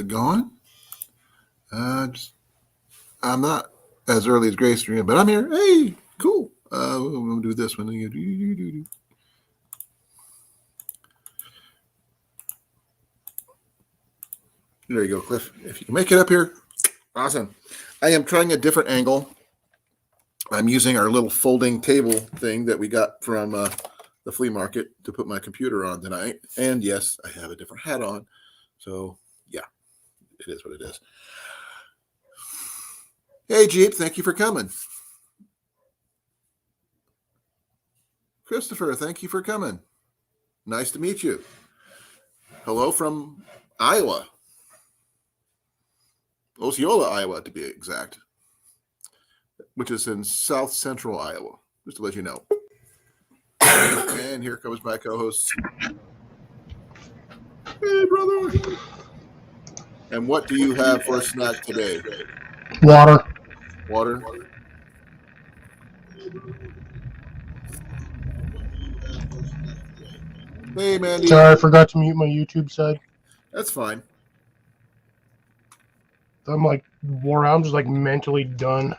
it going? I'm not as early as Grace, but I'm here. Hey, cool. We'll do this one. There you go, Cliff. If you can make it up here, awesome. I am trying a different angle. I'm using our little folding table thing that we got from the flea market to put my computer on tonight. And yes, I have a different hat on. So, yeah, it is what it is. Hey, Jeep, thank you for coming. Christopher, thank you for coming. Nice to meet you. Hello from Iowa. Osceola, Iowa, to be exact, which is in south central Iowa, just to let you know. And here comes my co-host. Hey, brother. And what do you have for a snack today? Water. Water? Hey, Mandy. Sorry, I forgot to mute my YouTube side. That's fine. I'm like wore out. I'm just like mentally done.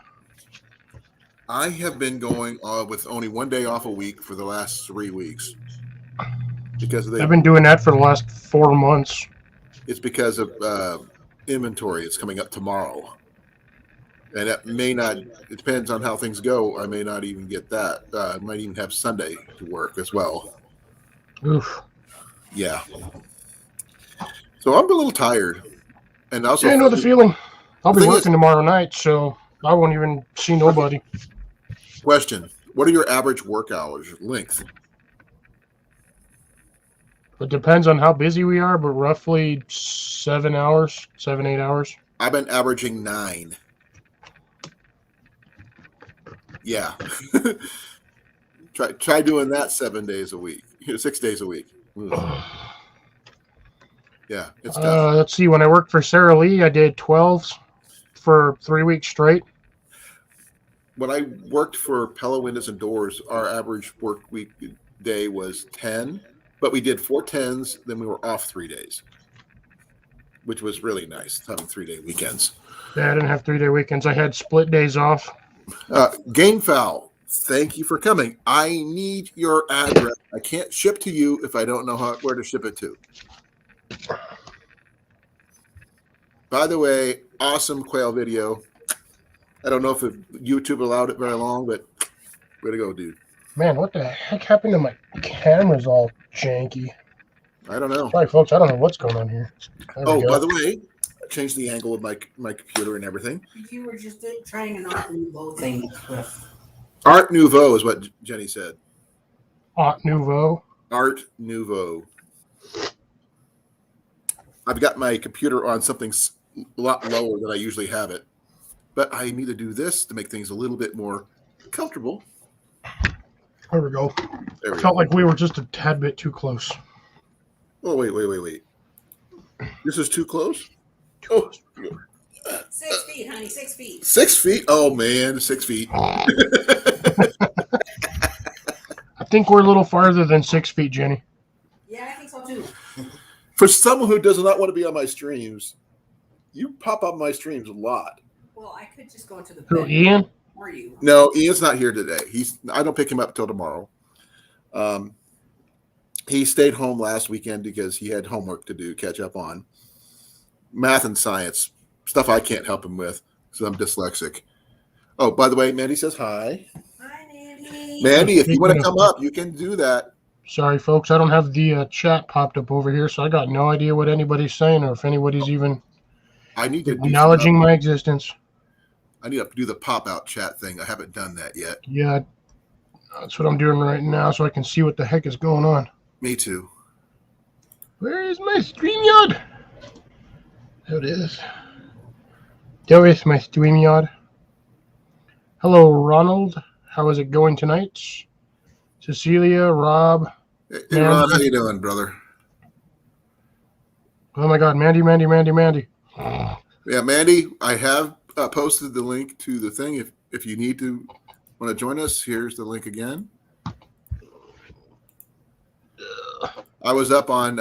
I have been going with only 1 day off a week for the last 3 weeks. Because I've been doing that for the last 4 months. It's because of inventory. It's coming up tomorrow. And it may not, it depends on how things go. I may not even get that. I might even have Sunday to work as well. Oof. Yeah. So I'm a little tired. And also, I know the feeling. I'll be working tomorrow night, so I won't even see nobody. Question. What are your average work hours, length? It depends on how busy we are, but roughly 7 hours, 8 hours. I've been averaging 9. Yeah. Try doing that 7 days a week. 6 days a week. Yeah, it's tough. Let's see. When I worked for Sarah Lee, I did 12s for 3 weeks straight. When I worked for Pella Windows and Doors, our average work week day was 10, but we did 4 10s, then we were off 3 days, which was really nice, having 3-day weekends. Yeah, I didn't have 3-day weekends. I had split days off. Gamefowl, thank you for coming. I need your address. I can't ship to you if I don't know where to ship it to. By the way, awesome quail video. I don't know if YouTube allowed it very long, but way to go, dude. Man, what the heck happened to my camera's all janky? I don't know. Sorry, folks. I don't know what's going on here. Oh, by the way, I changed the angle of my computer and everything. You were just trying an Art Nouveau thing. Art Nouveau is what Jenny said. Art Nouveau? Art Nouveau. I've got my computer on something a lot lower than I usually have it. But I need to do this to make things a little bit more comfortable. There we go. I felt like we were just a tad bit too close. Oh, wait. This is too close? Oh. 6 feet, honey, 6 feet. 6 feet? Oh, man, 6 feet. I think we're a little farther than 6 feet, Jenny. Yeah, I think so, too. For someone who does not want to be on my streams, you pop up my streams a lot. Well, I could just go into the Who, Ian? Are you? No, Ian's not here today. I don't pick him up till tomorrow. He stayed home last weekend because he had homework to do, catch up on. Math and science, stuff I can't help him with because I'm dyslexic. Oh, by the way, Mandy says hi. Hi, Mandy. Mandy, if you want to come up, you can do that. Sorry, folks. I don't have the chat popped up over here, so I got no idea what anybody's saying or if anybody's even acknowledging my existence. I need to do the pop-out chat thing. I haven't done that yet. Yeah, that's what I'm doing right now so I can see what the heck is going on. Me too. Where is my StreamYard? There it is. There is my StreamYard. Hello, Ronald. How is it going tonight? Cecilia, Rob. Hey, Ron, how you doing, brother? Oh, my God. Mandy. Yeah, Mandy, I have posted the link to the thing. If you want to join us, here's the link again. I was up on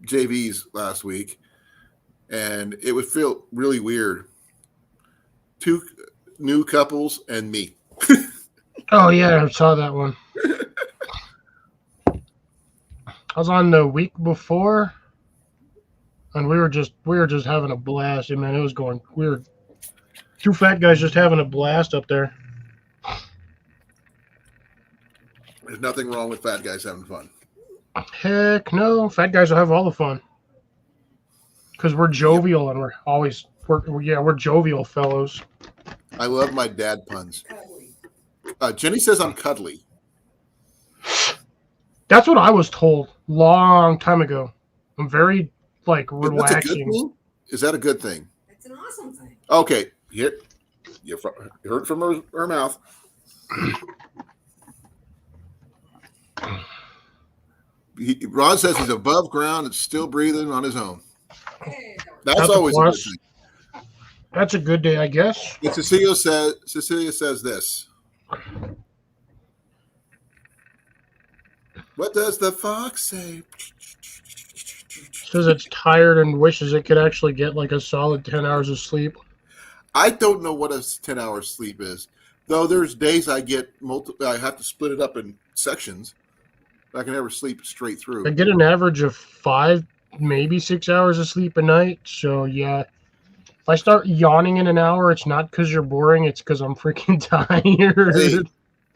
JV's last week, and it would feel really weird. 2 new couples and me. Oh yeah, I saw that one. I was on the week before, and we were just having a blast. And man, it was going. We were 2 fat guys just having a blast up there. There's nothing wrong with fat guys having fun. Heck no, fat guys will have all the fun because we're jovial and we're jovial fellows. I love my dad puns. Cuddly. Jenny says I'm cuddly. That's what I was told long time ago. I'm very like That's a good relaxing. thing? Is that a good thing? It's an awesome thing. Okay, here you heard it from her mouth. Ron says he's above ground and still breathing on his own. Hey, That's always a good plus. thing. That's a good day, I guess. And Cecilia says this. What does the fox say? Says it's tired and wishes it could actually get like a solid 10 hours of sleep. I don't know what a 10-hour sleep is, though. There's days I get I have to split it up in sections. I can never sleep straight through. I get an average of 5, maybe 6 hours of sleep a night. So yeah, if I start yawning in an hour, it's not because you're boring. It's because I'm freaking tired. Hey,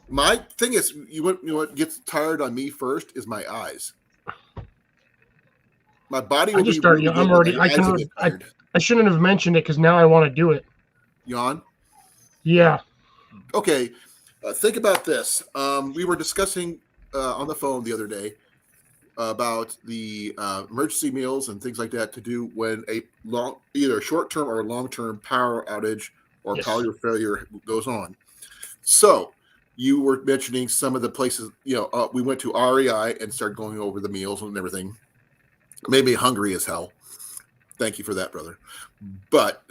my thing is, you know what gets tired on me first is my eyes. My body will just be start. really I'm good, already. but my eyes will get I tired. shouldn't have mentioned it because now I want to do it. Yawn. Yeah. Okay, think about this. We were discussing on the phone the other day about the emergency meals and things like that to do when either short-term or long-term power outage or Yes. power failure goes on. So you were mentioning some of the places, we went to REI and started going over the meals and everything. Made me hungry as hell. Thank you for that, brother. But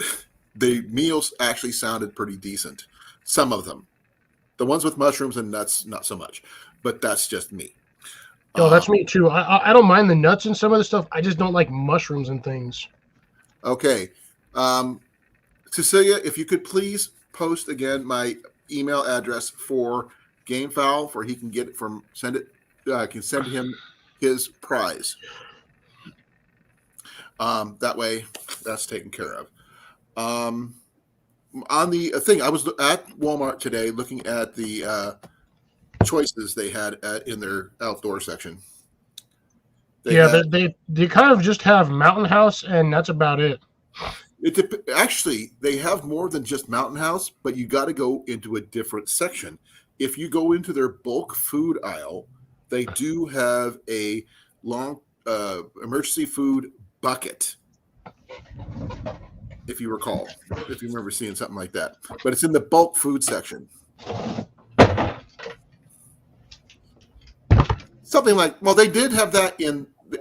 the meals actually sounded pretty decent. Some of them. The ones with mushrooms and nuts, not so much. But that's just me. No, that's me too. I don't mind the nuts and some of the stuff. I just don't like mushrooms and things. Okay. Cecilia, if you could please post again my email address for Gamefowl, for he can get it from I can send him his prize. That way, that's taken care of. On the thing, I was at Walmart today looking at the choices they had in their outdoor section. They kind of just have Mountain House, and that's about it. Actually, they have more than just Mountain House, but you got to go into a different section. If you go into their bulk food aisle, they do have a long emergency food bucket, if you recall, if you remember seeing something like that. But it's in the bulk food section. Something like, well, they did have that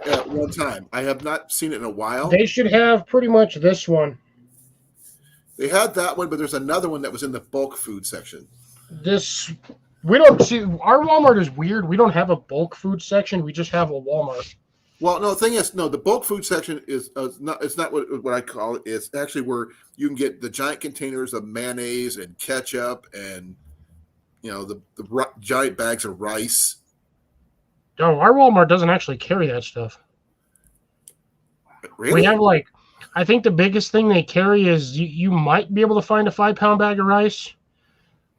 at one time. I have not seen it in a while. They should have pretty much this one. They had that one, but there's another one that was in the bulk food section. We don't see, our Walmart is weird. We don't have a bulk food section. We just have a Walmart. Well, no, the thing is, the bulk food section is not. It's not what I call it. It's actually where you can get the giant containers of mayonnaise and ketchup, and the giant bags of rice. No, our Walmart doesn't actually carry that stuff. Really? We have I think the biggest thing they carry is you might be able to find a 5-pound bag of rice,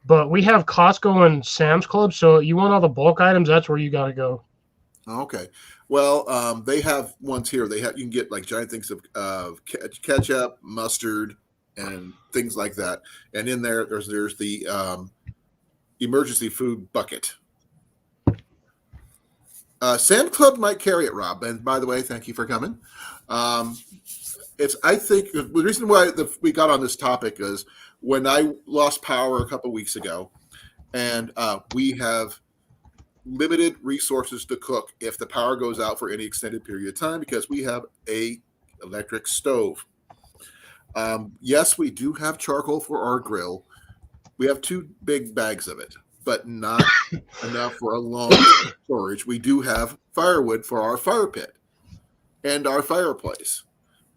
but we have Costco and Sam's Club, so you want all the bulk items, that's where you got to go. Okay. Well, they have ones here. You can get giant things of ketchup, mustard, and things like that. And in there's the emergency food bucket. Sam Club might carry it, Rob. And by the way, thank you for coming. I think the reason why we got on this topic is when I lost power a couple weeks ago, and we have limited resources to cook if the power goes out for any extended period of time because we have a electric stove. Yes, we do have charcoal for our grill. We have 2 big bags of it, but not enough for a long storage. We do have firewood for our fire pit and our fireplace.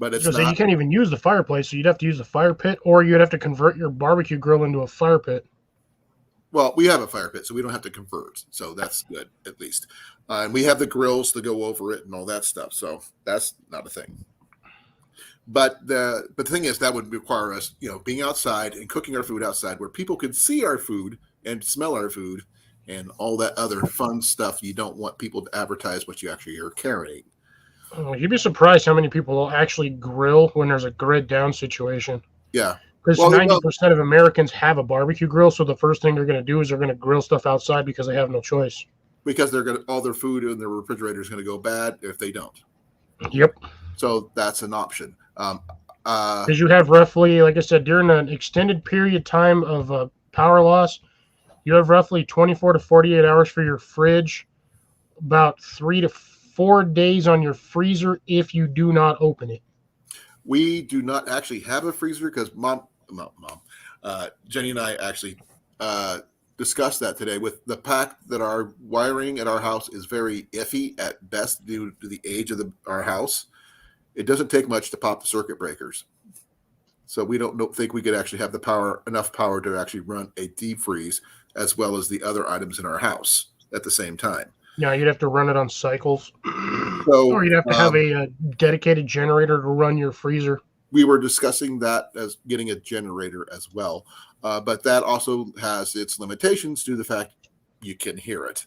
but it's So you not. can't even use the fireplace, so you'd have to use the fire pit, or you'd have to convert your barbecue grill into a fire pit. Well, we have a fire pit, so we don't have to convert. So that's good, at least. And we have the grills to go over it and all that stuff. So that's not a thing. But the thing is, that would require us, being outside and cooking our food outside, where people could see our food and smell our food, and all that other fun stuff. You don't want people to advertise what you actually are carrying. You'd be surprised how many people will actually grill when there's a grid down situation. Yeah. Because Well, 90% of Americans have a barbecue grill, so the first thing they're going to do is they're going to grill stuff outside because they have no choice. Because all their food in their refrigerator is going to go bad if they don't. Yep. So that's an option. Because you have roughly, like I said, during an extended period time of power loss, you have roughly 24 to 48 hours for your fridge, about 3 to 4 days on your freezer if you do not open it. We do not actually have a freezer because Jenny and I actually discussed that today with the fact that our wiring at our house is very iffy at best due to the age of our house. It doesn't take much to pop the circuit breakers. So we don't think we could actually have enough power to actually run a deep freeze as well as the other items in our house at the same time. Yeah, you'd have to run it on cycles. So, or you'd have to have a dedicated generator to run your freezer. We were discussing that as getting a generator as well. But that also has its limitations due to the fact you can hear it.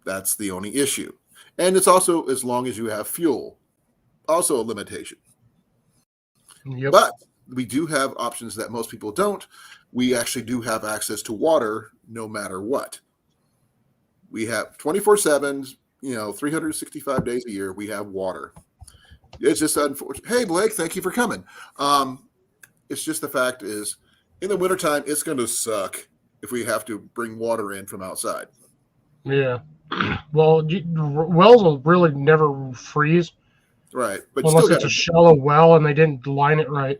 That's the only issue. And it's also as long as you have fuel. Also a limitation. Yep. But we do have options that most people don't. We actually do have access to water no matter what. We have 24/7, 365 days a year, we have water. It's just unfortunate. Hey, Blake, thank you for coming. It's just the fact is, in the wintertime, it's going to suck if we have to bring water in from outside. Yeah. Well, wells will really never freeze. Right. But unless it's a shallow well and they didn't line it right.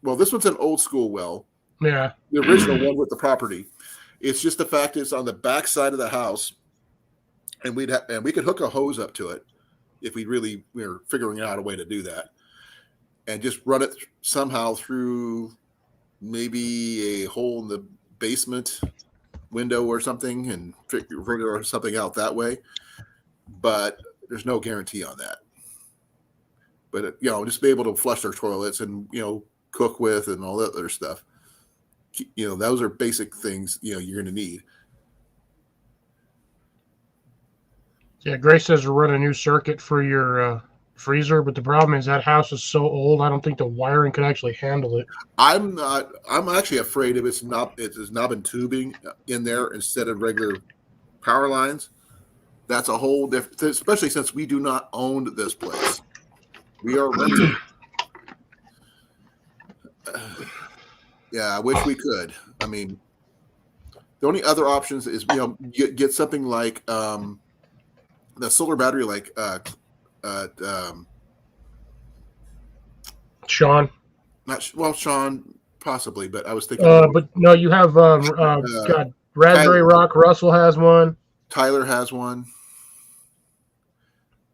Well, this one's an old school well. Yeah. The original one with the property. It's just the fact is on the back side of the house, and we could hook a hose up to it if we really were figuring out a way to do that, and just run it somehow through maybe a hole in the basement window or something and figure something out that way. But there's no guarantee on that. But just be able to flush their toilets and cook with and all that other stuff. Those are basic things you're going to need. Yeah, Grace says to run a new circuit for your freezer, but the problem is that house is so old. I don't think the wiring could actually handle it. I'm actually afraid if it's knob and tubing in there instead of regular power lines. That's a whole different, especially since we do not own this place. We are renting. Yeah, I wish we could. I mean, the only other options is get something like the solar battery, like Sean. Sean possibly, but I was thinking. But no, you have God, Raspberry Rock. Russell has one. Tyler has one.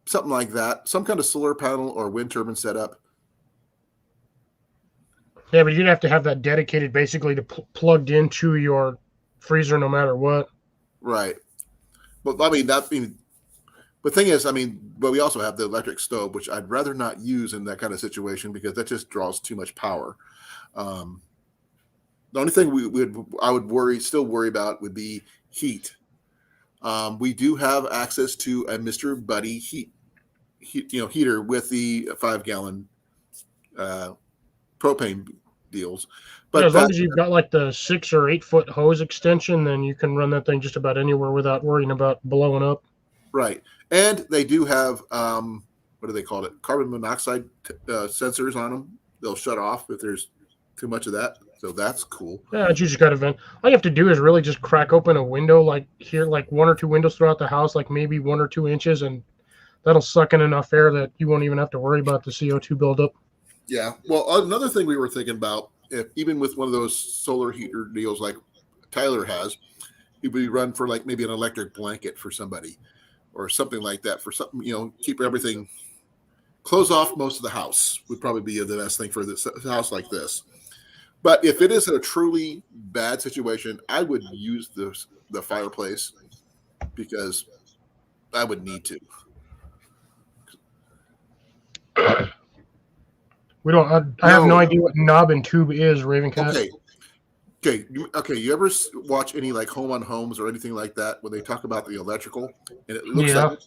Something like that. Some kind of solar panel or wind turbine setup. Yeah, but you'd have to have that dedicated, basically, to plugged into your freezer, no matter what. Right. But I mean, the thing is, but we also have the electric stove, which I'd rather not use in that kind of situation because that just draws too much power. The only thing I would still worry about would be heat. We do have access to a Mr. Buddy heater with the 5-gallon propane deals. But as long as you've got like the 6 or 8 foot hose extension, then you can run that thing just about anywhere without worrying about blowing up. Right. And they do have, what do they call it? Carbon monoxide sensors on them. They'll shut off if there's too much of that. So that's cool. Yeah, it's usually got a vent. All you have to do is really just crack open a window, like here, like 1 or 2 windows throughout the house, like maybe 1 or 2 inches, and that'll suck in enough air that you won't even have to worry about the CO2 buildup. Yeah. Well, another thing we were thinking about, even with one of those solar heater deals like Tyler has, it would run for like maybe an electric blanket for somebody or something like that for something, keep everything close off most of the house would probably be the best thing for this house like this. But if it is a truly bad situation, I would use the fireplace because I would need to. We don't. I have no idea what knob and tube is, Ravencat. Okay. You ever watch any like Home on Homes or anything like that when they talk about the electrical and it looks like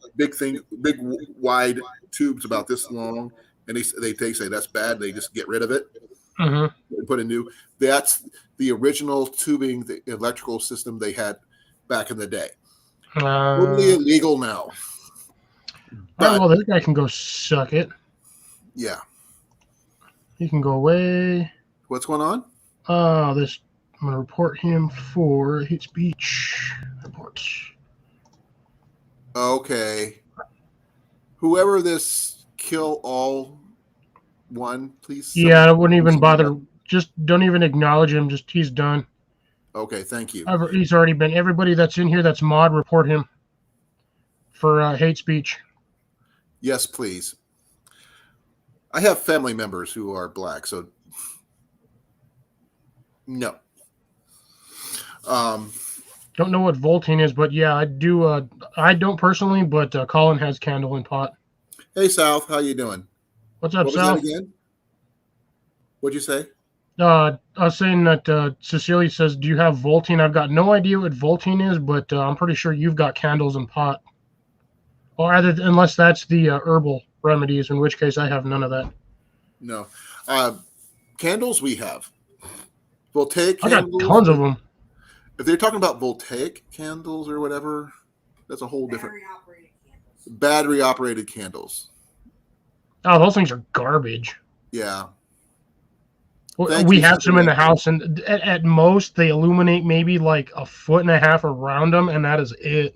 big wide tubes about this long, and they say that's bad. They just get rid of it and put in new. That's the original tubing, the electrical system they had back in the day. Totally illegal now. But, well, this guy can go suck it. Yeah. He can go away. What's going on? I'm going to report him for hate speech reports. Okay. Whoever this kill all one, please. Yeah, I wouldn't even bother. Just don't even acknowledge him. Just he's done. Okay, thank you. He's already been. Everybody that's in here that's mod, report him for hate speech. Yes, please. I have family members who are black, so no. Don't know what Voltine is, but yeah, I do. I don't personally, but Colin has candle and pot. Hey, South, how you doing? What's up, What was South? that again? What'd you say? I was saying that Cecilia says, "Do you have Voltine?" I've got no idea what Voltine is, but I'm pretty sure you've got candles and pot, or unless that's the herbal remedies, in which case I have none of that. No, candles we have. Voltaic I got candles. tons of them. If they're talking about voltaic candles or whatever, that's a whole different. Battery operated candles. Oh, those things are garbage. Yeah. We have some in the house, and at most they illuminate maybe like a foot and a half around them, and that is it.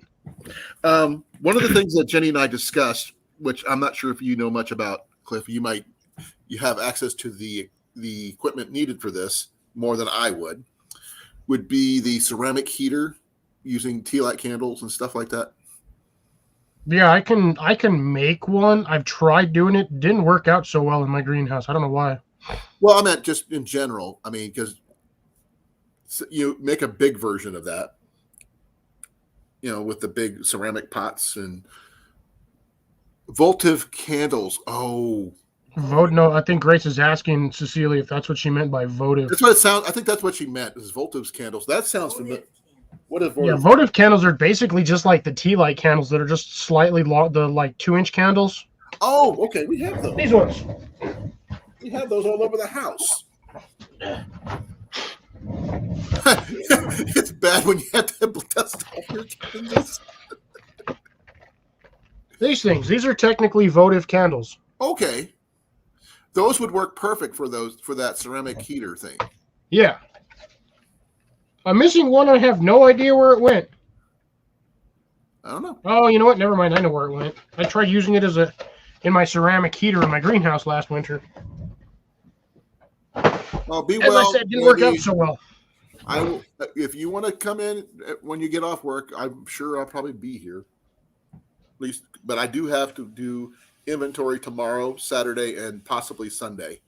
One of the things that Jenny and I discussed, which I'm not sure if you know much about, Cliff, you have access to the equipment needed for this more than I would be the ceramic heater using tea light candles and stuff like that. Yeah, I can make one. I've tried doing it. Didn't work out so well in my greenhouse. I don't know why. Well, I meant just in general. I mean, because you make a big version of that, with the big ceramic pots and votive candles. Oh, No, I think Grace is asking Cecilia if that's what she meant by votive. That's what it sounds. I think that's what she meant is votive's candles. That sounds familiar. What is votive? Yeah, votive candles are basically just like the tea light candles that are just slightly long, the like 2-inch candles. Oh, okay. We have those. These ones. We have those all over the house. It's bad when you have to dust off your candles. These are technically votive candles. Okay. Those would work perfect for that ceramic heater thing. Yeah. I'm missing one. I have no idea where it went. I don't know. Oh, you know what? Never mind. I know where it went. I tried using it in my ceramic heater in my greenhouse last winter. Well, be As well. I said, didn't work out so well. I will. If you want to come in when you get off work, I'm sure I'll probably be here. At least, but I do have to do inventory tomorrow, Saturday, and possibly Sunday.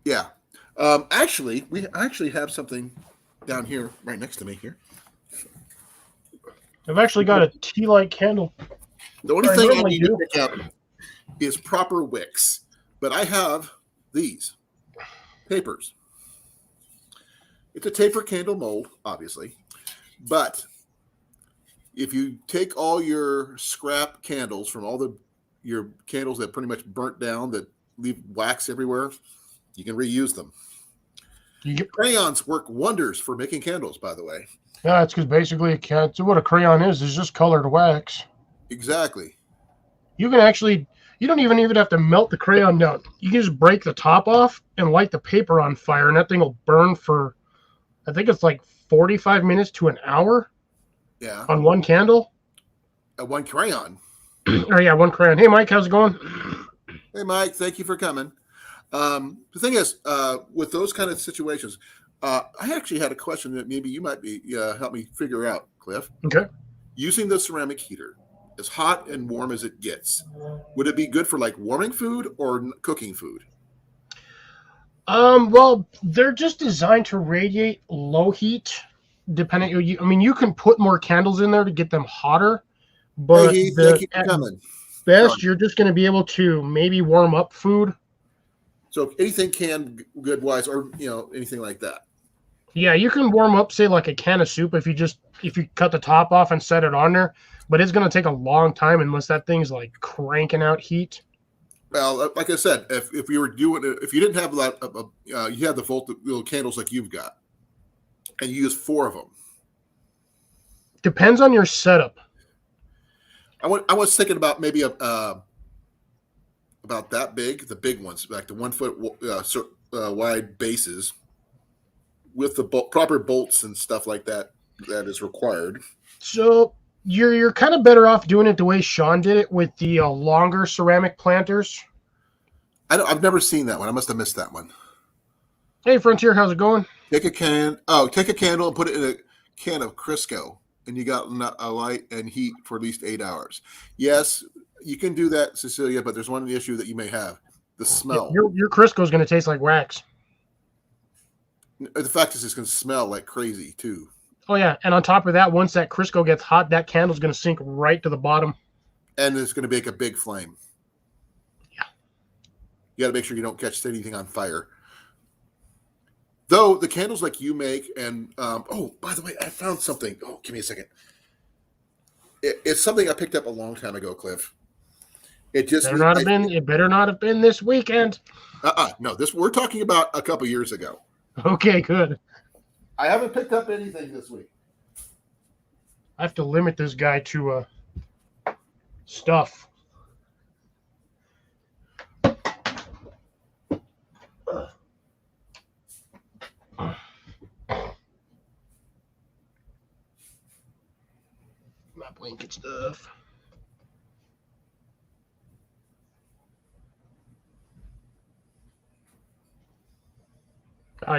Yeah. Actually, we actually have something down here right next to me here. I've actually got a tea light candle. The only thing I need to pick up is proper wicks, but I have these papers. It's a taper candle mold, obviously, but if you take all your scrap candles from your candles that pretty much burnt down that leave wax everywhere, you can reuse them. Crayons work wonders for making candles, by the way. Yeah, it's because basically what a crayon is just colored wax. Exactly. You can actually, you don't even have to melt the crayon down. You can just break the top off and light the paper on fire, and that thing will burn for, I think it's like 45 minutes to an hour. Yeah. On one candle. One crayon. Oh yeah, one crayon. Hey Mike, how's it going? Hey Mike, thank you for coming. The thing is, with those kind of situations, I actually had a question that maybe you might be help me figure out, Cliff. Okay. using the ceramic heater, as hot and warm as it gets, would it be good for like warming food or cooking food? Well, they're just designed to radiate low heat. Depending, I mean, you can put more candles in there to get them hotter, Hey, but Heath, the thank you for at coming. best, Sorry. you're just going to be able to maybe warm up food. So anything canned good wise, or anything like that. Yeah, you can warm up, say, like a can of soup if you cut the top off and set it on there, but it's going to take a long time unless that thing's like cranking out heat. Well, like I said, if you were doing it, if you didn't have that, you had the little candles like you've got, and you use 4 of them. Depends on your setup. I was thinking about maybe about that big, the big ones, like the 1 foot wide bases, with the proper bolts and stuff like that is required. So you're kind of better off doing it the way Sean did it with the longer ceramic planters. I've never seen that one. I must have missed that one. Hey, Frontier, how's it going? Take a candle and put it in a can of Crisco, and you got a light and heat for at least 8 hours. Yes, you can do that, Cecilia, but there's one issue that you may have: the smell. Your Crisco's going to taste like wax. The fact is, it's going to smell like crazy too. Oh yeah, and on top of that, once that Crisco gets hot, that candle's going to sink right to the bottom. And it's going to make a big flame. Yeah. You got to make sure you don't catch anything on fire. Though the candles like you make, and oh, by the way, I found something. Oh, give me a second. It's something I picked up a long time ago, Cliff. It better not have been this weekend. No, we're talking about a couple years ago. Okay, good. I haven't picked up anything this week. I have to limit this guy to stuff. My blanket stuff.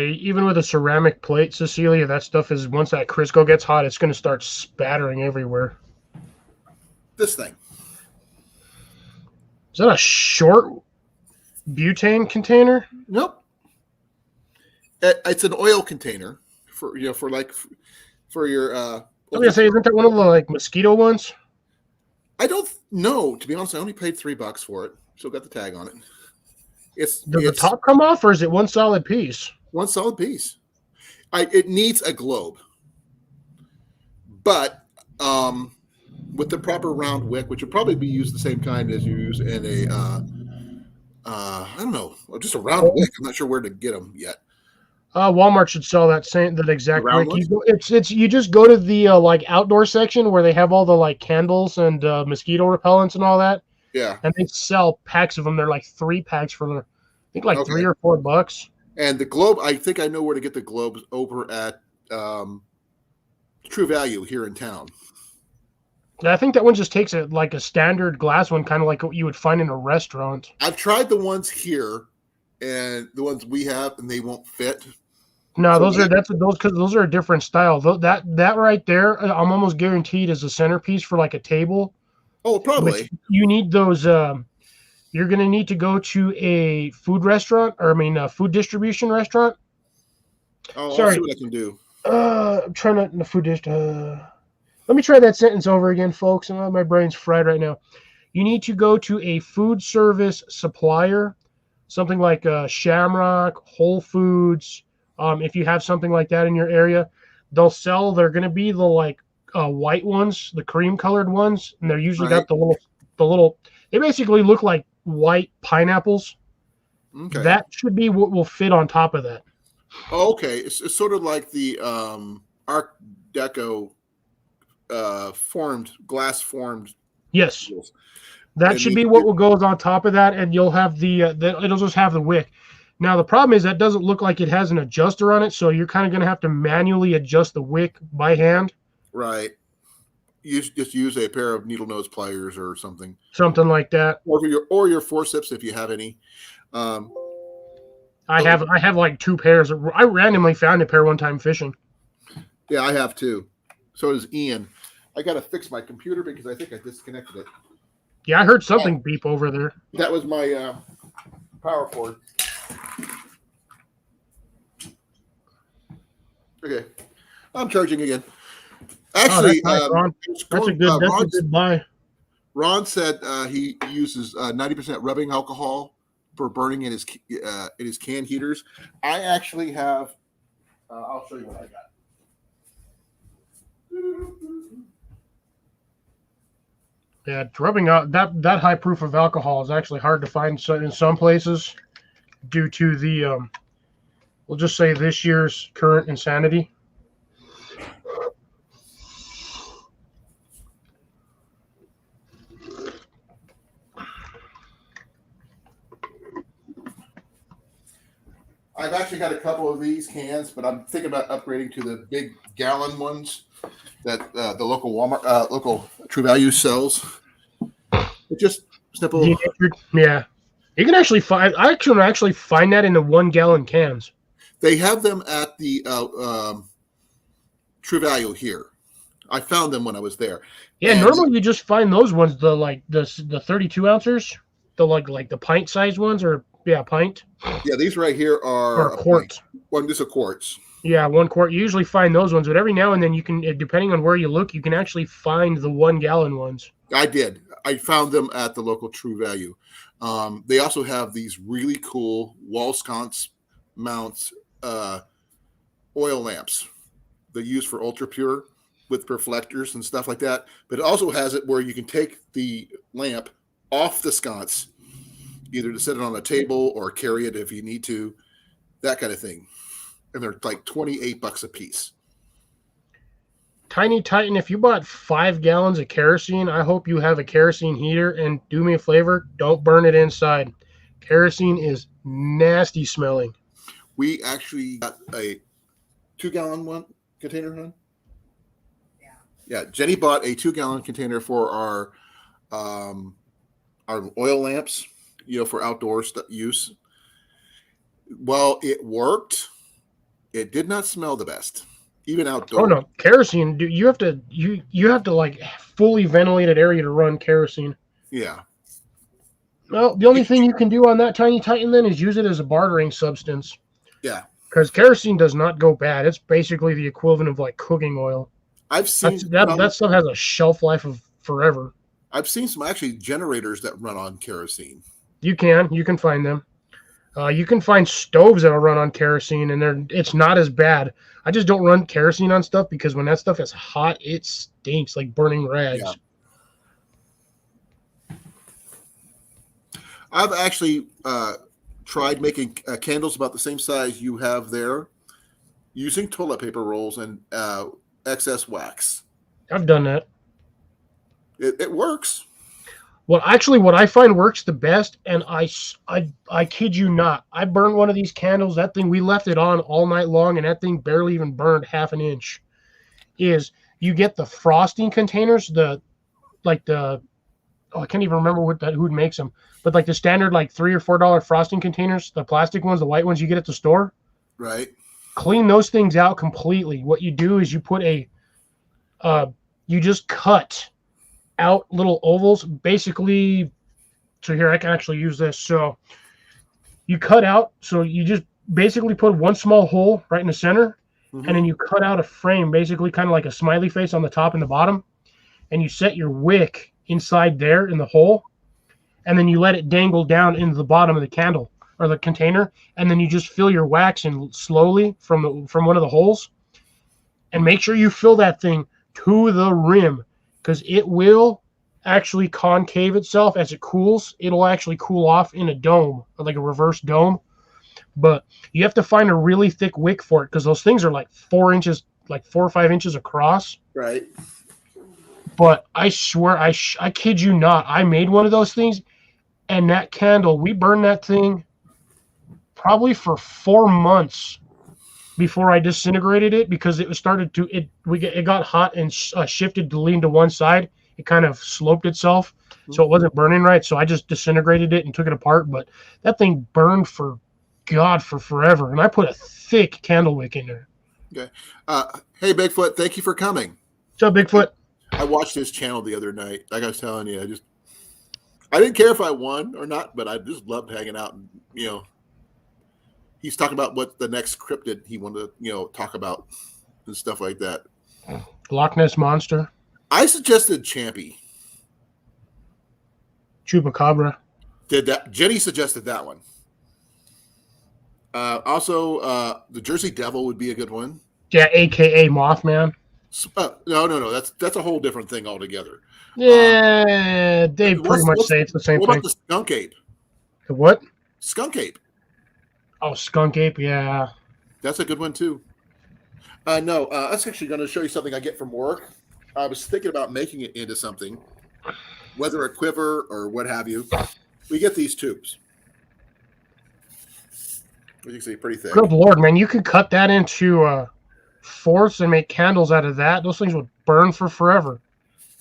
Even with a ceramic plate, Cecilia, that stuff is, once that Crisco gets hot, it's going to start spattering everywhere. This thing. Is that a short butane container? Nope. It's an oil container for your. I was gonna say, isn't that one of the like mosquito ones? I don't know. To be honest, I only paid $3 for it. Still got the tag on it. Does the top come off, or is it one solid piece? One solid piece. It needs a globe, but with the proper round wick, which would probably be used the same kind as you use in a I don't know, just a round wick. I'm not sure where to get them yet. Walmart should sell that exact wick. It's you just go to the like outdoor section where they have all the like candles and mosquito repellents and all that. Yeah, and they sell packs of them. They're like 3 packs for I think like $3 or $4. And the globe, I think I know where to get the globes over at True Value here in town. I think that one just takes it like a standard glass one, kind of like what you would find in a restaurant. I've tried the ones here and the ones we have, and they won't fit. No, so those are a different style. That right there, I'm almost guaranteed is a centerpiece for like a table. Oh, probably. You need those. You're going to need to go to a food restaurant, a food distribution restaurant. Oh, Sorry. I'll see what I can do. I'm trying to food dist. Let me try that sentence over again, folks. My brain's fried right now. You need to go to a food service supplier, something like Shamrock, Whole Foods. If you have something like that in your area, they're going to be the white ones, the cream colored ones, and they're usually got the little. They basically look like white pineapples. Okay. That should be what will fit on top of that. Oh, okay. It's sort of like the Art Deco glass formed. Yes. That should be what goes on top of that, and you'll have it'll just have the wick. Now the problem is that doesn't look like it has an adjuster on it, so you're kind of going to have to manually adjust the wick by hand. Right. You just use a pair of needle nose pliers or something. Something like that. Or your forceps if you have any. I have like 2 pairs. I randomly found a pair one time fishing. Yeah, I have too. So does Ian. I got to fix my computer because I think I disconnected it. Yeah, I heard something beep over there. That was my power cord. Okay, I'm charging again. Actually, that's nice, Ron. That's a good buy. Ron said he uses 90% rubbing alcohol for burning in his can heaters. I actually have. I'll show you what I got. Yeah, rubbing out that high proof of alcohol is actually hard to find in some places due to the we'll just say this year's current insanity. I've actually got a couple of these cans, but I'm thinking about upgrading to the big gallon ones that the local Walmart, local True Value sells. It just simple. Yeah, you can actually find. I can actually find that in the 1 gallon cans. They have them at the True Value here. I found them when I was there. Yeah, and normally you just find those ones, the 32 ounces, the the pint size ones, or pint. Yeah, these right here are a quart. One, just a quarts. Yeah, 1 quart. You usually find those ones, but every now and then you can, depending on where you look, you can actually find the 1 gallon ones. I did. I found them at the local True Value. They also have these really cool wall sconce mounts oil lamps they use for ultra pure with reflectors and stuff like that. But it also has it where you can take the lamp off the sconce, either to set it on a table or carry it if you need to, that kind of thing. And they're like $28 a piece. Tiny Titan, if you bought 5 gallons of kerosene, I hope you have a kerosene heater, and do me a favor, don't burn it inside. Kerosene is nasty smelling. We actually got a 2-gallon one container, huh? Yeah, Jenny bought a 2-gallon container for our oil lamps, for outdoor use. Well, it worked. It did not smell the best, even outdoors. Oh no, kerosene! You have to like fully ventilated area to run kerosene. Yeah. Well, the only thing you can do on that Tiny Titan then is use it as a bartering substance. Yeah. Because kerosene does not go bad. It's basically the equivalent of like cooking oil. I've seen that stuff has a shelf life of forever. I've seen some actually generators that run on kerosene. You can find them. You can find stoves that'll run on kerosene, and it's not as bad. I just don't run kerosene on stuff because when that stuff is hot, it stinks like burning rags. Yeah. I've actually tried making candles about the same size you have there using toilet paper rolls and excess wax. I've done that. It works. Well, actually, what I find works the best, and I kid you not, I burned one of these candles. That thing, we left it on all night long, and that thing barely even burned half an inch. Is you get the frosting containers, I can't even remember who makes them, but like the standard like $3 or $4 frosting containers, the plastic ones, the white ones you get at the store. Right. Clean those things out completely. What you do is you put you just cut out little ovals, basically. So here, I can actually use this. So you cut out, so you just basically put one small hole right in the center, and then you cut out a frame, basically kind of like a smiley face on the top and the bottom, and you set your wick inside there in the hole, and then you let it dangle down into the bottom of the candle or the container, and then you just fill your wax in slowly from one of the holes, and make sure you fill that thing to the rim, because it will actually concave itself as it cools. It'll actually cool off in a dome, like a reverse dome. But you have to find a really thick wick for it, because those things are like 4 inches, like 4 or 5 inches across. Right. But I swear, I kid you not, I made one of those things, and that candle, we burned that thing probably for 4 months before I disintegrated it, because it got hot and shifted to lean to one side. It kind of sloped itself, so it wasn't burning right. So I just disintegrated it and took it apart. But that thing burned for forever, and I put a thick candle wick in there. Okay. Hey, Bigfoot, thank you for coming. What's up, Bigfoot? I watched his channel the other night. Like I was telling you, I didn't care if I won or not, but I just loved hanging out. And he's talking about what the next cryptid he wanted to talk about and stuff like that. Loch Ness Monster. I suggested Champy. Chupacabra. Did that? Jenny suggested that one. Also, the Jersey Devil would be a good one. Yeah, AKA Mothman. No. That's a whole different thing altogether. Yeah, they pretty much say it's the same what thing. What about the Skunk Ape? The what? Skunk Ape. Oh, Skunk Ape, yeah. That's a good one too. No, that's actually going to show you something I get from work. I was thinking about making it into something, whether a quiver or what have you. We get these tubes. As you can see, pretty thick. Good Lord, man. You could cut that into fourths and make candles out of that. Those things would burn for forever.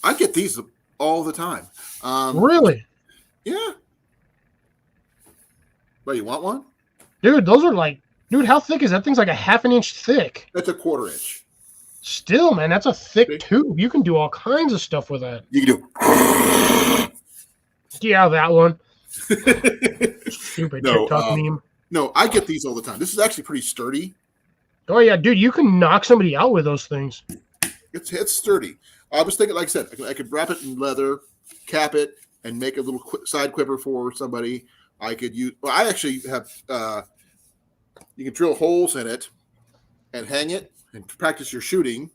I get these all the time. Really? Yeah. Well, you want one? Dude, those are like... Dude, how thick is that? Thing's like a half an inch thick. That's a 1/4 inch. Still, man, that's a thick tube. You can do all kinds of stuff with that. You can do. Yeah, that one. Stupid TikTok meme. No, I get these all the time. This is actually pretty sturdy. Oh, yeah, dude, you can knock somebody out with those things. It's sturdy. I was thinking, like I said, I could wrap it in leather, cap it, and make a little side quiver for somebody. I could use... Well, I actually have... you can drill holes in it and hang it and practice your shooting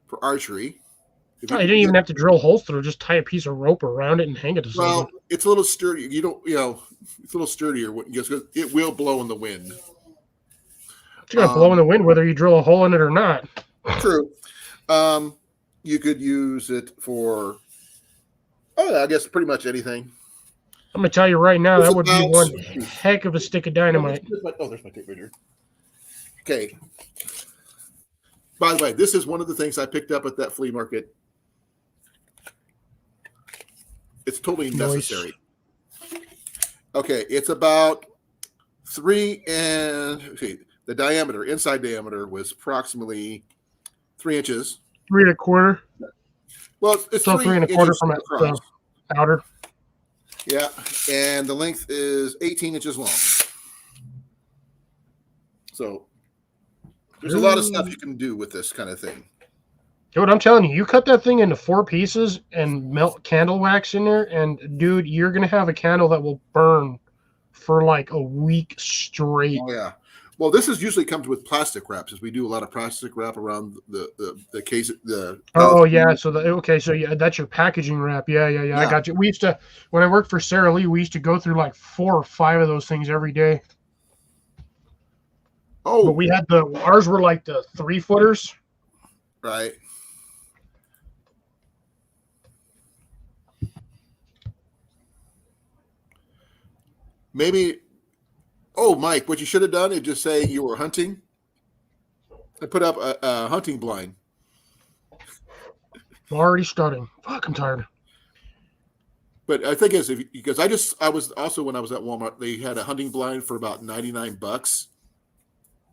for archery. You didn't even have to drill holes through. Just tie a piece of rope around it and hang it to something. Well, it's a little sturdier. It's a little sturdier because it will blow in the wind. It's going to blow in the wind whether you drill a hole in it or not. True. You could use it for, I guess, pretty much anything. I'm going to tell you right now, that would be one heck of a stick of dynamite. There's my tape measure. Okay. By the way, this is one of the things I picked up at that flea market. It's totally necessary. Okay, it's about 3 and the diameter, inside diameter was approximately 3 inches. 3 1/4. Well, it's so 3 1/4 from the outer. Yeah, and the length is 18 inches long. So there's a lot of stuff you can do with this kind of thing. Dude, I'm telling you, you cut that thing into 4 pieces and melt candle wax in there, and dude, you're going to have a candle that will burn for like a week straight. Oh, yeah. Well, this usually comes with plastic wraps, as we do a lot of plastic wrap around the case. Yeah. So that's your packaging wrap. Yeah. I got you. We used to, when I worked for Sarah Lee, we used to go through like 4 or 5 of those things every day. Oh, but we had ours were like the 3-footers. Right. Maybe. Oh, Mike, what you should have done is just say you were hunting. I put up a hunting blind. I'm already starting. Fuck, I'm tired. But I think because I was also, when I was at Walmart, they had a hunting blind for about $99.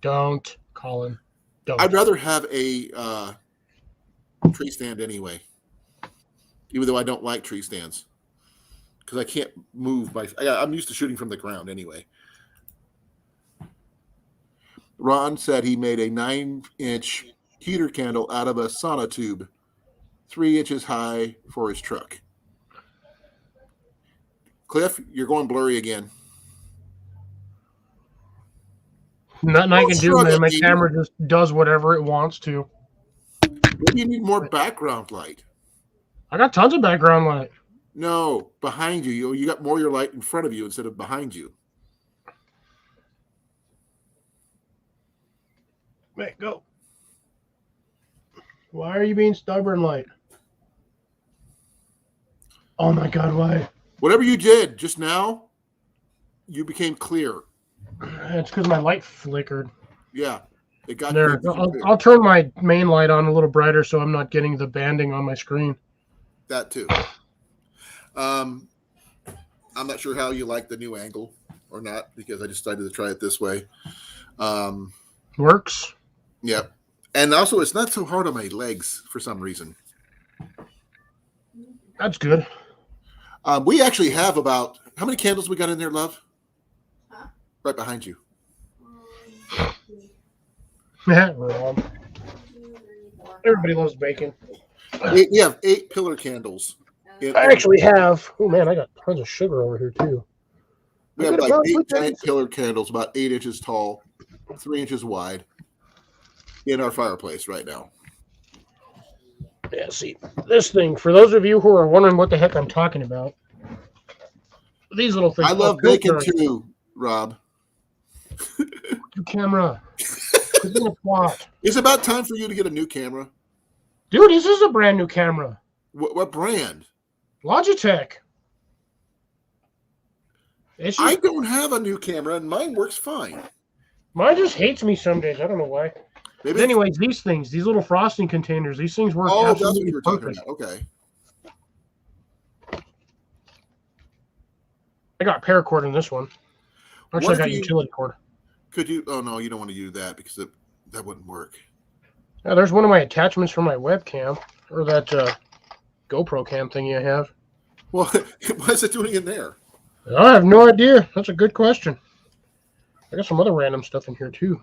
Don't, Colin. Don't. I'd rather have a tree stand anyway, even though I don't like tree stands, because I can't move I'm used to shooting from the ground anyway. Ron said he made a 9-inch heater candle out of a sauna tube, 3 inches high, for his truck. Cliff, you're going blurry again. Nothing I can do, man. My camera just does whatever it wants to. Maybe you need more background light. I got tons of background light. No, behind you. You got more of your light in front of you instead of behind you. Wait, go. Why are you being stubborn, light? Oh my God, why? Whatever you did just now, you became clear. It's because my light flickered. Yeah, it got there. I'll turn my main light on a little brighter so I'm not getting the banding on my screen. That too. I'm not sure how you like the new angle or not, because I decided to try it this way. Works. Yeah, and also it's not so hard on my legs for some reason. That's good. We actually have about how many candles we got in there, love? Huh? Right behind you. Wrong. Everybody loves bacon. We have 8 pillar candles. I actually have. Oh man, I got tons of sugar over here too. We have like 8 giant pillar candles, about 8 inches tall, 3 inches wide, in our fireplace right now. Yeah, see, this thing, for those of you who are wondering what the heck I'm talking about, these little things. I love bacon too, Rob. New camera. Put it in a plot. It's about time for you to get a new camera. Dude, this is a brand new camera. What brand? Logitech. I don't have a new camera, and mine works fine. Mine just hates me some days. I don't know why. Maybe but anyways, these things, these little frosting containers, these things work absolutely that's what absolutely you were talking perfect. about. Okay. I got paracord in this one. Actually, I got utility cord. Could you? Oh no, you don't want to do that because that wouldn't work. Yeah, there's one of my attachments for my webcam, or that GoPro cam thingy I have. Well, what is it doing in there? I have no idea. That's a good question. I got some other random stuff in here too.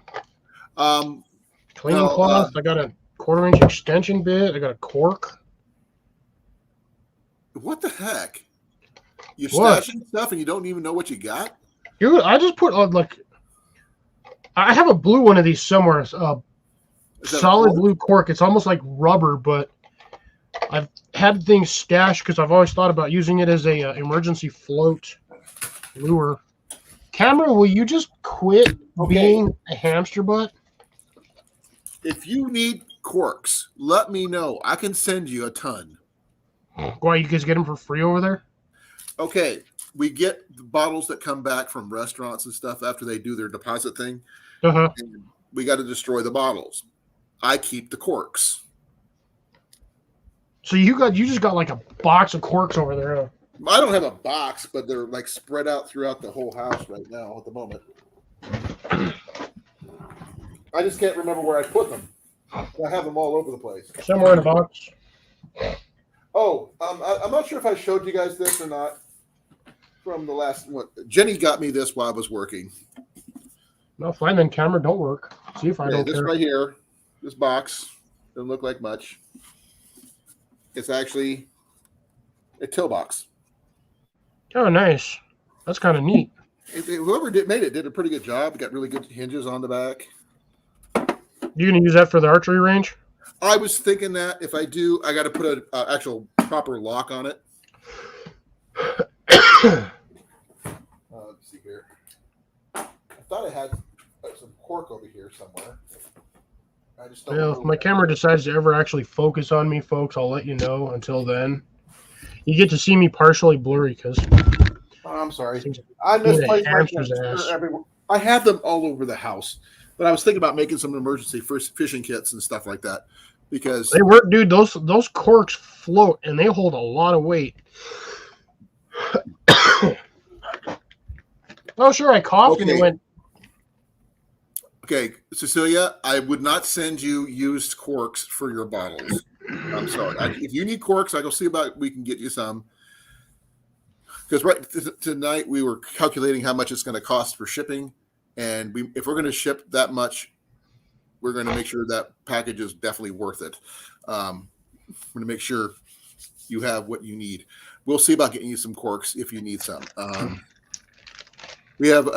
Cleaning cloth. I got a 1/4-inch extension bit. I got a cork. What the heck? You're stashing stuff and you don't even know what you got? Dude, I just put like I have a blue one of these somewhere. Solid blue cork. It's almost like rubber, but I've had things stashed because I've always thought about using it as a emergency float lure. Camera, will you just quit being a hamster butt? If you need corks, let me know. I can send you a ton. Why, you guys get them for free over there? Okay, we get the bottles that come back from restaurants and stuff after they do their deposit thing. Uh-huh. And we got to destroy the bottles. I keep the corks. So you just got like a box of corks over there. Huh? I don't have a box, but they're like spread out throughout the whole house right now at the moment. I just can't remember where I put them. I have them all over the place. Somewhere in a box. Oh, I'm not sure if I showed you guys this or not. From the last one, Jenny got me this while I was working. No, fine then. Camera don't work. See if I don't this care. right here, this box doesn't look like much. It's actually a till box. Oh, nice. That's kind of neat. Whoever made it did a pretty good job. It got really good hinges on the back. You gonna use that for the archery range? I was thinking that if I do, I got to put an actual proper lock on it. Let's see here. I thought I had some cork over here somewhere. I just don't know. If my camera decides to ever actually focus on me, folks, I'll let you know. Until then, you get to see me partially blurry because. Oh, I'm sorry. I misplaced my camera everywhere. I have them all over the house, but I was thinking about making some emergency fishing kits and stuff like that because they work, dude. Those corks float and they hold a lot of weight. Oh, sure. I coughed and it went. Okay, Cecilia, I would not send you used corks for your bottles. I'm sorry. If you need corks, I go see about we can get you some. Because tonight we were calculating how much it's going to cost for shipping, and if we're going to ship that much, we're going to make sure that package is definitely worth it. We're going to make sure you have what you need. We'll see about getting you some corks if you need some. We have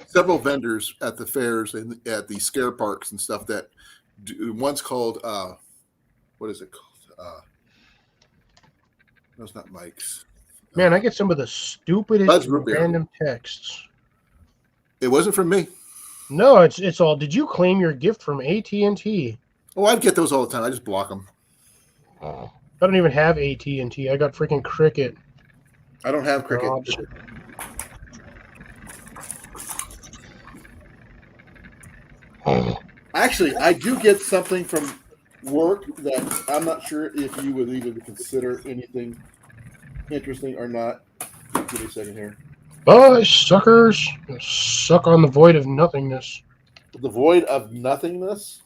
several vendors at the fairs and at the scare parks and stuff that do. One's called what is it called? No, it's not Mike's. Man, I get some of the stupidest random texts. It wasn't from me. No, it's all. Did you claim your gift from AT&T? Oh, I get those all the time. I just block them. I don't even have AT&T. I got freaking Cricket. I don't have Cricket. Actually, I do get something from work that I'm not sure if you would even consider anything interesting or not. Give me a second here. Bye, suckers. Suck on the void of nothingness. The void of nothingness?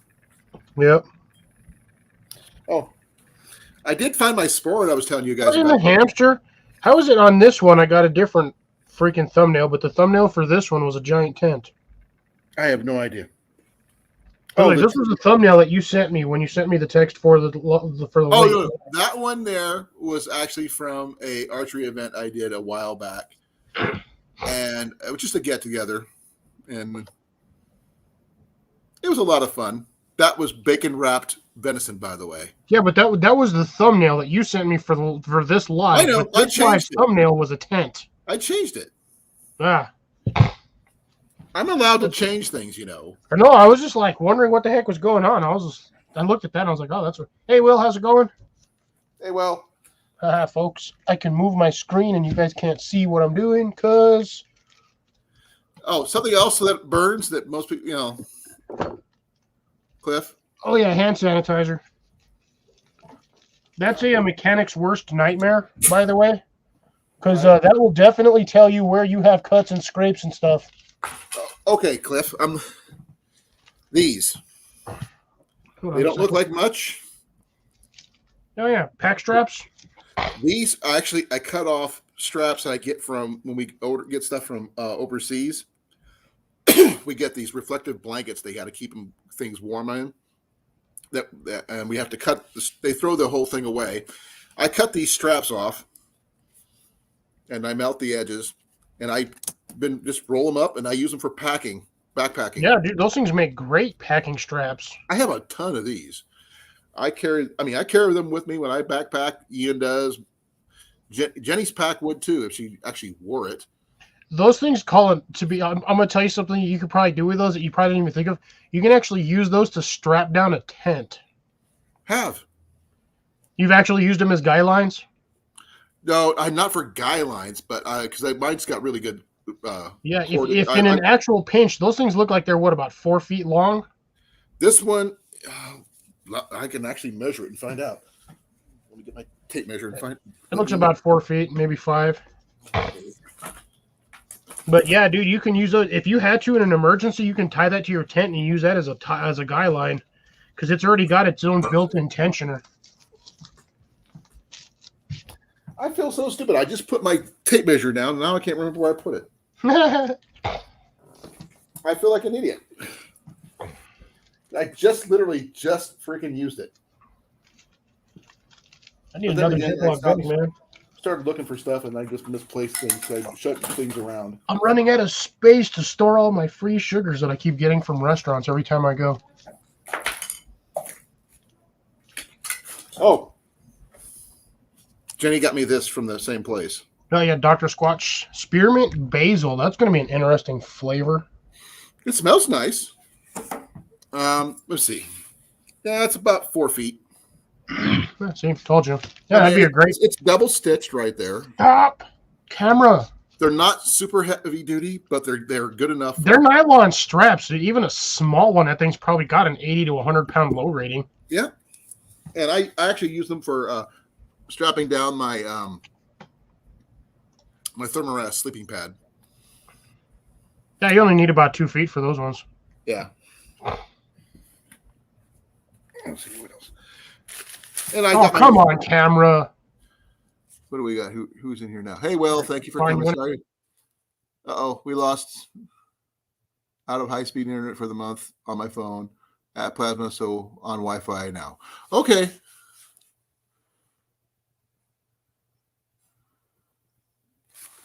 Yep. Oh. I did find my sport I was telling you guys Wasn't the about. hamster? How is it on this one? I got a different freaking thumbnail, but the thumbnail for this one was a giant tent. I have no idea. Really, this was the thumbnail that you sent me when you sent me the text for the link. No, that one there was actually from a archery event I did a while back, and it was just a get together, and it was a lot of fun. That was bacon wrapped venison, by the way. Yeah, but that was the thumbnail that you sent me for this live. I know. But this live thumbnail was a tent. I changed it. Ah. I'm allowed to change things, you know. I know. I was just like wondering what the heck was going on. I looked at that and I was like, oh, that's what. Hey, Will, how's it going? Hey, well. Folks, I can move my screen and you guys can't see what I'm doing because. Oh, something else that burns that most people, you know. Cliff? Oh, yeah, hand sanitizer. That's a mechanic's worst nightmare, by the way, because that will definitely tell you where you have cuts and scrapes and stuff. Okay, Cliff. These. They don't look like much. Oh, yeah. Pack straps. These, I cut off straps I get from when we get stuff from overseas. We get these reflective blankets. They got to keep things warm in. And we have to cut. They throw the whole thing away. I cut these straps off, and I melt the edges, and I just roll them up, and I use them for backpacking. Yeah, dude, those things make great packing straps. I have a ton of these. I carry them with me when I backpack. Ian does. Jenny's pack would too if she actually wore it. Those things I'm going to tell you something you could probably do with those that you probably didn't even think of. You can actually use those to strap down a tent. You've actually used them as guy lines? No, I'm not for guy lines, but because mine's got really good. Yeah, if in an actual pinch, those things look like they're about 4 feet long. This one, I can actually measure it and find out. Let me get my tape measure and find. It looks about 4 feet, maybe 5. But yeah, dude, you can use those if you had to in an emergency. You can tie that to your tent and use that as a guy line because it's already got its own built-in tensioner. I feel so stupid. I just put my tape measure down, and now I can't remember where I put it. I feel like an idiot. I literally freaking used it. I need another Ziploc bag, man. Started looking for stuff, and I just misplaced things. So I shut things around. I'm running out of space to store all my free sugars that I keep getting from restaurants every time I go. Oh. Jenny got me this from the same place. Oh, yeah, Dr. Squatch Spearmint Basil. That's going to be an interesting flavor. It smells nice. Let's see. Yeah, it's about 4 feet. See, told you. Yeah, that'd be a great. It's double stitched right there. Stop, camera. They're not super heavy duty, but they're good enough. They're nylon straps. Even a small one, that thing's probably got an 80 to 100 pound load rating. Yeah, and I actually use them for strapping down my my Thermarest sleeping pad. Yeah, you only need about 2 feet for those ones. Yeah. Let's see what else. And come on, camera. What do we got? Who's in here now? Hey, Will, thank you for coming. Sorry. We lost out of high-speed internet for the month on my phone at Plasma, so on Wi-Fi now. Okay.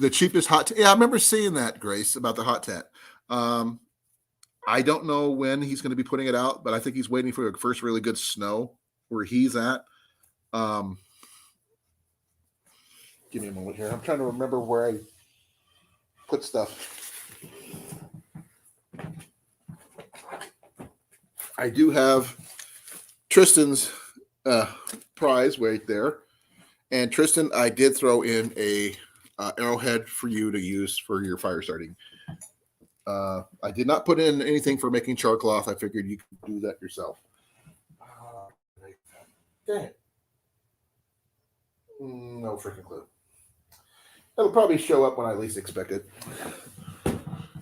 The cheapest hot tent. Yeah, I remember seeing that, Grace, about the hot tent. I don't know when he's going to be putting it out, but I think he's waiting for the first really good snow where he's at. Give me a moment here. I'm trying to remember where I put stuff. I do have Tristan's prize right there. And Tristan, I did throw in a arrowhead for you to use for your fire starting. I did not put in anything for making char cloth. I figured you could do that yourself. Dang it. No freaking clue. It'll probably show up when I least expect it.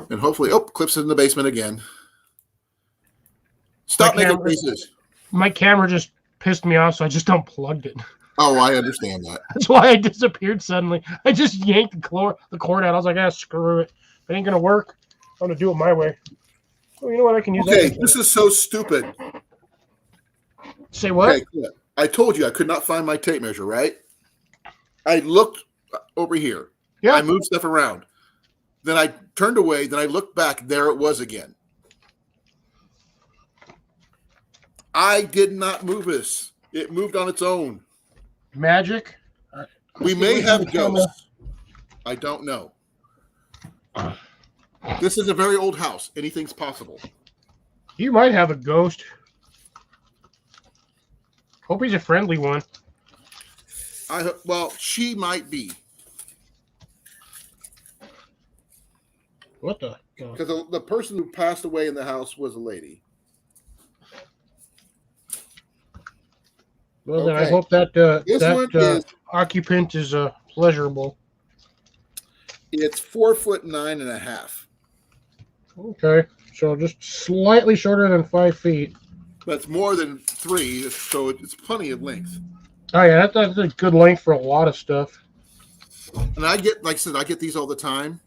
And hopefully, Cliff's in the basement again. Stop making faces. My camera just pissed me off, so I just unplugged it. Oh, I understand that. That's why I disappeared suddenly. I just yanked the cord out. I was like, screw it. If it ain't gonna work, I'm gonna do it my way. Oh, you know what? I can use Okay, that. this is so stupid. Say what? Okay, good. I told you I could not find my tape measure, right? I looked over here. Yeah. I moved stuff around. Then I turned away. Then I looked back. There it was again. I did not move this. It moved on its own. Magic. We may have ghosts. I don't know. This is a very old house. Anything's possible. You might have a ghost. Hope he's a friendly one. Well, she might be. What the? Because the person who passed away in the house was a lady. Well, then I Okay. hope that This one is occupant is pleasurable. it's 4'9.5". Okay, so just slightly shorter than 5 feet. That's more than 3, so it's plenty of length. Oh yeah, that's a good length for a lot of stuff. And I get, like I said, I get these all the time.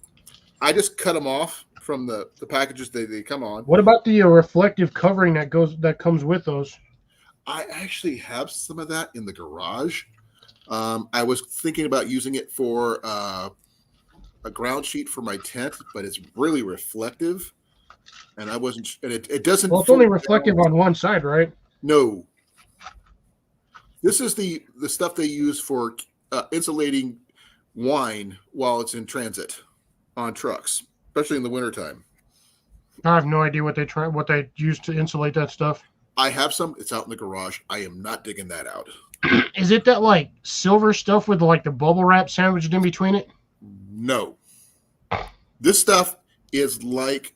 I just cut them off from the packages they come on. What about the reflective covering that comes with those? I actually have some of that in the garage. I was thinking about using it for a ground sheet for my tent, but it's really reflective, and I wasn't. And it doesn't. Well, it's only reflective on one side, right? No. This is the stuff they use for insulating wine while it's in transit on trucks, especially in the wintertime. I have no idea what they use to insulate that stuff. I have some. It's out in the garage. I am not digging that out. Is it that like silver stuff with like the bubble wrap sandwiched in between it? No. This stuff is like,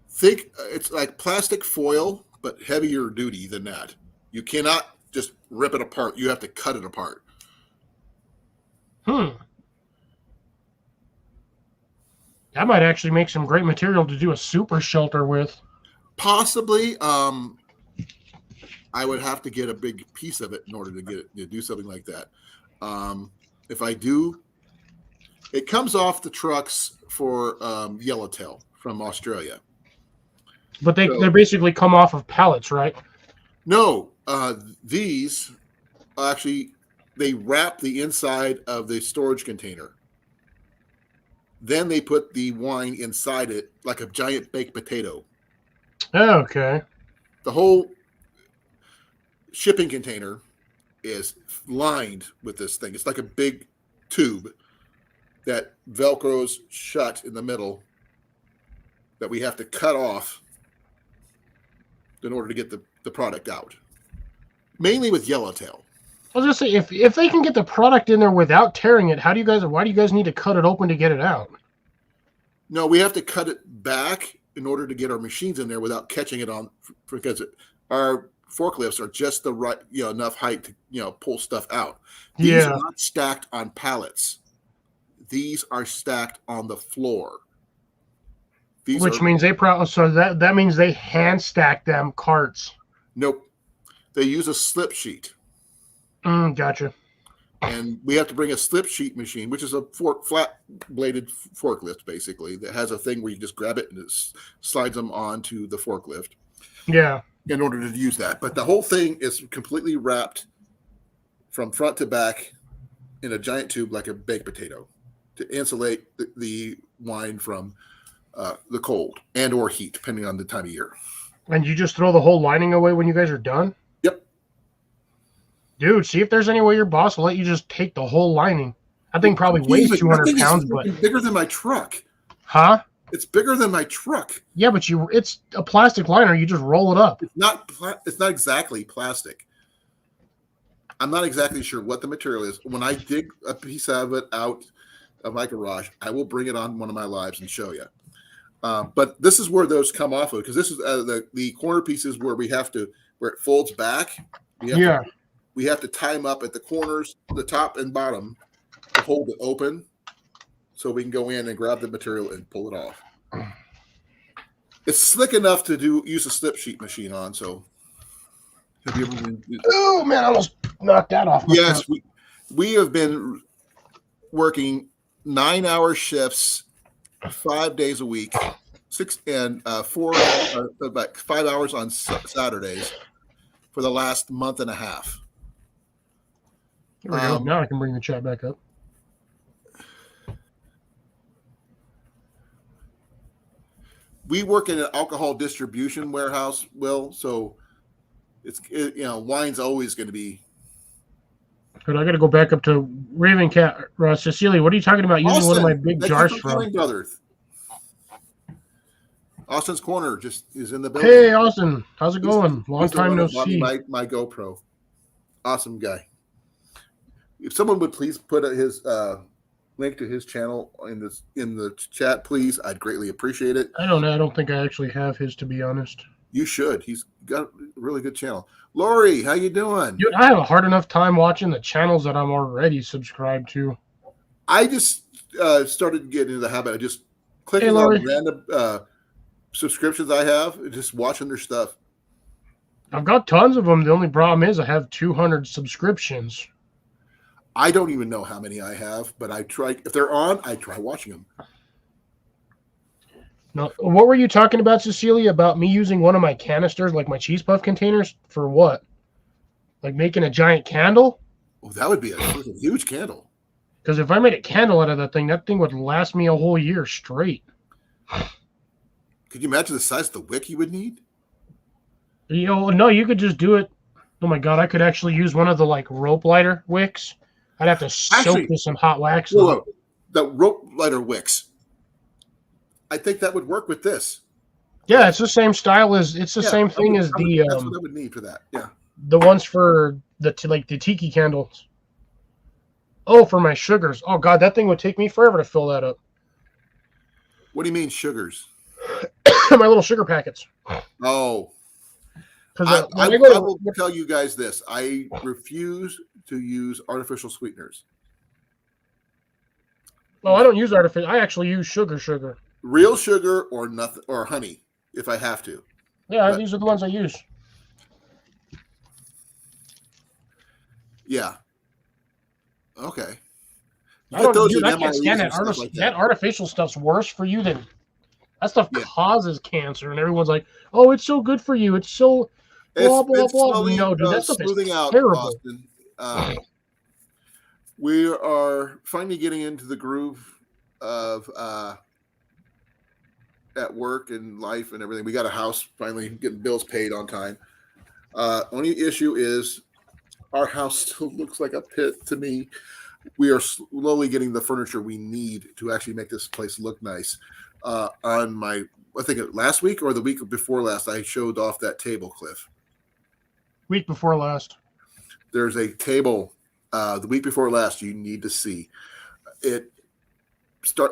think it's like plastic foil, but heavier duty than that. You cannot just rip it apart. You have to cut it apart. That might actually make some great material to do a super shelter with. Possibly. I would have to get a big piece of it in order to get it to do something like that. If I do, it comes off the trucks for Yellowtail from Australia. But they basically come off of pallets, right? No, these actually, they wrap the inside of the storage container. Then they put the wine inside it like a giant baked potato. Okay. The whole shipping container is lined with this thing. It's like a big tube that Velcros shut in the middle that we have to cut off in order to get the product out. Mainly with Yellowtail. I was gonna say if they can get the product in there without tearing it, why do you guys need to cut it open to get it out? No, we have to cut it back in order to get our machines in there without catching it on, because our forklifts are just the right, enough height to, pull stuff out. These are not stacked on pallets. These are stacked on the floor. Which means that means they hand stack them carts. Nope. They use a slip sheet. Gotcha. And we have to bring a slip sheet machine, which is a flat-bladed forklift, basically, that has a thing where you just grab it and it slides them onto the forklift. Yeah. In order to use that. But the whole thing is completely wrapped from front to back in a giant tube like a baked potato to insulate the wine from the cold and or heat, depending on the time of year. And you just throw the whole lining away when you guys are done? Yep. Dude, see if there's any way your boss will let you just take the whole lining. That thing probably weighs 200 pounds, but it's bigger than my truck. Huh? It's bigger than my truck. Yeah, but it's a plastic liner. You just roll it up. It's not exactly plastic. I'm not exactly sure what the material is. When I dig a piece of it out of my garage, I will bring it on one of my lives and show you. But this is where those come off of, because this is the corner pieces where it folds back. We have to tie them up at the corners, the top and bottom, to hold it open, so we can go in and grab the material and pull it off. It's slick enough to use a slip sheet machine on. So Have you ever been? Oh man, I almost knocked that off. My Yes, cup. we have been working 9-hour shifts, 5 days a week, 6 and 4 about 5 hours on Saturdays for the last month and a half. There we go. Now I can bring the chat back up. We work in an alcohol distribution warehouse, Will, so wine's always going to be. But I got to go back up to Raven Cat. Cecilia, what are you talking about using one of my big jars from? Brother. Austin's Corner just is in the building. Hey, Austin. How's it going? Long time no see. My GoPro. Awesome guy. If someone would please put his link to his channel in the chat, please, I'd greatly appreciate it. I don't think I actually have his, to be honest. You should. He's got a really good channel. Lori, how you doing? Dude, I have a hard enough time watching the channels that I'm already subscribed to. I just started getting into the habit of just clicking on random subscriptions I have and just watching their stuff. I've got tons of them. The only problem is I have 200 subscriptions. I don't even know how many I have, but I try. If they're on, I try watching them. No, what were you talking about, Cecilia? About me using one of my canisters, like my cheese puff containers, for what? Like making a giant candle? Oh, that would be a huge candle. Because if I made a candle out of that thing would last me a whole year straight. Could you imagine the size of the wick you would need? No, you could just do it. Oh my god, I could actually use one of the rope lighter wicks. I'd have to soak this in hot wax. The rope lighter wicks. I think that would work with this. Yeah, it's the same style as same thing as that's what I would need for that. Yeah. The ones for the tiki candles. Oh, for my sugars. Oh god, that thing would take me forever to fill that up. What do you mean sugars? My little sugar packets. Oh. I will tell you guys this. I refuse to use artificial sweeteners. Oh, I don't use artificial. I actually use sugar. Real sugar or nothing, or honey, if I have to. Yeah, these are the ones I use. Yeah. Okay. I can't stand that. That artificial stuff's worse for you than that stuff causes cancer, and everyone's like, "Oh, it's so good for you. It's so blah blah blah." Slowly, no, dude, that stuff is out, terrible. Austin. We are finally getting into the groove of at work and life and everything. We got a house, finally getting bills paid on time. Only issue is our house still looks like a pit to me. We are slowly getting the furniture we need to actually make this place look nice. I think last week or the week before last, I showed off that table, Cliff. Week before last. There's a table the week before last you need to see. It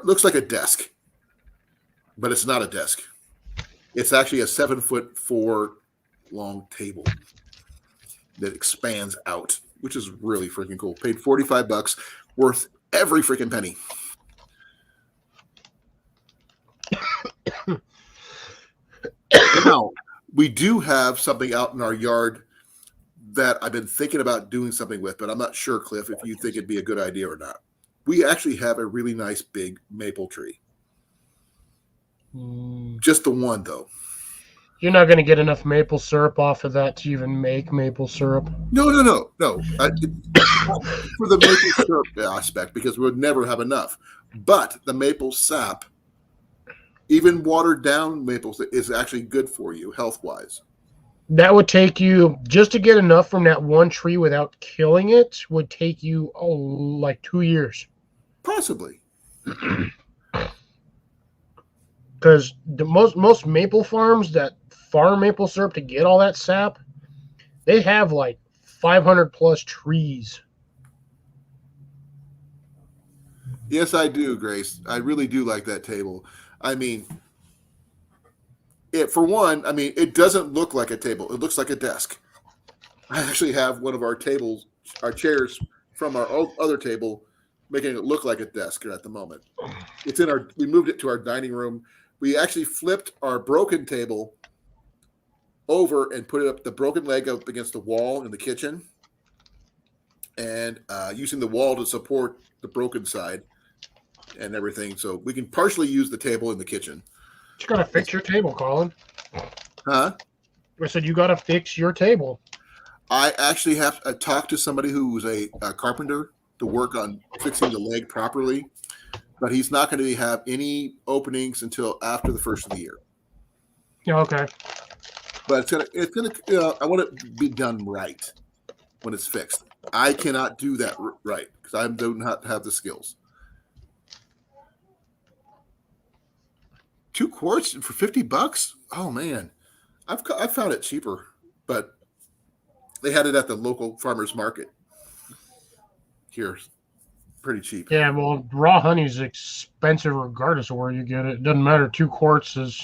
looks like a desk, but it's not a desk. It's actually a 7'4" long table that expands out, which is really freaking cool. Paid $45, worth every freaking penny. Now, we do have something out in our yard that I've been thinking about doing something with, but I'm not sure, Cliff, if you think it'd be a good idea or not. We actually have a really nice big maple tree. Just the one, though. You're not going to get enough maple syrup off of that to even make maple syrup. No. For the maple syrup aspect, because we would never have enough. But the maple sap, even watered down maple, is actually good for you health-wise. That would take you, just to get enough from that one tree without killing it, would take you, like 2 years. Possibly. Because the most maple farms that farm maple syrup to get all that sap, they have like 500 plus trees. Yes, I do, Grace. I really do like that table. I mean, it doesn't look like a table. It looks like a desk. I actually have one of our chairs from our other table, making it look like a desk at the moment. We moved it to our dining room. We actually flipped our broken table over and put it up the broken leg up against the wall in the kitchen, and using the wall to support the broken side and everything. So we can partially use the table in the kitchen. You gotta fix your table, Colin. Huh? I said you gotta fix your table. I actually have talked to somebody who was a carpenter to work on fixing the leg properly, but he's not going to have any openings until after the first of the year. Yeah, okay. But I want it to be done right when it's fixed. I cannot do that right because I do not have the skills. 2 quarts for $50? Oh man, I've found it cheaper, but they had it at the local farmers market here, pretty cheap. Yeah, well, raw honey is expensive regardless of where you get it. It doesn't matter. 2 quarts is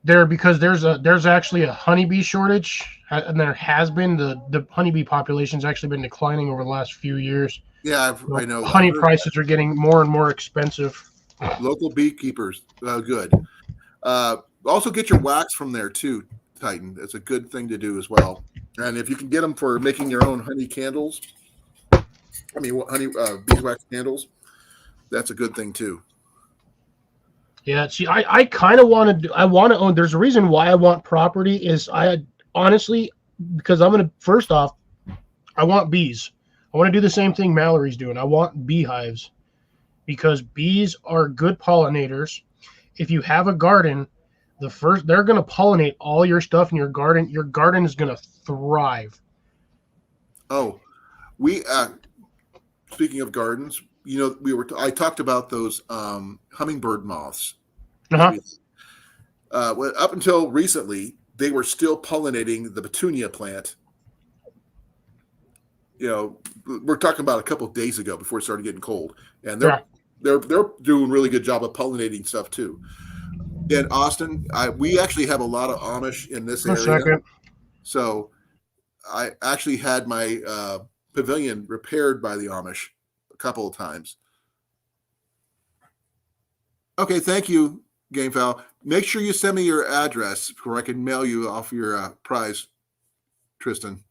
there because there's actually a honeybee shortage, and there has been the honeybee population's actually been declining over the last few years. Yeah, I know. Honey prices are getting more and more expensive. Local beekeepers, good. Also, get your wax from there too, Titan. It's a good thing to do as well. And if you can get them for making your own honey candles, honey beeswax candles, that's a good thing too. Yeah, see, I kind of want to own. There's a reason why I want property is honestly, because first off, I want bees. I want to do the same thing Mallory's doing. I want beehives because bees are good pollinators. If you have a garden, they're going to pollinate all your stuff in your garden. Your garden is going to thrive. Oh, we speaking of gardens, I talked about those hummingbird moths. Uh-huh. Well, up until recently, they were still pollinating the petunia plant. We're talking about a couple of days ago before it started getting cold, and they're doing a really good job of pollinating stuff too. In Austin, we actually have a lot of Amish in this area. So I actually had my pavilion repaired by the Amish a couple of times. Okay, thank you, Gamefowl. Make sure you send me your address where I can mail you off your prize, Tristan.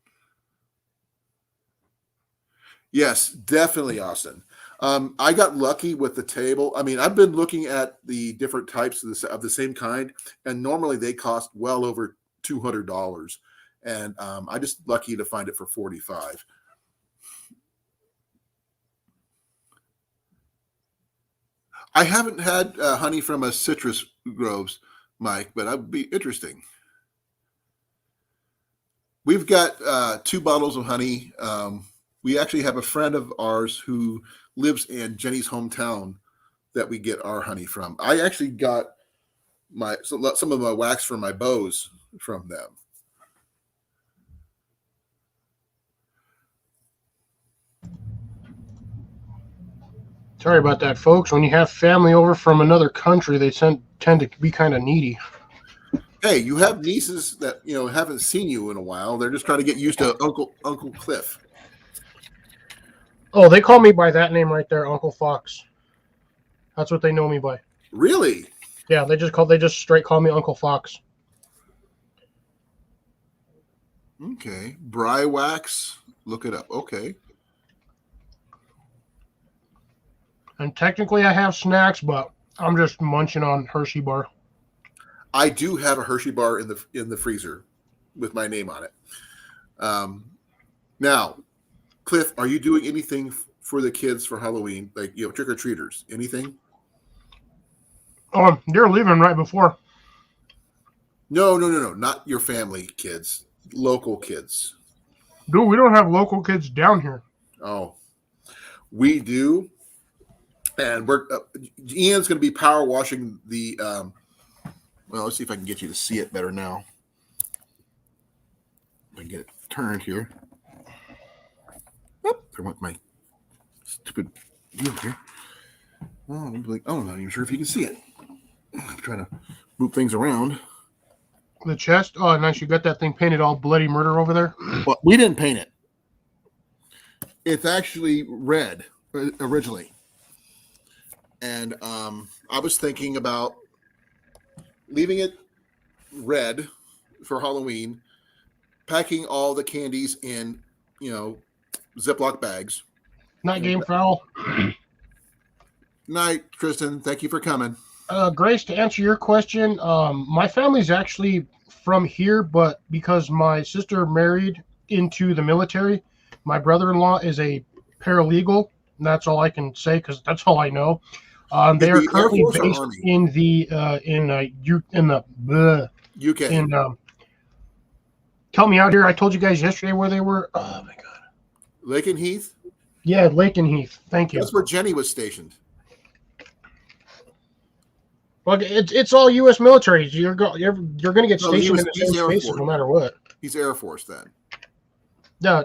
Yes, definitely, Austin. I got lucky with the table. I've been looking at the different types of the same kind, and normally they cost well over $200. And I just lucky to find it for $45. I haven't had honey from a citrus groves, Mike, but that'd be interesting. We've got 2 bottles of honey. We actually have a friend of ours who lives in Jenny's hometown that we get our honey from. I actually got some of my wax for my bows from them. Sorry about that, folks. When you have family over from another country, they tend to be kind of needy. Hey, you have nieces that haven't seen you in a while. They're just trying to get used to Uncle Cliff. Oh, they call me by that name right there, Uncle Fox. That's what they know me by. Really? Yeah, they just straight call me Uncle Fox. Okay. Bry wax. Look it up. Okay. And technically I have snacks, but I'm just munching on Hershey bar. I do have a Hershey bar in the freezer with my name on it. Now, Cliff, are you doing anything for the kids for Halloween? Like, trick-or-treaters? Anything? They're leaving right before. No. Not your family kids. Local kids. Dude, we don't have local kids down here. Oh. We do. And we're Ian's going to be power washing the well, let's see if I can get you to see it better now. If I can get it turned here. Oop, I want my stupid deal here. Oh, I'm not even sure if you can see it. I'm trying to move things around. The chest? Oh, nice. You got that thing painted all bloody murder over there? Well, we didn't paint it. It's actually red originally. And I was thinking about leaving it red for Halloween, packing all the candies in, Ziploc bags. Night game foul. Night, Tristan. Thank you for coming. Grace, to answer your question, my family's actually from here, but because my sister married into the military, my brother-in-law is a paralegal. And that's all I can say because that's all I know. They are The Air currently Force or based Army? in the UK. Help me out here. I told you guys yesterday where they were. Oh my god. Lake and Heath? Yeah, Lake and Heath. Thank you. That's where Jenny was stationed. Well, it's all U.S. military. You're going to get No, he stationed was- in the he's same Air spaces Force. no matter what. He's Air Force then.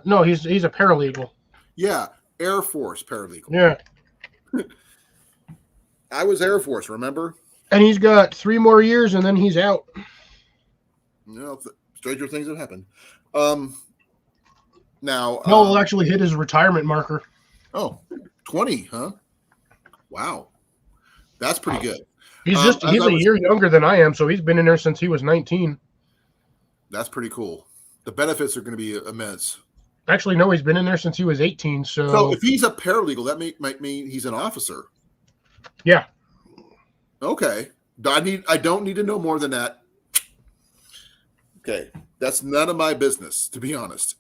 No, he's a paralegal. Yeah, Air Force paralegal. Yeah, I was Air Force, remember? and he's got 3 more years, and then he's out. Stranger things have happened. Now, He'll actually hit his retirement marker. 20, huh? Wow. That's pretty good. He's as he's I a was- year younger than I am, so he's been in there since he was 19. That's pretty cool. The benefits are going to be immense. Actually, no, he's been in there since he was 18. So if he's a paralegal, that might mean he's an officer. Yeah. Okay. I don't need to know more than that. Okay. That's none of my business, to be honest.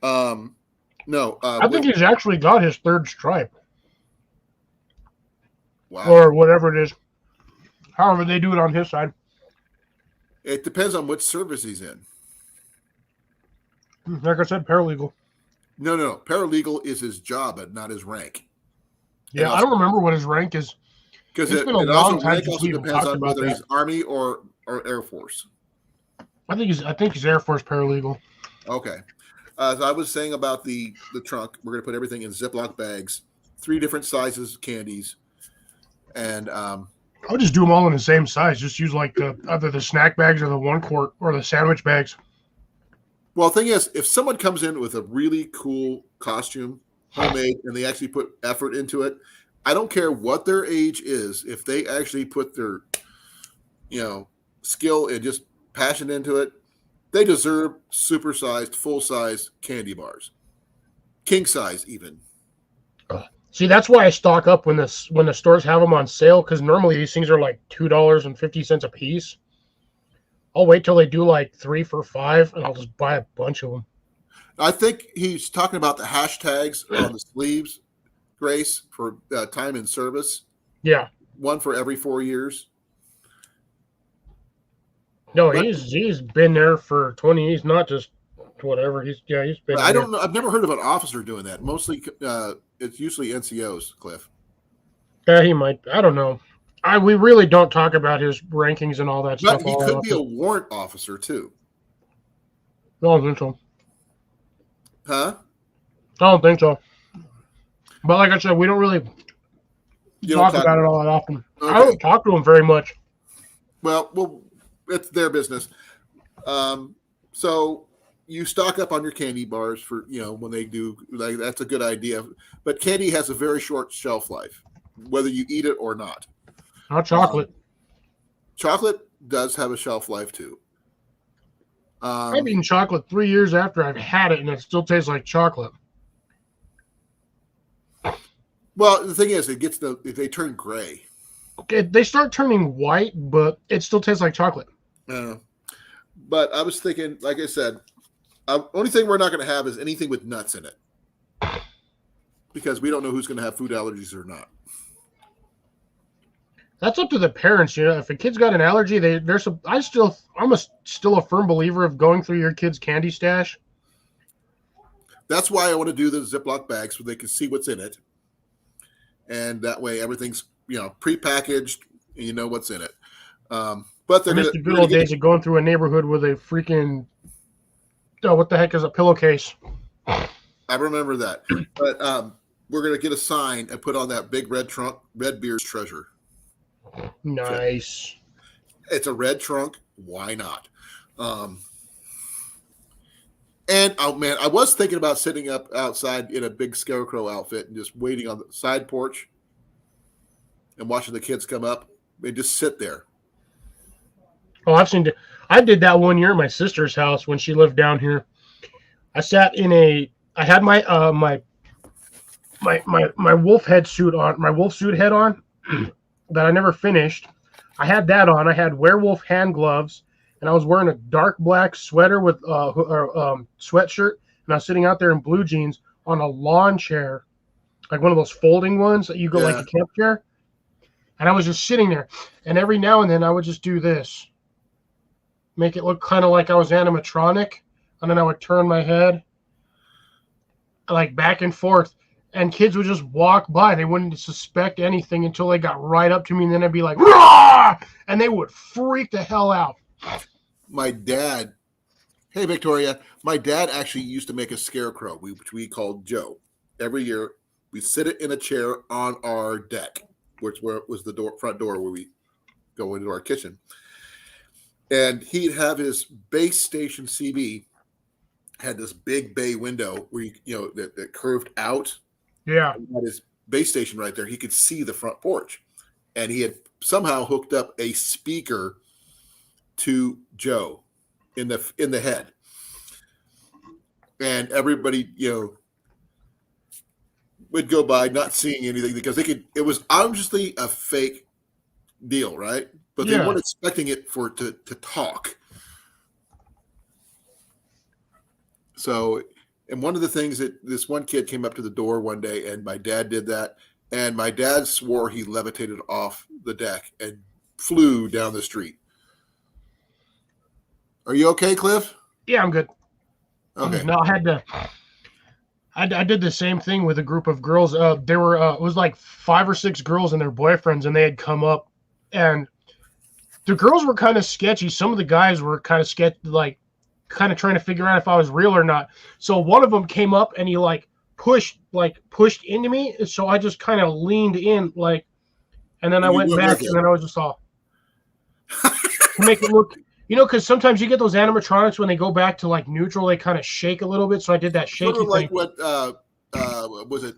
No. I think he's actually got his 3rd stripe wow. or whatever it is. However they do it on his side. It depends on which service he's in. Like I said, paralegal. No. Paralegal is his job, but not his rank. Yeah, I don't remember what his rank is. Because It's it been a also long time rank since also we even depends talked on about whether that. he's Army or Air Force. I think he's Air Force paralegal. Okay. So I was saying about the trunk, we're going to put everything in Ziploc bags, 3 different sizes of candies, and I'll just do them all in the same size. Just use like either the snack bags or the 1 quart or the sandwich bags. well, the thing is, if someone comes in with a really cool costume, homemade, and they actually put effort into it, I don't care what their age is. If they actually put their, skill and just passion into it, they deserve supersized, full-size candy bars, king size even. See, that's why I stock up when the stores have them on sale, because normally these things are like $2.50 a piece. I'll wait till they do like 3 for $5, and I'll just buy a bunch of them. I think he's talking about the hashtags on the sleeves, Grace, for time in service. Yeah. 1 for every 4 years. No, But- he's been there for 20. He's not just whatever. He's been. But I there. don't know. I've never heard of an officer doing that. Mostly, it's usually NCOs, Cliff. Yeah, he might. I don't know. We really don't talk about his rankings and all that But stuff. he could be a warrant officer too. I don't think so. Huh? I don't think so. But like I said, we don't really You don't talk about it all that often. Okay. I don't talk to him very much. Well, it's their business. So you stock up on your candy bars for when they do. Like, that's a good idea. But candy has a very short shelf life, whether you eat it or not. Not chocolate. Chocolate does have a shelf life too. I've eaten chocolate 3 years after I've had it, and it still tastes like chocolate. Well, the thing is, they turn gray. They start turning white, but it still tastes like chocolate. But I was thinking, like I said, only thing we're not going to have is anything with nuts in it, because we don't know who's going to have food allergies or not. That's up to the parents. If a kid's got an allergy, I'm still a firm believer of going through your kid's candy stash. That's why I want to do the Ziploc bags so they can see what's in it, and that way everything's prepackaged and you know what's in it. But they're The good old days of going through a neighborhood with a freaking what the heck is a pillowcase? I remember that. But we're gonna get a sign and put on that big red trunk, Red Beer's treasure. Nice. It's a red trunk. Why not? And oh man, I was thinking about sitting up outside in a big scarecrow outfit and just waiting on the side porch and watching the kids come up and just sit there. Oh, I did that one year at my sister's house when she lived down here. I sat in I had my wolf head suit on, my wolf suit head on that I never finished. I had that on. I had werewolf hand gloves, and I was wearing a dark black sweater with sweatshirt, and I was sitting out there in blue jeans on a lawn chair, like one of those folding ones that you go like Yeah. a camp chair. And I was just sitting there, and every now and then I would just do this, make it look kind of like I was animatronic, and then I would turn my head like back and forth, and kids would just walk by. They wouldn't suspect anything until they got right up to me, and then I'd be like, "Rah!" And they would freak the hell out. My dad, hey Victoria, my dad actually used to make a scarecrow, which we called Joe. Every year, we sit it in a chair on our deck, which was the front door where we go into our kitchen. And he'd have his base station CB had this big bay window where that curved out. Yeah. He had his base station right there. He could see the front porch, and he had somehow hooked up a speaker to Joe in the head, and everybody would go by not seeing anything because it was obviously a fake deal, right? But they weren't expecting it to talk. So, and one of the things that this one kid came up to the door one day, and my dad did that, and my dad swore he levitated off the deck and flew down the street. Are you okay, Cliff? Yeah, I'm good. Okay. No, I did the same thing with a group of girls. There were it was like 5 or 6 girls and their boyfriends, and they had come up, and the girls were kind of sketchy. Some of the guys were kind of sketchy, like kind of trying to figure out if I was real or not. So one of them came up and he pushed into me. So I just kind of leaned in, and then I went back, and then I was just all to make it look, because sometimes you get those animatronics when they go back to like neutral, they kind of shake a little bit. So I did that shaky sort of like thing. what was it?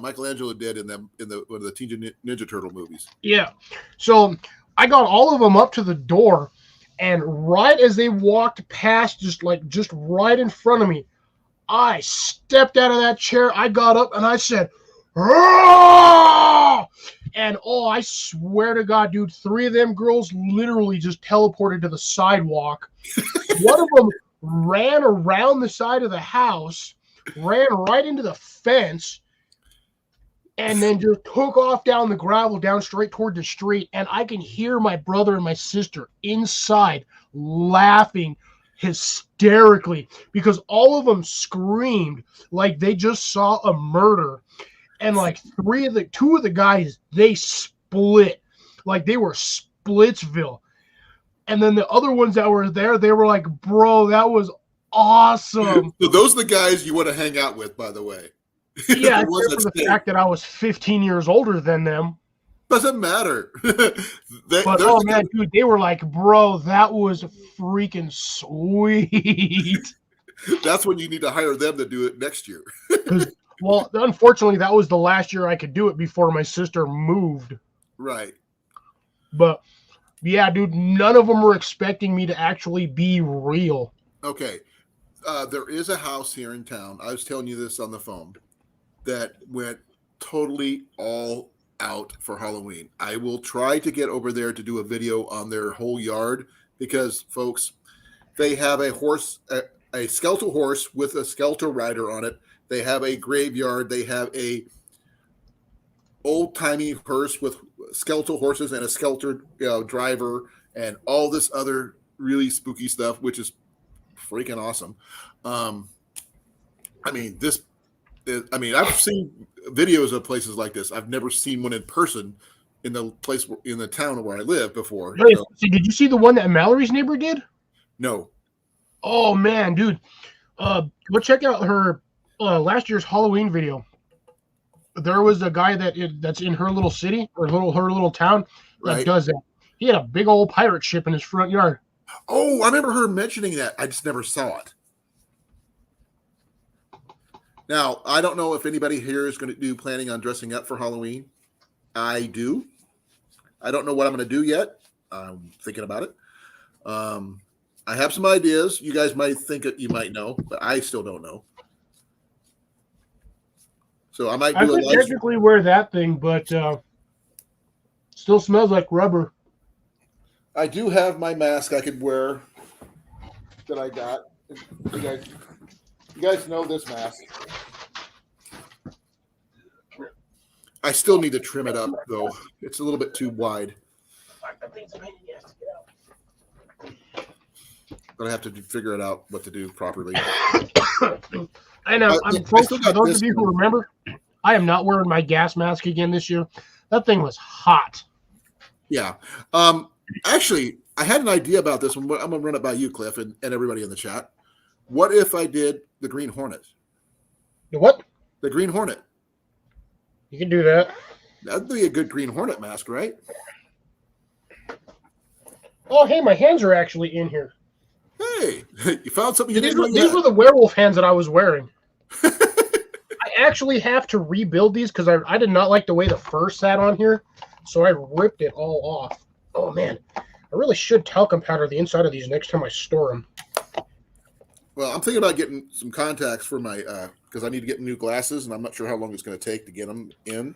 Michelangelo did in one of the Teenage Ninja Turtle movies. Yeah. So I got all of them up to the door, and right as they walked past, just right in front of me, I stepped out of that chair. I got up and I said, "Rah!" And I swear to God, dude, 3 of them girls literally just teleported to the sidewalk. One of them ran around the side of the house, ran right into the fence, and then just took off down the gravel, down straight toward the street. And I can hear my brother and my sister inside laughing hysterically because all of them screamed like they just saw a murder. And like 2 of the guys, they split. Like they were Splitsville. And then the other ones that were there, they were like, "Bro, that was awesome." So those are the guys you want to hang out with, by the way. Yeah, except for the fact that I was 15 years older than them. Doesn't matter. But oh man, dude, they were like, "Bro, that was freaking sweet." That's when you need to hire them to do it next year. Well, unfortunately, that was the last year I could do it before my sister moved. Right. But yeah, dude, none of them were expecting me to actually be real. Okay. There is a house here in town. I was telling you this on the phone that went totally all out for Halloween. I will try to get over there to do a video on their whole yard because, folks, they have a skeletal horse with a skeletal rider on it. They have a graveyard. They have a old-timey hearse with skeletal horses and a skeletal driver and all this other really spooky stuff, which is freaking awesome. I've seen videos of places like this. I've never seen one in person in the town where I live before. Hey, did you see the one that Mallory's neighbor did? No. Oh man, dude. Go check out her last year's Halloween video. There was a guy that's in her little city or her little town that does that. He had a big old pirate ship in his front yard. Oh, I remember her mentioning that. I just never saw it. Now, I don't know if anybody here is going to do planning on dressing up for Halloween. I do. I don't know what I'm going to do yet. I'm thinking about it. I have some ideas. You guys might think that you might know, but I still don't know. So I might I do a could live. technically wear that thing, but still smells like rubber. I do have my mask I could wear that I got. You guys know this mask. I still need to trim it up though. It's a little bit too wide. But I have to figure it out what to do properly. I know. I Folks, still for got those this of you who one. remember, I am not wearing my gas mask again this year. That thing was hot. Yeah. Actually, I had an idea about this one. I'm going to run it by you, Cliff, and everybody in the chat. What if I did the Green Hornet? The what? The Green Hornet. You can do that. That'd be a good Green Hornet mask, right? Oh, hey, my hands are actually in here. Hey, you found something you These didn't know were yet. the werewolf hands that I was wearing. I actually have to rebuild these because I did not like the way the fur sat on here, so I ripped it all off. Oh, man. I really should talcum powder the inside of these next time I store them. Well, I'm thinking about getting some contacts for my because I need to get new glasses, and I'm not sure how long it's going to take to get them in.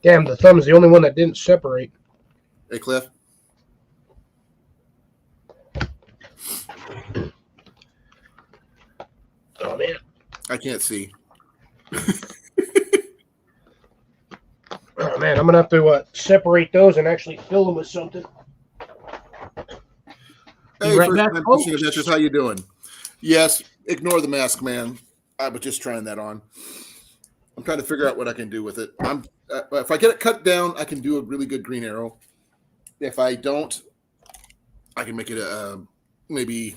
Damn, the thumb is the only one that didn't separate. Hey, Cliff. Oh, man. I can't see. Oh, man, I'm going to have to separate those and actually fill them with something. Hey, Right first back, time folks. fishing adventures. How you doing? Yes, ignore the mask, man. I was just trying that on. I'm trying to figure out what I can do with it. If I get it cut down, I can do a really good green arrow. If I don't, I can make it maybe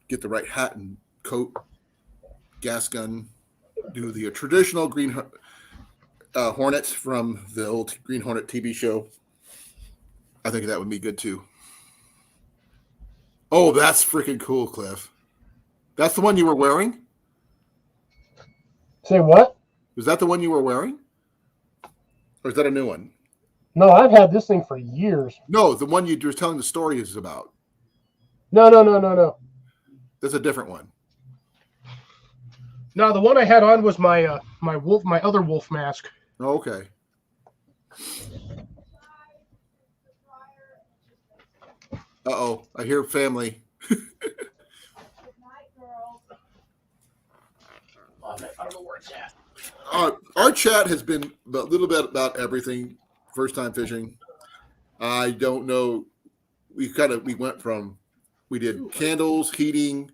get the right hat and coat, gas gun, do the traditional green Hornet from the old Green Hornet TV show. I think that would be good too. Oh, that's freaking cool, Cliff. That's the one you were wearing? Say what? Was that the one you were wearing? Or is that a new one? No, I've had this thing for years. No, the one you were telling the story is about. No. That's a different one. No, the one I had on was my my other wolf mask. Oh, okay. Uh-oh, I hear family. I don't know where it's at. Our chat has been a little bit about everything. First time fishing. I don't know. We went from, we did candles, heating,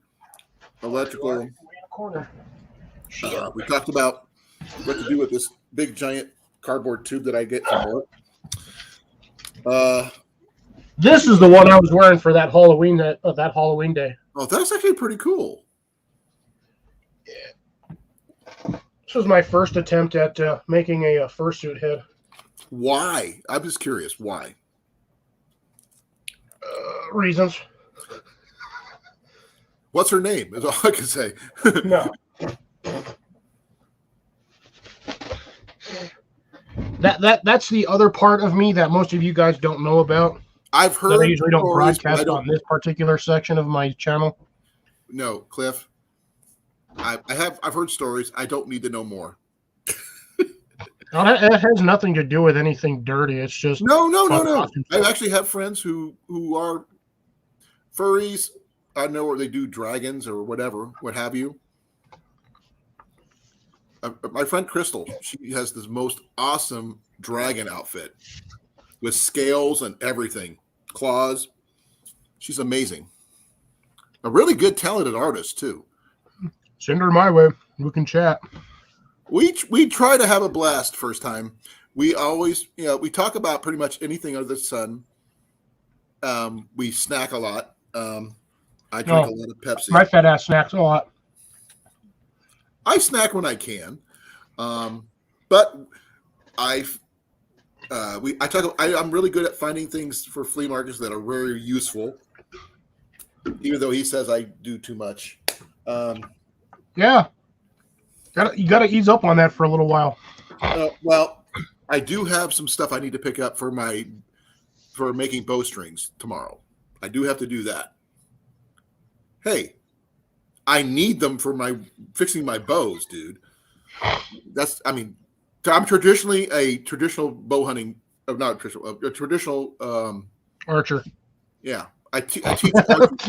electrical. We talked about what to do with this big giant cardboard tube that I get from work. This is the one I was wearing for that Halloween that Halloween day. Oh, that's actually pretty cool. This was my first attempt at making a fursuit head. Why? I'm just curious. Why? Reasons. What's her name? Is all I can say. No. That's the other part of me that most of you guys don't know about. I've heard. That I usually don't stories, but broadcast on this particular section of my channel. No, Cliff. I've heard stories. I don't need to know more. No, that has nothing to do with anything dirty. It's just No. I actually have friends who are furries. I know where they do dragons or whatever, what have you. My friend Crystal, she has this most awesome dragon outfit with scales and everything, claws. She's amazing. A really good, talented artist too. Send her my way. We can chat. We try to have a blast first time. We always, we talk about pretty much anything under the sun. We snack a lot. I drink a lot of Pepsi. My fat ass snacks a lot. I snack when I can, but I'm really good at finding things for flea markets that are very useful. Even though he says I do too much. Yeah. You gotta ease up on that for a little while. Well, I do have some stuff I need to pick up for making bowstrings tomorrow. I do have to do that. Hey, I need them for fixing my bows, dude. I'm traditionally a traditional bow hunting, not traditional, a traditional Archer. Yeah, I teach archery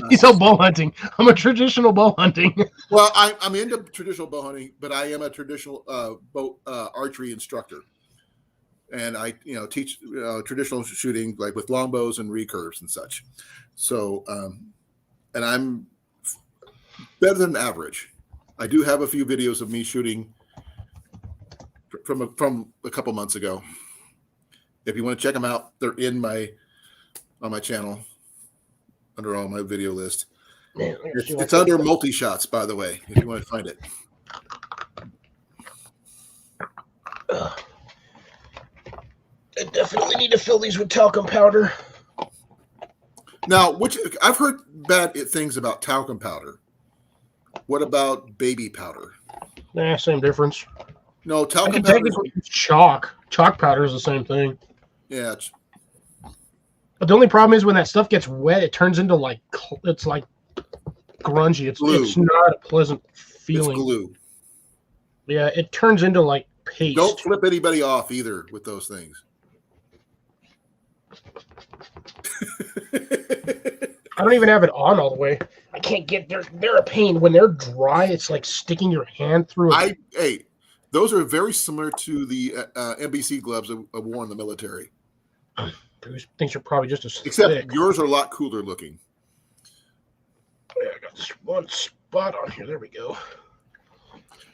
He's all bow hunting. I'm a traditional bow hunting. Well, I'm into traditional bow hunting, but I am a traditional bow archery instructor, and I teach traditional shooting like with longbows and recurves and such. So, and I'm better than average. I do have a few videos of me shooting from a couple months ago. If you want to check them out, they're on my channel under all my video list. Man, It's under multi-shots, by the way, if you want to find it. I definitely need to fill these with talcum powder. Now, I've heard bad things about talcum powder. What about baby powder? Same difference. No, I talcum can powder. technically use chalk. Chalk powder is the same thing. Yeah, But the only problem is when that stuff gets wet, it turns into it's like grungy. It's not a pleasant feeling. it's glue. Yeah, it turns into like paste. Don't flip anybody off either with those things. I don't even have it on all the way. I can't get they're a pain. When they're dry, it's like sticking your hand through it. Those are very similar to the NBC gloves I wore in the military. Those things are probably just as Except thick. yours are a lot cooler looking. Yeah, I got this one spot on here. There we go.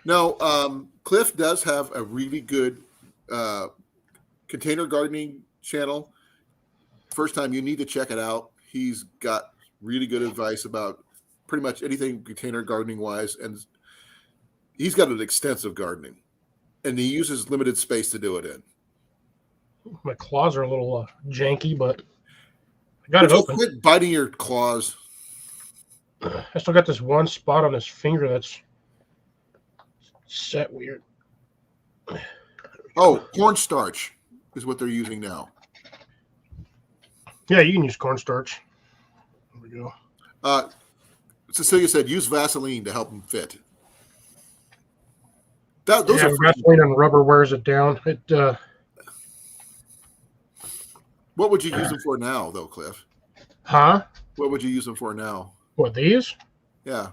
Now, Cliff does have a really good container gardening channel. First time, you need to check it out. He's got really good advice about pretty much anything container gardening wise, and he's got an extensive gardening, and he uses limited space to do it in. My claws are a little janky, but I got it open. Quit biting your claws. I still got this one spot on this finger that's set weird. Oh, cornstarch is what they're using now. Yeah, you can use cornstarch. There we go. Cecilia said use Vaseline to help them fit. Vaseline and rubber wears it down. What would you use them for now, though, Cliff? Huh? What would you use them for now? What, these? Yeah.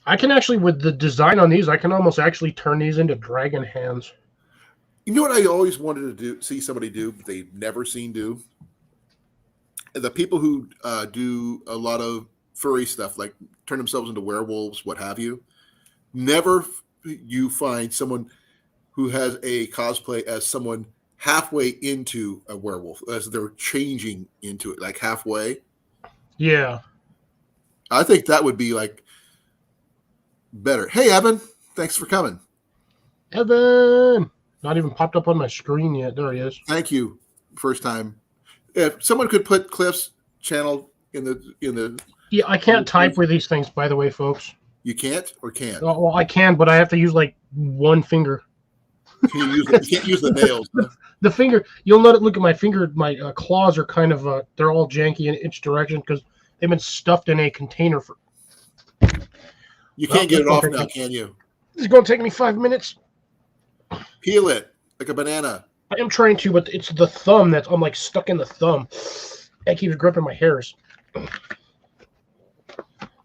I can actually, with the design on these, I can almost actually turn these into dragon hands. You know what I always wanted to see somebody do, but they've never seen do? The people who do a lot of furry stuff, like turn themselves into werewolves, what have you, never you find someone who has a cosplay as someone halfway into a werewolf, as they're changing into it, like halfway. Yeah. I think that would be like better. Hey, Evan, thanks for coming. Evan! Not even popped up on my screen yet. There he is. Thank you. First time. If someone could put Cliff's channel in the Yeah, I can't type with these things, by the way, folks. You can't or can? Well, I can, but I have to use like one finger. You can't use the nails. Huh? The finger, you'll notice, look at my finger, my claws are kind of, they're all janky in each direction because they've been stuffed in a container for. You can't get it off now, can you? This is going to take me 5 minutes. Peel it like a banana. I am trying to, but it's the thumb I'm like stuck in the thumb. It keeps gripping my hairs.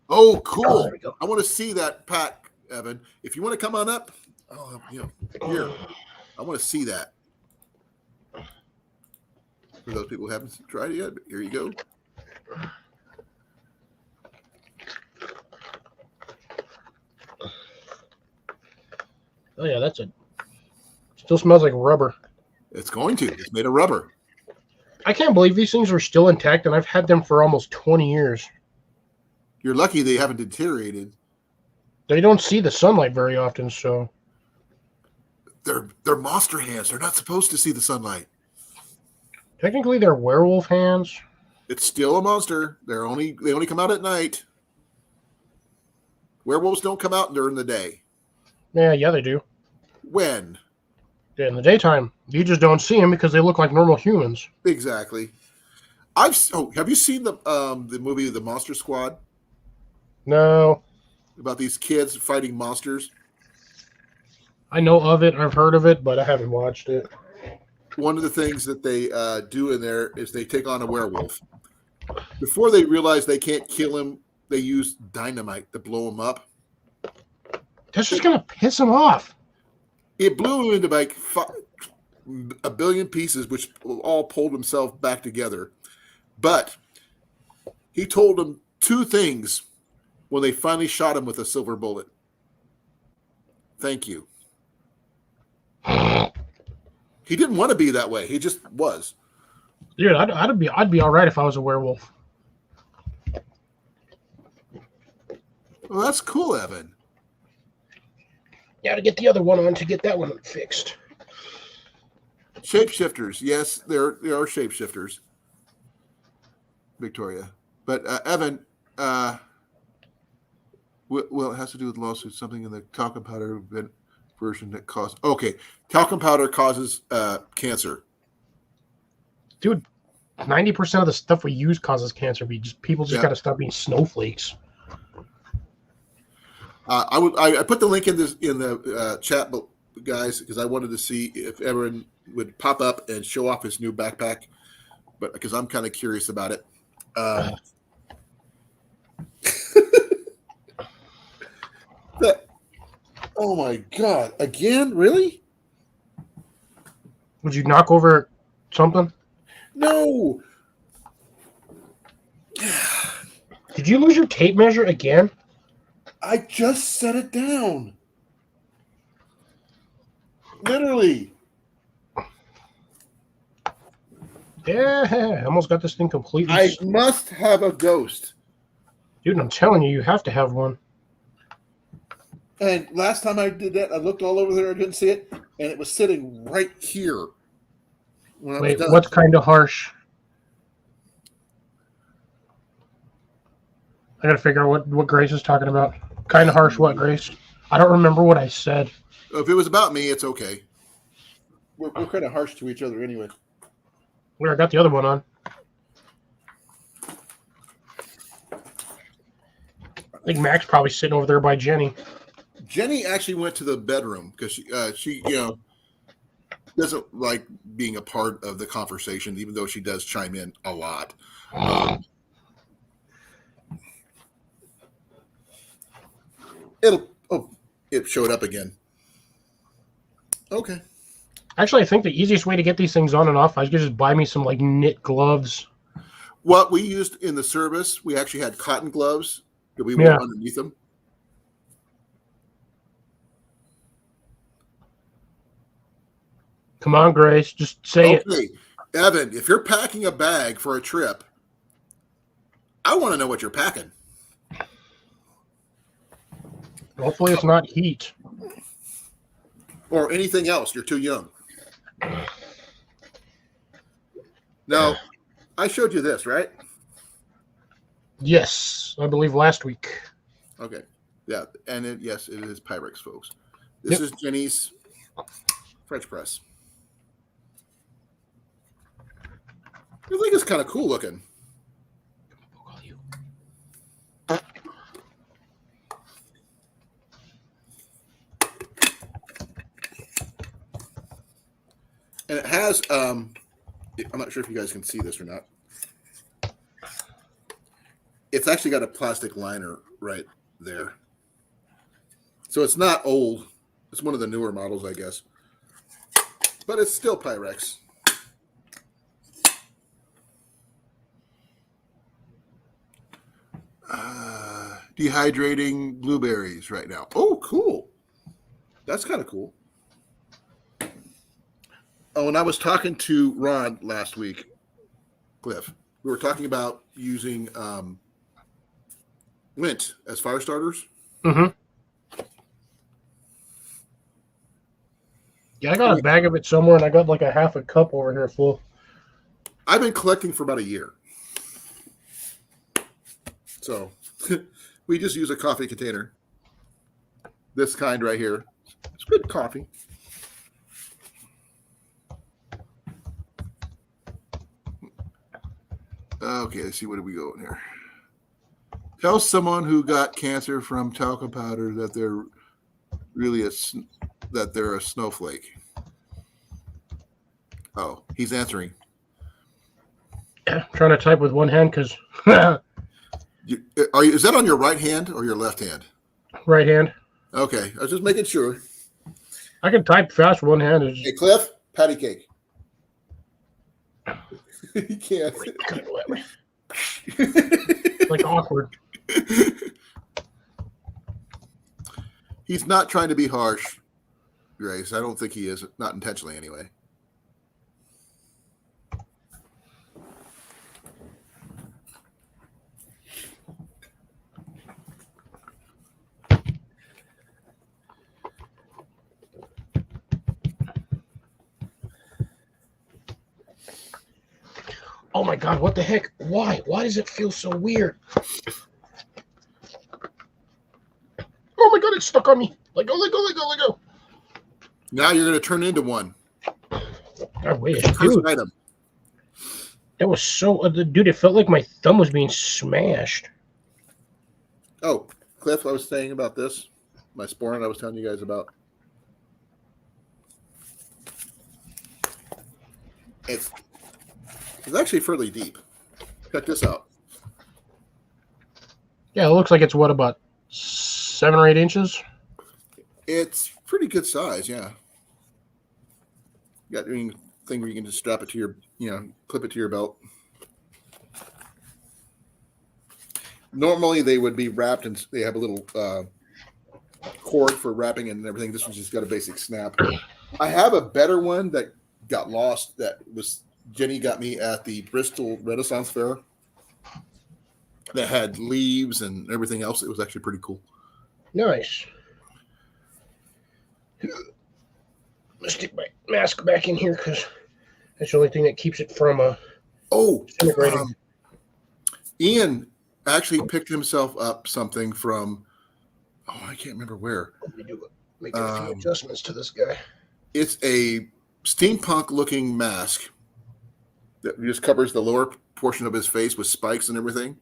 Oh, cool. There we go. I want to see that pack, Evan. If you want to come on up, here. I want to see that. For those people who haven't tried it yet, here you go. Oh yeah, that's it. Still smells like rubber. It's going to. It's made of rubber. I can't believe these things are still intact, and I've had them for almost 20 years. You're lucky they haven't deteriorated. They don't see the sunlight very often, so. They're monster hands. They're not supposed to see the sunlight. Technically, they're werewolf hands. It's still a monster. They only come out at night. Werewolves don't come out during the day. Yeah, they do. When? In the daytime, you just don't see them because they look like normal humans. Exactly. Have you seen the movie The Monster Squad No, about these kids fighting monsters? I know of it. I've heard of it, but I haven't watched it. One of the things that they do in there is they take on a werewolf. Before they realize they can't kill him, they use dynamite to blow him up. That's just gonna piss him off. It blew him into like a billion pieces, which all pulled himself back together. But he told them two things when they finally shot him with a silver bullet. Thank you. He didn't want to be that way. He just was. Dude, I'd be all right if I was a werewolf. Well, that's cool, Evan. Yeah, to get the other one on to get that one fixed. Shapeshifters. Yes, there are shapeshifters. Victoria. But Evan, well, it has to do with lawsuits. Something in the talcum powder version that caused. Okay, talcum powder causes cancer. Dude, 90% of the stuff we use causes cancer. People just got to stop being snowflakes. I put the link in the chat, guys, because I wanted to see if Evan would pop up and show off his new backpack, but because I'm kind of curious about it. Oh my God! Again? Really? Would you knock over something? No. Did you lose your tape measure again? I just set it down. Literally. Yeah, I almost got this thing completely. I must have a ghost. Dude, I'm telling you have to have one. And last time I did that, I looked all over there. I didn't see it. And it was sitting right here. Wait, what's kind of harsh? I got to figure out what Grace is talking about. Kind of harsh what, Grace? I don't remember what I said. If it was about me, it's okay. We're kind of harsh to each other anyway. Where I got the other one on. I think Mac's probably sitting over there by Jenny. Jenny actually went to the bedroom because she doesn't like being a part of the conversation, even though she does chime in a lot. It showed up again. Okay. Actually, I think the easiest way to get these things on and off, I could just buy me some like knit gloves. What we used in the service, we actually had cotton gloves that we wore underneath them. Come on, Grace, just say it. Okay, Evan, if you're packing a bag for a trip, I want to know what you're packing. Hopefully it's not heat. Or anything else. You're too young. Now, I showed you this, right? Yes, I believe last week. Okay. Yeah, and yes, it is Pyrex, folks. This is Jenny's French press. I think it's kind of cool looking. And it has, I'm not sure if you guys can see this or not. It's actually got a plastic liner right there. So it's not old. It's one of the newer models, I guess. But it's still Pyrex. Dehydrating blueberries right now. Oh, cool. That's kind of cool. Oh, and I was talking to Ron last week, Cliff. We were talking about using lint as fire starters. Mm-hmm. Yeah, I got a bag of it somewhere, and I got like a half a cup over here full. I've been collecting for about a year. So we just use a coffee container. This kind right here. It's good coffee. Okay, let's see. What do we go in here? Tell someone who got cancer from talcum powder that they're really that they're a snowflake. Oh, he's answering. I'm trying to type with one hand because Is that on your right hand or your left hand? right hand. Okay, I was just making sure. I can type fast with one hand. It's Hey, Cliff, patty cake. He can't. like awkward. He's not trying to be harsh, Grace. I don't think he is. Not intentionally, anyway. Oh my God, what the heck? Why? Why does it feel so weird? Oh my God, it's stuck on me. Let go, let go, let go, let go. Now you're going to turn into one. I wish. Cursed Dude, item. that was so... dude, it felt like my thumb was being smashed. Oh, Cliff, I was saying about this. My sporran I was telling you guys about. It's actually fairly deep. Check this out. Yeah, it looks like it's, what, about 7 or 8 inches? It's pretty good size, yeah. Got a thing where you can just strap it to your, clip it to your belt. Normally they would be wrapped and they have a little cord for wrapping and everything. This one's just got a basic snap. I have a better one that got lost that was Jenny got me at the Bristol Renaissance Fair that had leaves and everything else. It was actually pretty cool. Nice. I'm gonna stick my mask back in here because that's the only thing that keeps it from disintegrating. Ian actually picked himself up something from, I can't remember where. Make a few adjustments to this guy. It's a steampunk-looking mask that just covers the lower portion of his face with spikes and everything.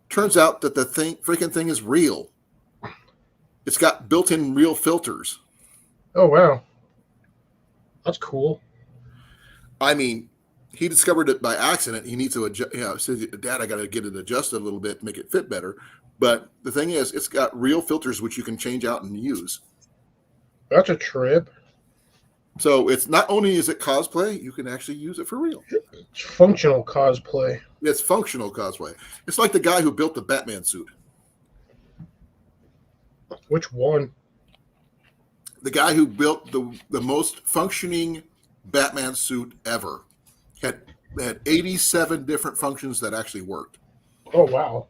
Turns out that the freaking thing is real. It's got built-in real filters. Oh, wow. That's cool. I mean, he discovered it by accident. He needs to adjust. Says, Dad, I got to get it adjusted a little bit, make it fit better. But the thing is, it's got real filters which you can change out and use. That's a trip. So it's not only is it cosplay, you can actually use it for real. It's functional cosplay. It's functional cosplay. It's like the guy who built the Batman suit. Which one? The guy who built the most functioning Batman suit ever had 87 different functions that actually worked. Oh, wow.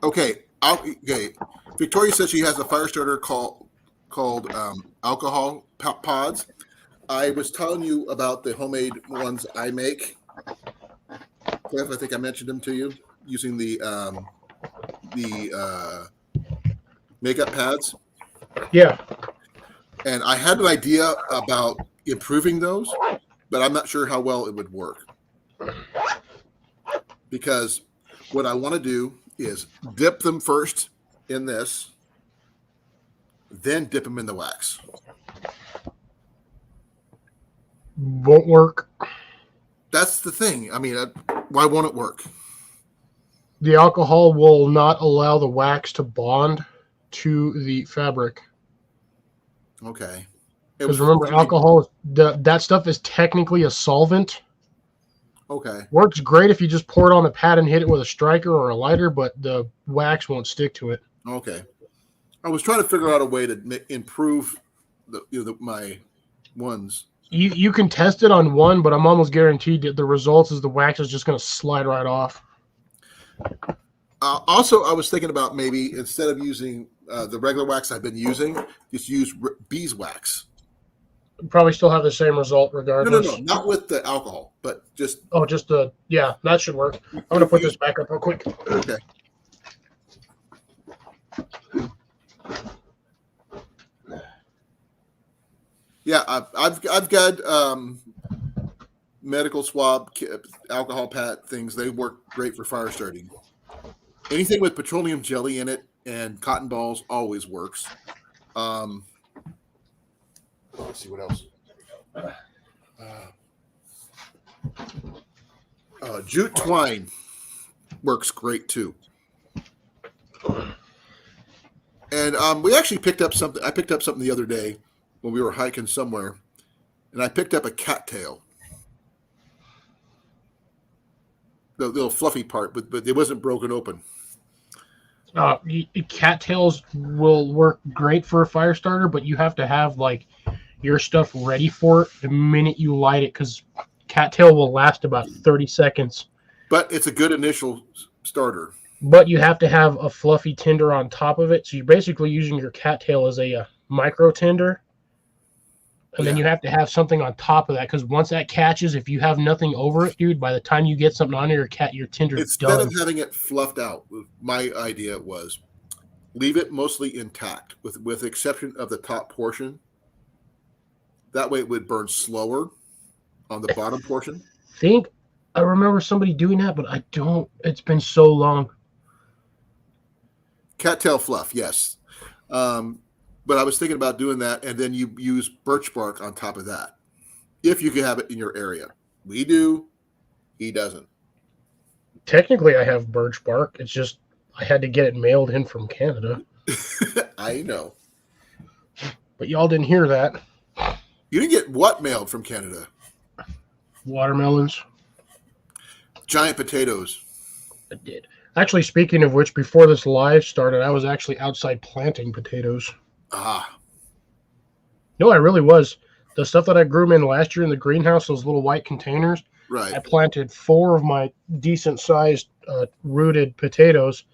Okay. Victoria says she has a fire starter called alcohol pods. I was telling you about the homemade ones I make. Cliff, I think I mentioned them to you using the makeup pads. Yeah. And I had an idea about improving those, but I'm not sure how well it would work. Because what I want to do is dip them first in this, then dip them in the wax. Won't work. That's the thing. I mean, why won't it work? The alcohol will not allow the wax to bond to the fabric. Okay. Because remember, alcohol, that stuff is technically a solvent. Okay. Works great if you just pour it on the pad and hit it with a striker or a lighter, but the wax won't stick to it. Okay. I was trying to figure out a way to improve my ones. You can test it on one, but I'm almost guaranteed that the results is the wax is just going to slide right off. Also, I was thinking about maybe instead of using the regular wax I've been using, just use beeswax. Probably still have the same result regardless. No, not with the alcohol, but just. Oh, just yeah, that should work. I'm going to put this back up real quick. Okay. Yeah, I've got medical swab, alcohol pat things. They work great for fire starting. Anything with petroleum jelly in it and cotton balls always works. Let's see what else. Jute twine works great too. And we actually picked up something. I picked up something the other day when we were hiking somewhere, and I picked up a cattail. The little fluffy part, but it wasn't broken open. Cattails will work great for a fire starter, but you have to have like your stuff ready for it the minute you light it, because cattail will last about 30 seconds. But it's a good initial starter. But you have to have a fluffy tinder on top of it, so you're basically using your cattail as a micro tinder. And then you have to have something on top of that, because once that catches, if you have nothing over it, dude, by the time you get something on your tinder's Instead done. of having it fluffed out, my idea was leave it mostly intact, with exception of the top portion. That way it would burn slower on the bottom portion. I remember somebody doing that, but I don't. It's been so long. Cattail fluff, yes. But I was thinking about doing that, and then you use birch bark on top of that, if you can have it in your area. We do. He doesn't. Technically, I have birch bark. It's just I had to get it mailed in from Canada. I know. But y'all didn't hear that. You didn't get what mailed from Canada? Watermelons. Giant potatoes. I did. Actually, speaking of which, before this live started, I was actually outside planting potatoes. Ah. No, I really was. The stuff that I grew them in last year in the greenhouse, those little white containers, Right. I planted 4 of my decent-sized rooted potatoes.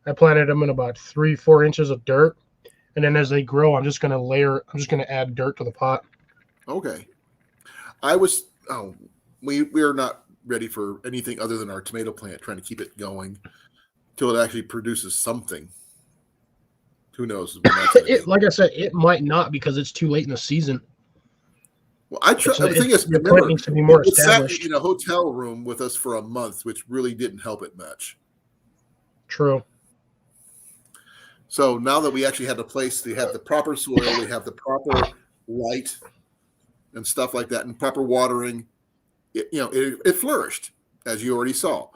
I planted them in about 3-4 inches of dirt, and then as they grow, I'm just going to add dirt to the pot. Okay. We are not ready for anything other than our tomato plant, trying to keep it going till it actually produces something. Who knows? Like I said, it might not, because it's too late in the season. Well, the thing is, your plant needs to be more established. It sat in a hotel room with us for a month, which really didn't help it much. True. So now that we actually have the place, we have the proper soil, we have the proper light and stuff like that, and proper watering, it flourished, as you already saw.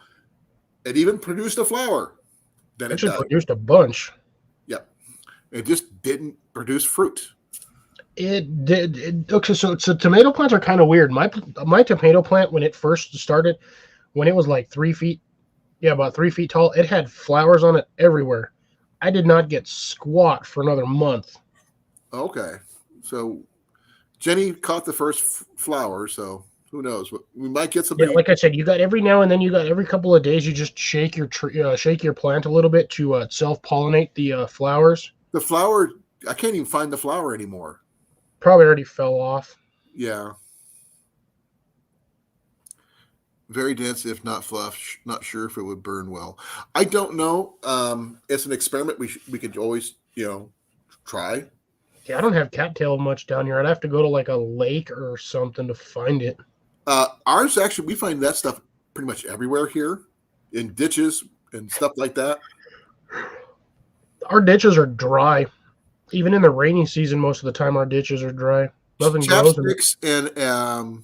It even produced a flower. Then it produced a bunch. Yep. It just didn't produce fruit. It did. Okay, so tomato plants are kind of weird. My tomato plant, when it first started, when it was like 3 feet, about 3 feet tall, it had flowers on it everywhere. I did not get squat for another month. Okay. So Jenny caught the first flower, so who knows? We might get something. Yeah, like I said, you got every now and then, every couple of days, you just shake your plant a little bit to self-pollinate the flowers. The flower, I can't even find the flower anymore. Probably already fell off. Yeah. Very dense, if not fluff. Not sure if it would burn well. I don't know. It's an experiment we could always, try. Yeah, I don't have cattail much down here. I'd have to go to like a lake or something to find it. Ours, actually, we find that stuff pretty much everywhere here, in ditches and stuff like that. Our ditches are dry. Even in the rainy season, most of the time our ditches are dry. Nothing grows in it. Chapsticks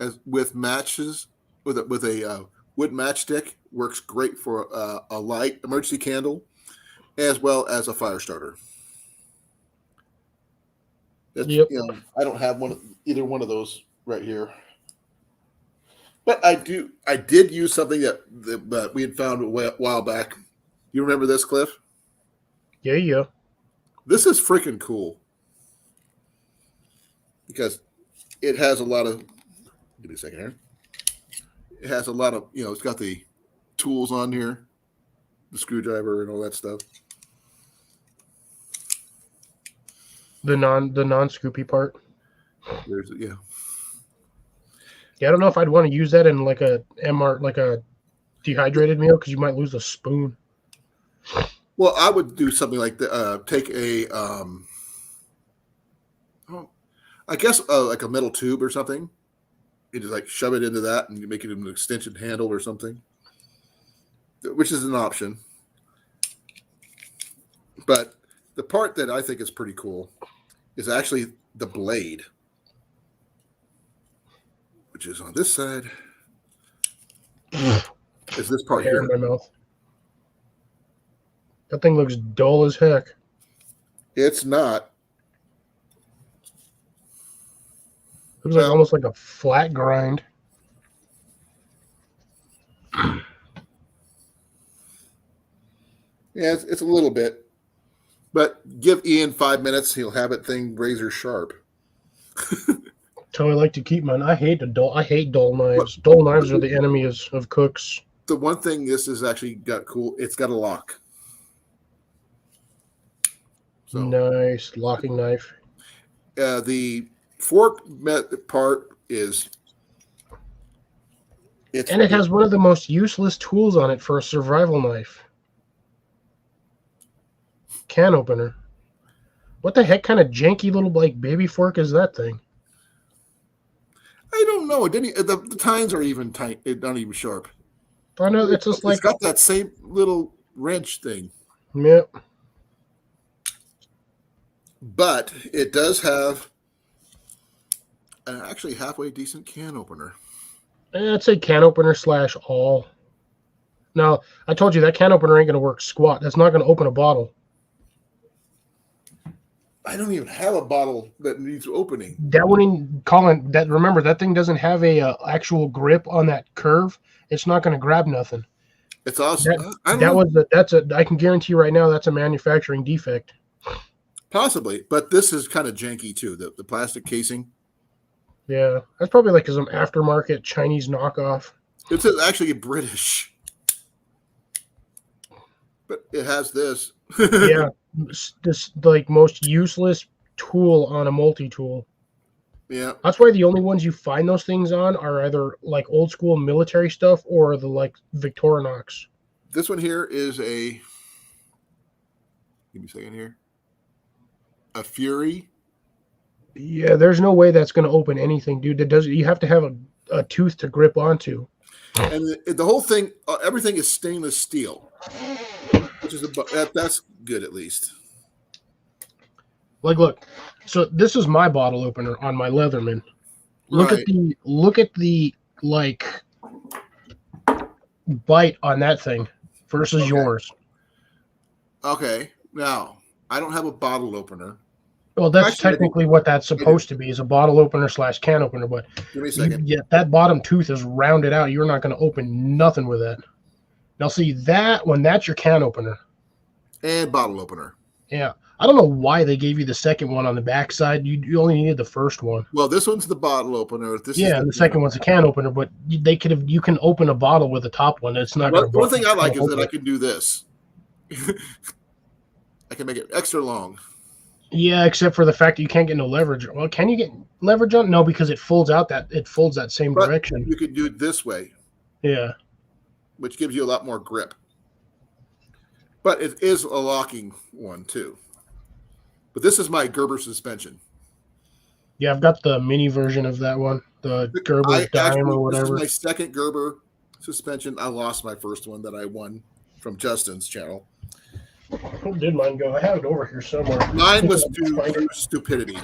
and with matches, with a wood matchstick works great for a light emergency candle, as well as a fire starter. Yep. I don't have either one of those right here, but I did use something that we had found a while back. You remember this, Cliff? Yeah. This is freaking cool because it has a lot of. Give me a second here. It has a lot of, it's got the tools on here, the screwdriver and all that stuff. The non-scoopy part. Yeah, I don't know if I'd want to use that in like a dehydrated meal, because you might lose a spoon. Well, I would do something like take I guess like a metal tube or something. You just like shove it into that and you make it an extension handle or something, which is an option. But the part that I think is pretty cool is actually the blade, which is on this side. Is this part Hair here? in my mouth. That thing looks dull as heck. It's not. Looks like almost like a flat grind. Yeah, it's a little bit. But give Ian 5 minutes, he'll have it thing razor sharp. So I like to keep mine. I hate dull knives. Dull knives are the enemy of cooks. The one thing this has actually got cool, it's got a lock. So Nice locking knife. the fork part is And it has one of the most useless tools on it for a survival knife. Can opener. What the heck kind of janky little like baby fork is that thing? I don't know. It didn't. The tines are even tight. It's not even sharp. I know it's just like it's got that same little wrench thing. Yep. But it does have an actually halfway decent can opener. I'd say can opener / all. Now, I told you that can opener ain't going to work squat. That's not going to open a bottle. I don't even have a bottle that needs opening. That one in Colin, remember that thing doesn't have a actual grip on that curve. It's not going to grab nothing. It's awesome. I can guarantee you right now that's a manufacturing defect. Possibly, but this is kind of janky too. The plastic casing. Yeah, that's probably like some aftermarket Chinese knockoff. It's actually British, but it has this. Yeah, this like most useless tool on a multi-tool. Yeah, that's why the only ones you find those things on are either like old school military stuff or the like Victorinox. This one here is a. Give me a second here. A Fury. Yeah, there's no way that's going to open anything, dude. You have to have a tooth to grip onto. And the whole thing, everything is stainless steel, which is that's good at least. Like, look. So this is my bottle opener on my Leatherman. Look at the like bite on that thing versus yours. Okay, now I don't have a bottle opener. Well, that's technically what that's supposed to be, is a bottle opener / can opener. But give me a second. That bottom tooth is rounded out. You're not going to open nothing with that. Now, see that one, that's your can opener and bottle opener. Yeah, I don't know why they gave you the second one on the back side. You only needed the first one. Well, this one's the bottle opener. And the second one's a can opener. But you can open a bottle with the top one. It's not. Well, one thing I like is that I can do this. I can make it extra long. Yeah, except for the fact that you can't get no leverage. Well, can you get leverage on? No, because it folds out that same direction. You could do it this way. Yeah. Which gives you a lot more grip. But it is a locking one too. But this is my Gerber suspension. Yeah, I've got the mini version of that one, the Gerber Dime or whatever. This is my second Gerber suspension. I lost my first one that I won from Justin's channel. Where did mine go? I have it over here somewhere. Mine was due to stupidity.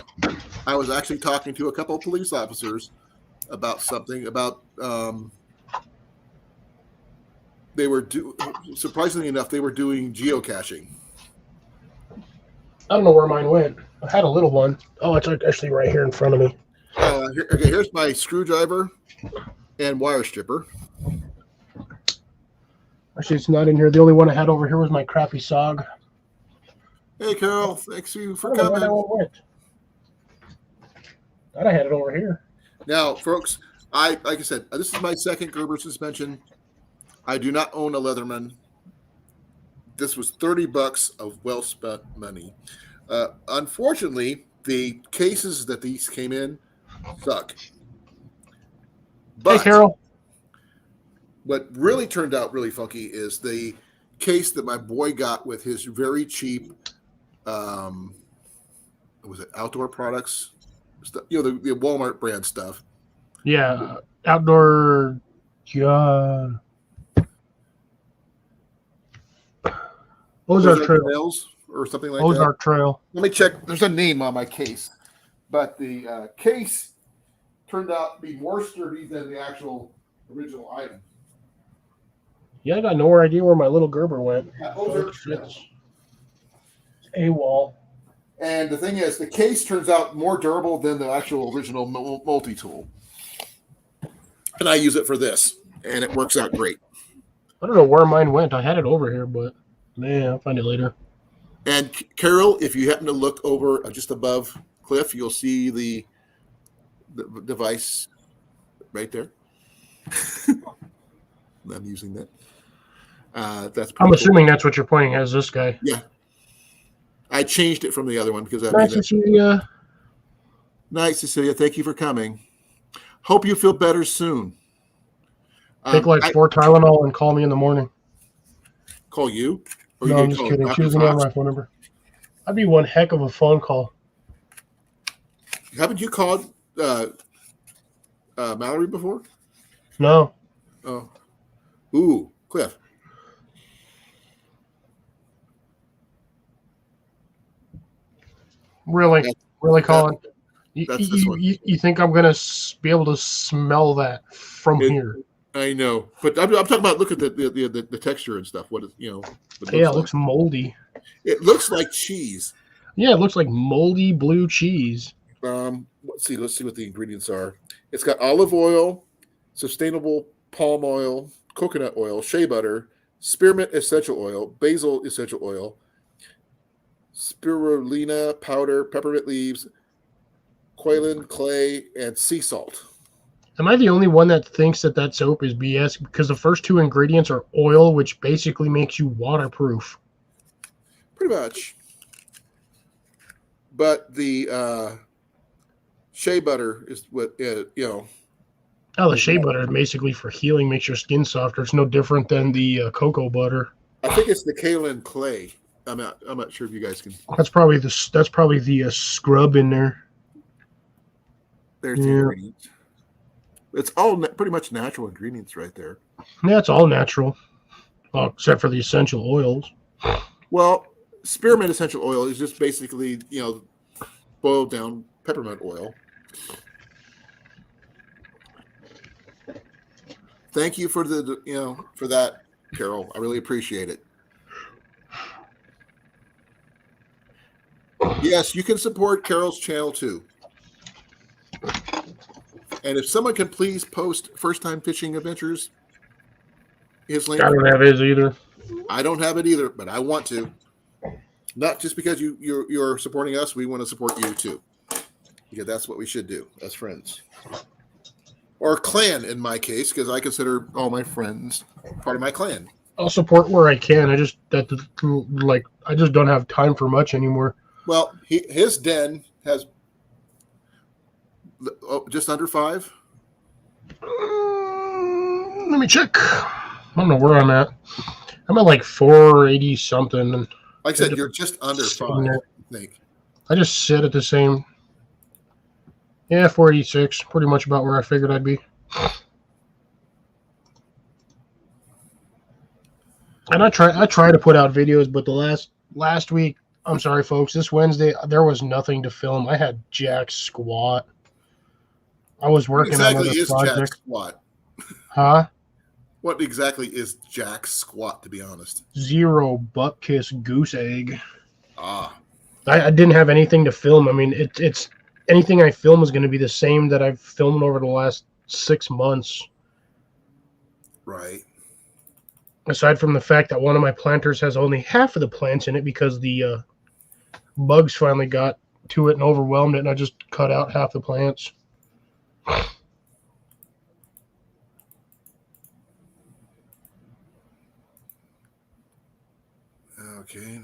I was actually talking to a couple of police officers about something they were surprisingly enough, they were doing geocaching. I don't know where mine went. I had a little one. Oh, it's actually right here in front of me. Here's my screwdriver and wire stripper. Actually, it's not in here. The only one I had over here was my crappy SOG. Hey, Carol. Thanks you for coming. Where that one went. Thought I had it over here. Now, folks, like I said, this is my second Gerber suspension. I do not own a Leatherman. This was $30 of well-spent money. Unfortunately, the cases that these came in suck. But hey, Carol. What really turned out really funky is the case that my boy got with his very cheap, was it Outdoor Products stuff, the Walmart brand stuff. Yeah, outdoor. Ozark Trail. Trails or something like that. Ozark Trail. Let me check. There's a name on my case, but the case turned out to be more sturdy than the actual original item. Yeah, I got no idea where my little Gerber went. Ozark Trail. AWOL. And the thing is, the case turns out more durable than the actual original multi-tool. And I use it for this, and it works out great. I don't know where mine went. I had it over here, but man, I'll find it later. And Carol, if you happen to look over just above Cliff, you'll see the device right there. I'm using that. I'm assuming that's what you're pointing at, is this guy. Yeah. I changed it from the other one because I Nice, Cecilia. Nice, Cecilia. Thank you for coming. Hope you feel better soon. Take like 4 Tylenol and call me in the morning. Call you? Or No, you I'm just kidding. Dr. She doesn't have my phone number. That'd be one heck of a phone call. Haven't you called Mallory before? No. Oh. Ooh, Cliff. Really, Colin? That's this one. You think I'm going to be able to smell that from here? I know, but I'm talking about. Look at the texture and stuff. What is it looks moldy. It looks like cheese. Yeah, it looks like moldy blue cheese. Let's see what the ingredients are. It's got olive oil, sustainable palm oil, coconut oil, shea butter, spearmint essential oil, basil essential oil, spirulina powder, peppermint leaves, quailin clay, and sea salt. Am I the only one that thinks that soap is BS? Because the first 2 ingredients are oil, which basically makes you waterproof. Pretty much. But the shea butter is what, Oh, the shea butter is basically for healing, makes your skin softer. It's no different than the cocoa butter. I think it's the kaolin clay. I'm not sure if you guys can. That's probably the scrub in there. There's the ingredients. It's all pretty much natural ingredients right there. Yeah, it's all natural, except for the essential oils. Well, spearmint essential oil is just basically, boiled down peppermint oil. Thank you for for that, Carol. I really appreciate it. Yes, you can support Carol's channel too. And if someone can please post First Time Fishing Adventures, his link. I don't have his either. I don't have it either, but I want to. Not just because you're supporting us, we want to support you too. Because that's what we should do as friends. Or clan in my case, because I consider all my friends part of my clan. I'll support where I can. I just don't have time for much anymore. Well, his den has just under 5. Let me check. I don't know where I'm at. I'm at like 480 something. Like I said, you're just under 5, I think. I just sit at the same. Yeah, 486. Pretty much about where I figured I'd be. And I try to put out videos, but the last week, I'm sorry, folks, this Wednesday, there was nothing to film. I had jack squat. I was working on another project. Jack squat? Huh? What exactly is jack squat, to be honest? 0 butt kiss goose egg. Ah. I didn't have anything to film. I mean, it's anything I film is going to be the same that I've filmed over the last 6 months. Right. Aside from the fact that one of my planters has only half of the plants in it because the bugs finally got to it and overwhelmed it, and I just cut out half the plants. Okay.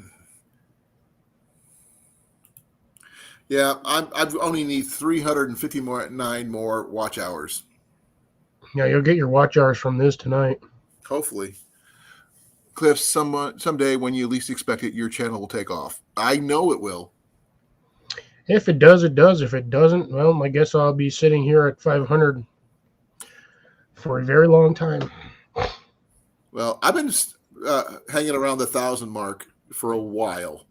Yeah, I've only need 359 more watch hours. Yeah, you'll get your watch hours from this tonight. Hopefully. Cliff, someday when you least expect it, your channel will take off. I know it will. If it does, it does. If it doesn't, well, I guess I'll be sitting here at 500 for a very long time. Well, I've been hanging around the 1,000 mark for a while.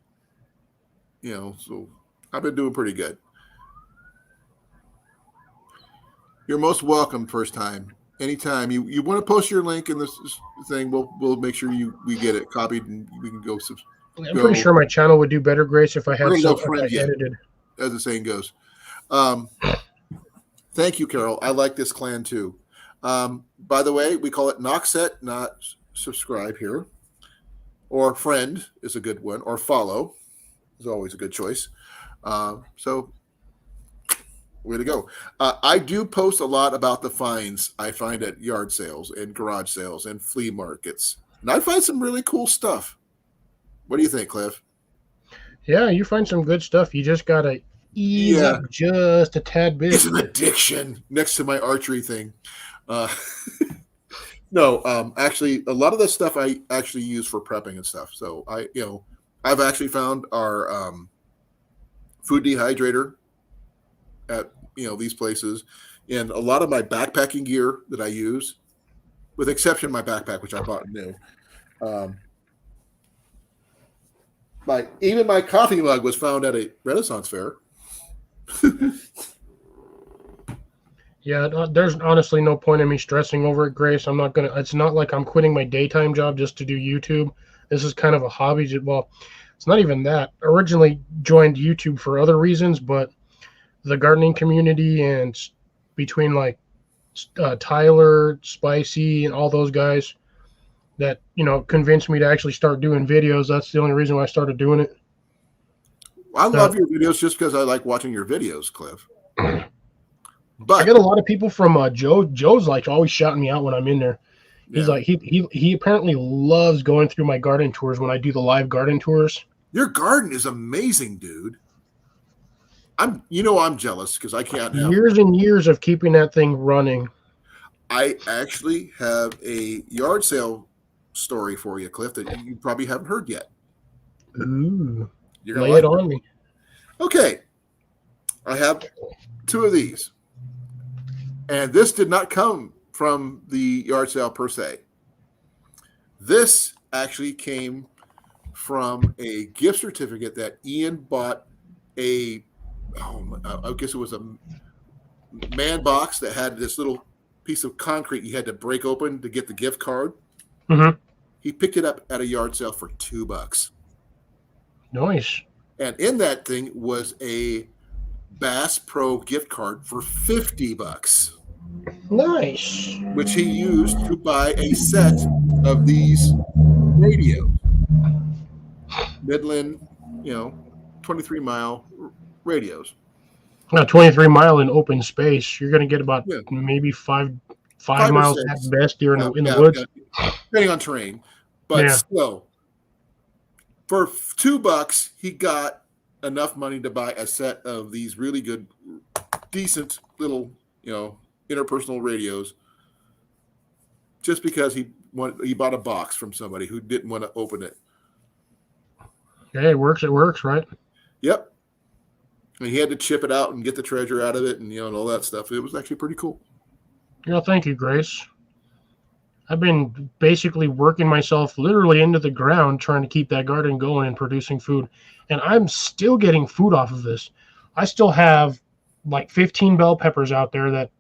So I've been doing pretty good. You're most welcome first time. Anytime you want to post your link in this thing, we'll make sure we get it copied and we can go. I'm pretty sure my channel would do better, Grace, if I had something edited. As the saying goes. Thank you, Carol. I like this clan too. By the way, we call it Noxet, not subscribe here. Or friend is a good one. Or follow is always a good choice. So way to go. I do post a lot about the finds I find at yard sales and garage sales and flea markets. And I find some really cool stuff. What do you think, Cliff? Yeah, you find some good stuff. You just got to ease up just a tad bit. It's an addiction next to my archery thing. No, actually, a lot of the stuff I actually use for prepping and stuff. So I've actually found our food dehydrator at these places, and a lot of my backpacking gear that I use, with exception of my backpack, which I bought new. Even my coffee mug was found at a Renaissance fair. Yeah, there's honestly no point in me stressing over it, Grace. It's not like I'm quitting my daytime job just to do YouTube. This is kind of a hobby. Well, it's not even that. I originally joined YouTube for other reasons, but the gardening community and between Tyler, Spicy, and all those guys that, convinced me to actually start doing videos. That's the only reason why I started doing it. I love your videos just because I like watching your videos, Cliff. But I get a lot of people from Joe. Joe's always shouting me out when I'm in there. He's he apparently loves going through my garden tours when I do the live garden tours. Your garden is amazing, dude. I'm jealous because I can't have years and years of keeping that thing running. I actually have a yard sale story for you, Cliff, that you probably haven't heard yet. Ooh, lay it on me. Okay, I have 2 of these, and this did not come from the yard sale per se. This actually came from a gift certificate that Ian bought I guess it was a man box that had this little piece of concrete you had to break open to get the gift card. Mm-hmm. He picked it up at a yard sale for $2. Nice. And in that thing was a Bass Pro gift card for $50. Nice. Which he used to buy a set of these radios. Midland, 23-mile radios. Now, 23 mile in open space, you're going to get about maybe five miles at best here in the woods. Depending on terrain. But still, for $2, he got enough money to buy a set of these really good, decent little, interpersonal radios, just because he bought a box from somebody who didn't want to open it. Hey, it works, right? Yep. And he had to chip it out and get the treasure out of it and, and all that stuff. It was actually pretty cool. Yeah, thank you, Grace. I've been basically working myself literally into the ground trying to keep that garden going and producing food. And I'm still getting food off of this. I still have 15 bell peppers out there that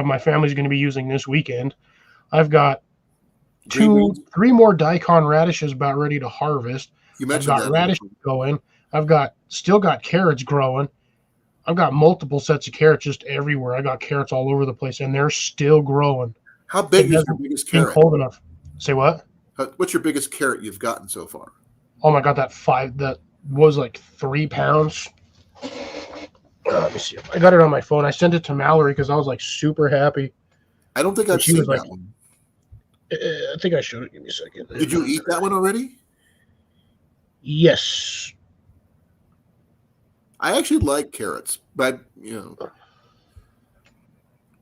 my family's going to be using this weekend. I've got 3 more daikon radishes about ready to harvest. You mentioned I've got radishes going. I've still got carrots growing. I've got multiple sets of carrots just everywhere. I got carrots all over the place, and they're still growing. How big is your biggest carrot? Cold enough. Say what? What's your biggest carrot you've gotten so far? Oh my God, that was 3 pounds. Let me see. I got it on my phone. I sent it to Mallory because I was super happy. I don't think I've seen that one. I think I showed it. Give me a second. Did you eat that one already? Yes. I actually like carrots, but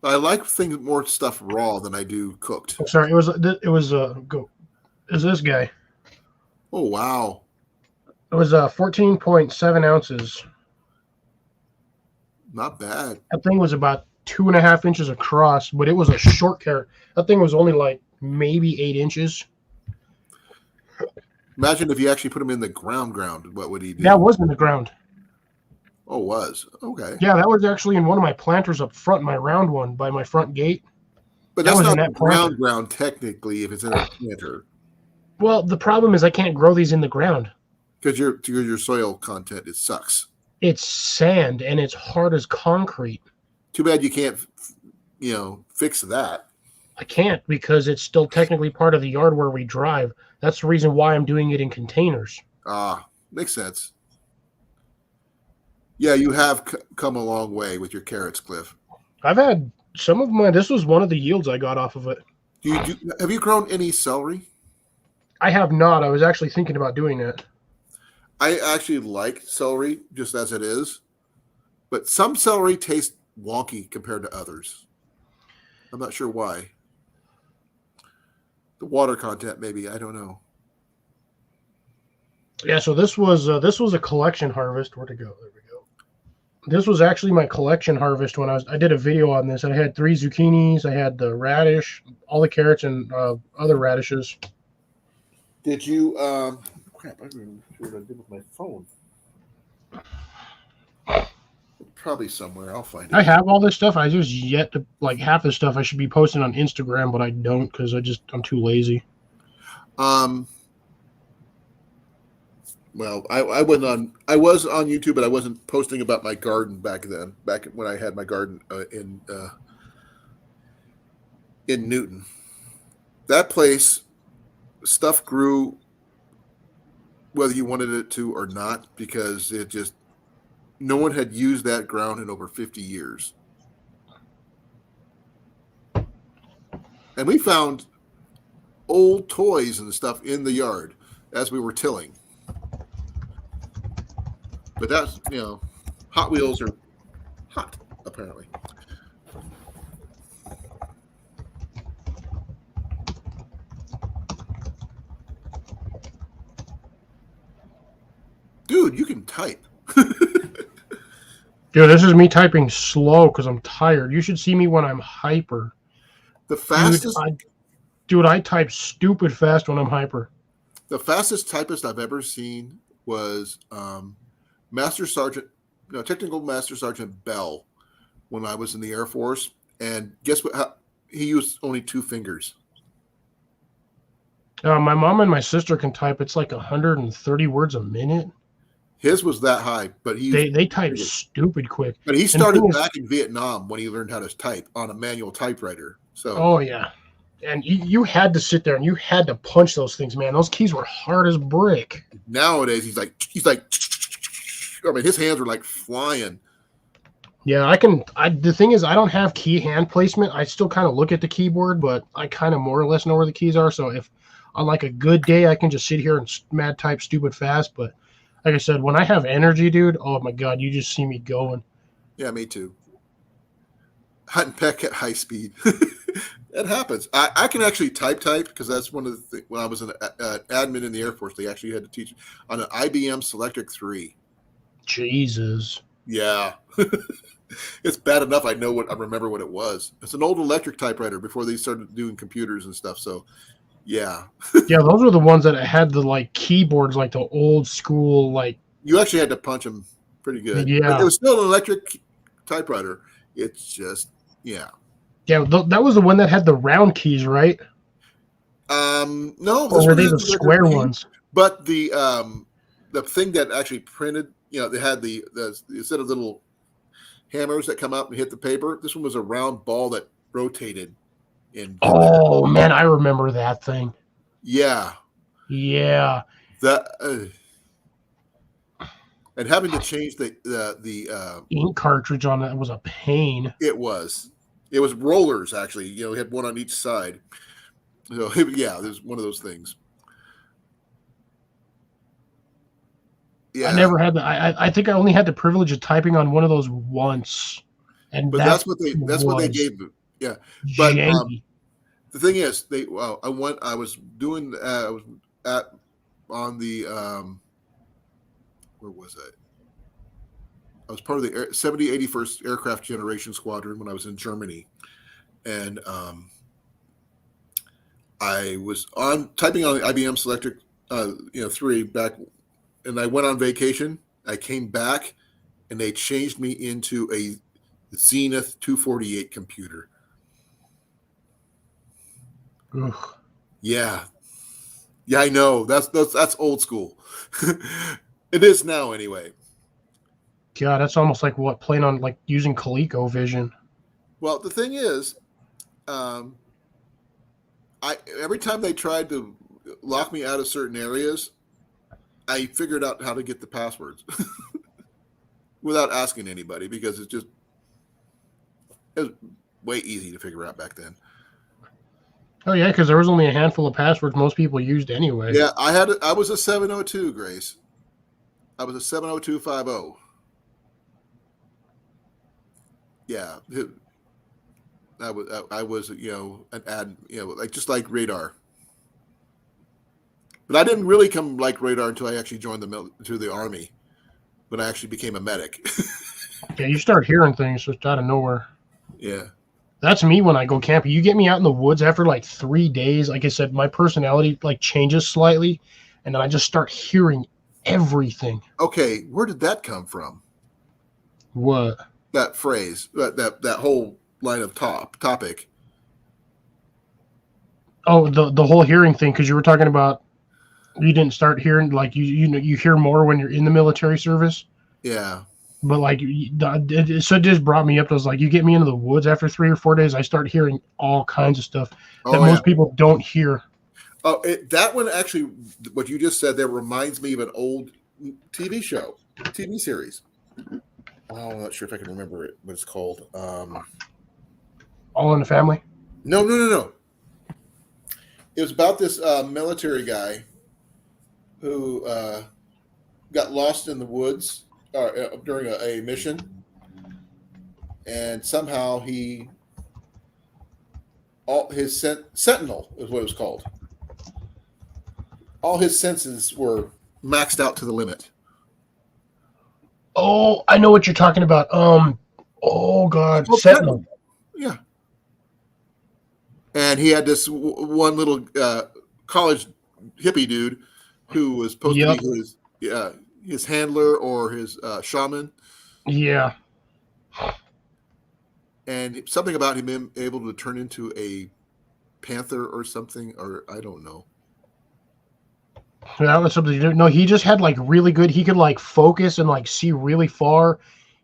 I like more stuff raw than I do cooked. I'm sorry, it was this guy. Oh wow! It was 14.7 ounces. not bad. That thing was about 2.5 inches across, but it was a short carrot. That thing was only like maybe 8 inches. Imagine if you actually put him in the ground. What would he do? That was in the ground. Oh, was okay. Yeah, that was actually in one of my planters up front, my round one by my front gate. But That that's was in not that planter. ground technically if it's in a planter. Well, the problem is I can't grow these in the ground. Because your soil content, it sucks. It's sand and it's hard as concrete. Too bad you can't, fix that. I can't because it's still technically part of the yard where we drive. That's the reason why I'm doing it in containers. Makes sense. Yeah, you have come a long way with your carrots, Cliff. I've had some of my. This was one of the yields I got off of it. Have you grown any celery? I have not. I was actually thinking about doing it. I actually like celery just as it is, but some celery tastes wonky compared to others. I'm not sure why. The water content, maybe, I don't know. Yeah, so this was a collection harvest. Where'd it go? There we go. This was actually my collection harvest when I did a video on this. I had 3 zucchinis, I had the radish, all the carrots, and other radishes. Did you? Crap! I don't remember what I did with my phone. Probably somewhere. I'll find it. I have all this stuff. I just yet to half the stuff I should be posting on Instagram, but I don't because I'm too lazy. Well, I was on YouTube, but I wasn't posting about my garden back then. Back when I had my garden in Newton, that place, stuff grew whether you wanted it to or not, because no one had used that ground in over 50 years. And we found old toys and stuff in the yard as we were tilling. But that's, Hot Wheels are hot, apparently. Dude, you can type. Dude, this is me typing slow because I'm tired. You should see me when I'm hyper. The fastest... Dude, I type stupid fast when I'm hyper. The fastest typist I've ever seen was Technical Master Sergeant Bell when I was in the Air Force. And guess what? He used only 2 fingers. My mom and my sister can type. It's like 130 words a minute. His was that high, but they type stupid quick. But he started back in Vietnam when he learned how to type on a manual typewriter. So. Oh yeah, and you had to sit there and you had to punch those things, man. Those keys were hard as brick. Nowadays he's like. I mean, his hands were like flying. Yeah, the thing is, I don't have key hand placement. I still kind of look at the keyboard, but I kind of more or less know where the keys are. So if on like a good day, I can just sit here and mad type stupid fast. But like I said, when I have energy, dude, oh my God, you just see me going. Yeah, me too. Hunt and peck at high speed. It happens. I can actually type because that's one of the things. When I was an admin in the Air Force, they actually had to teach on an IBM Selectric 3. Jesus. Yeah. It's bad enough I remember what it was. It's an old electric typewriter before they started doing computers and stuff. So, yeah. Yeah, those were the ones that had the keyboards, like the old school, You actually had to punch them pretty good. Yeah. But it was still an electric typewriter. It's just, yeah. Yeah, that was the one that had the round keys, right? No. Or were they the square ones? But the thing that actually printed, they had the set of little hammers that come out and hit the paper. This one was a round ball that rotated. Oh man, I remember that thing. Yeah. Yeah. And having to change the ink cartridge on that was a pain. It was rollers actually. We had one on each side. So yeah, there's one of those things. Yeah. I never had I think I only had the privilege of typing on one of those once, but that's what they gave me. Yeah, but the thing is, I was on the where was I? I was part of the 81st Aircraft Generation Squadron when I was in Germany, and I was typing on the IBM Selectric, 3 back, and I went on vacation. I came back, and they changed me into a Zenith 248 computer. Ugh. Yeah, I know that's old school. It is now, anyway. God, that's almost like playing on like using ColecoVision. Well, the thing is, every time they tried to lock me out of certain areas, I figured out how to get the passwords without asking anybody, because it was way easy to figure out back then. Oh yeah, because there was only a handful of passwords most people used anyway. Yeah, I was a 702, Grace. I was a 70250. Yeah, I was an ad, like just like radar. But I didn't really come like radar until I actually joined the army, when I actually became a medic. Yeah, you start hearing things just out of nowhere. Yeah. That's me when I go camping. You get me out in the woods after like 3 days. Like I said, my personality like changes slightly, and then I just start hearing everything. Okay, where did that come from? What? That phrase, that whole line of topic. Oh, the whole hearing thing, because you were talking about you didn't start hearing, like you hear more when you're in the military service. Yeah. But like, so it just brought me up. I was like, you get me into the woods after 3 or 4 days, I start hearing all kinds of stuff that most people don't hear. Oh, that one actually, what you just said there reminds me of an old TV series. Oh, I'm not sure if I can remember what it's called. All in the Family? No. It was about this military guy who got lost in the woods during a mission, and somehow all his Sentinel is what it was called. All his senses were maxed out to the limit. Oh, I know what you're talking about. Oh God, Sentinel. Yeah. And he had this one little college hippie dude who was supposed to be his handler or his shaman. Yeah. And something about him being able to turn into a panther or something, or I don't know. That was something. No, he just had like really good. He could like focus and like see really far.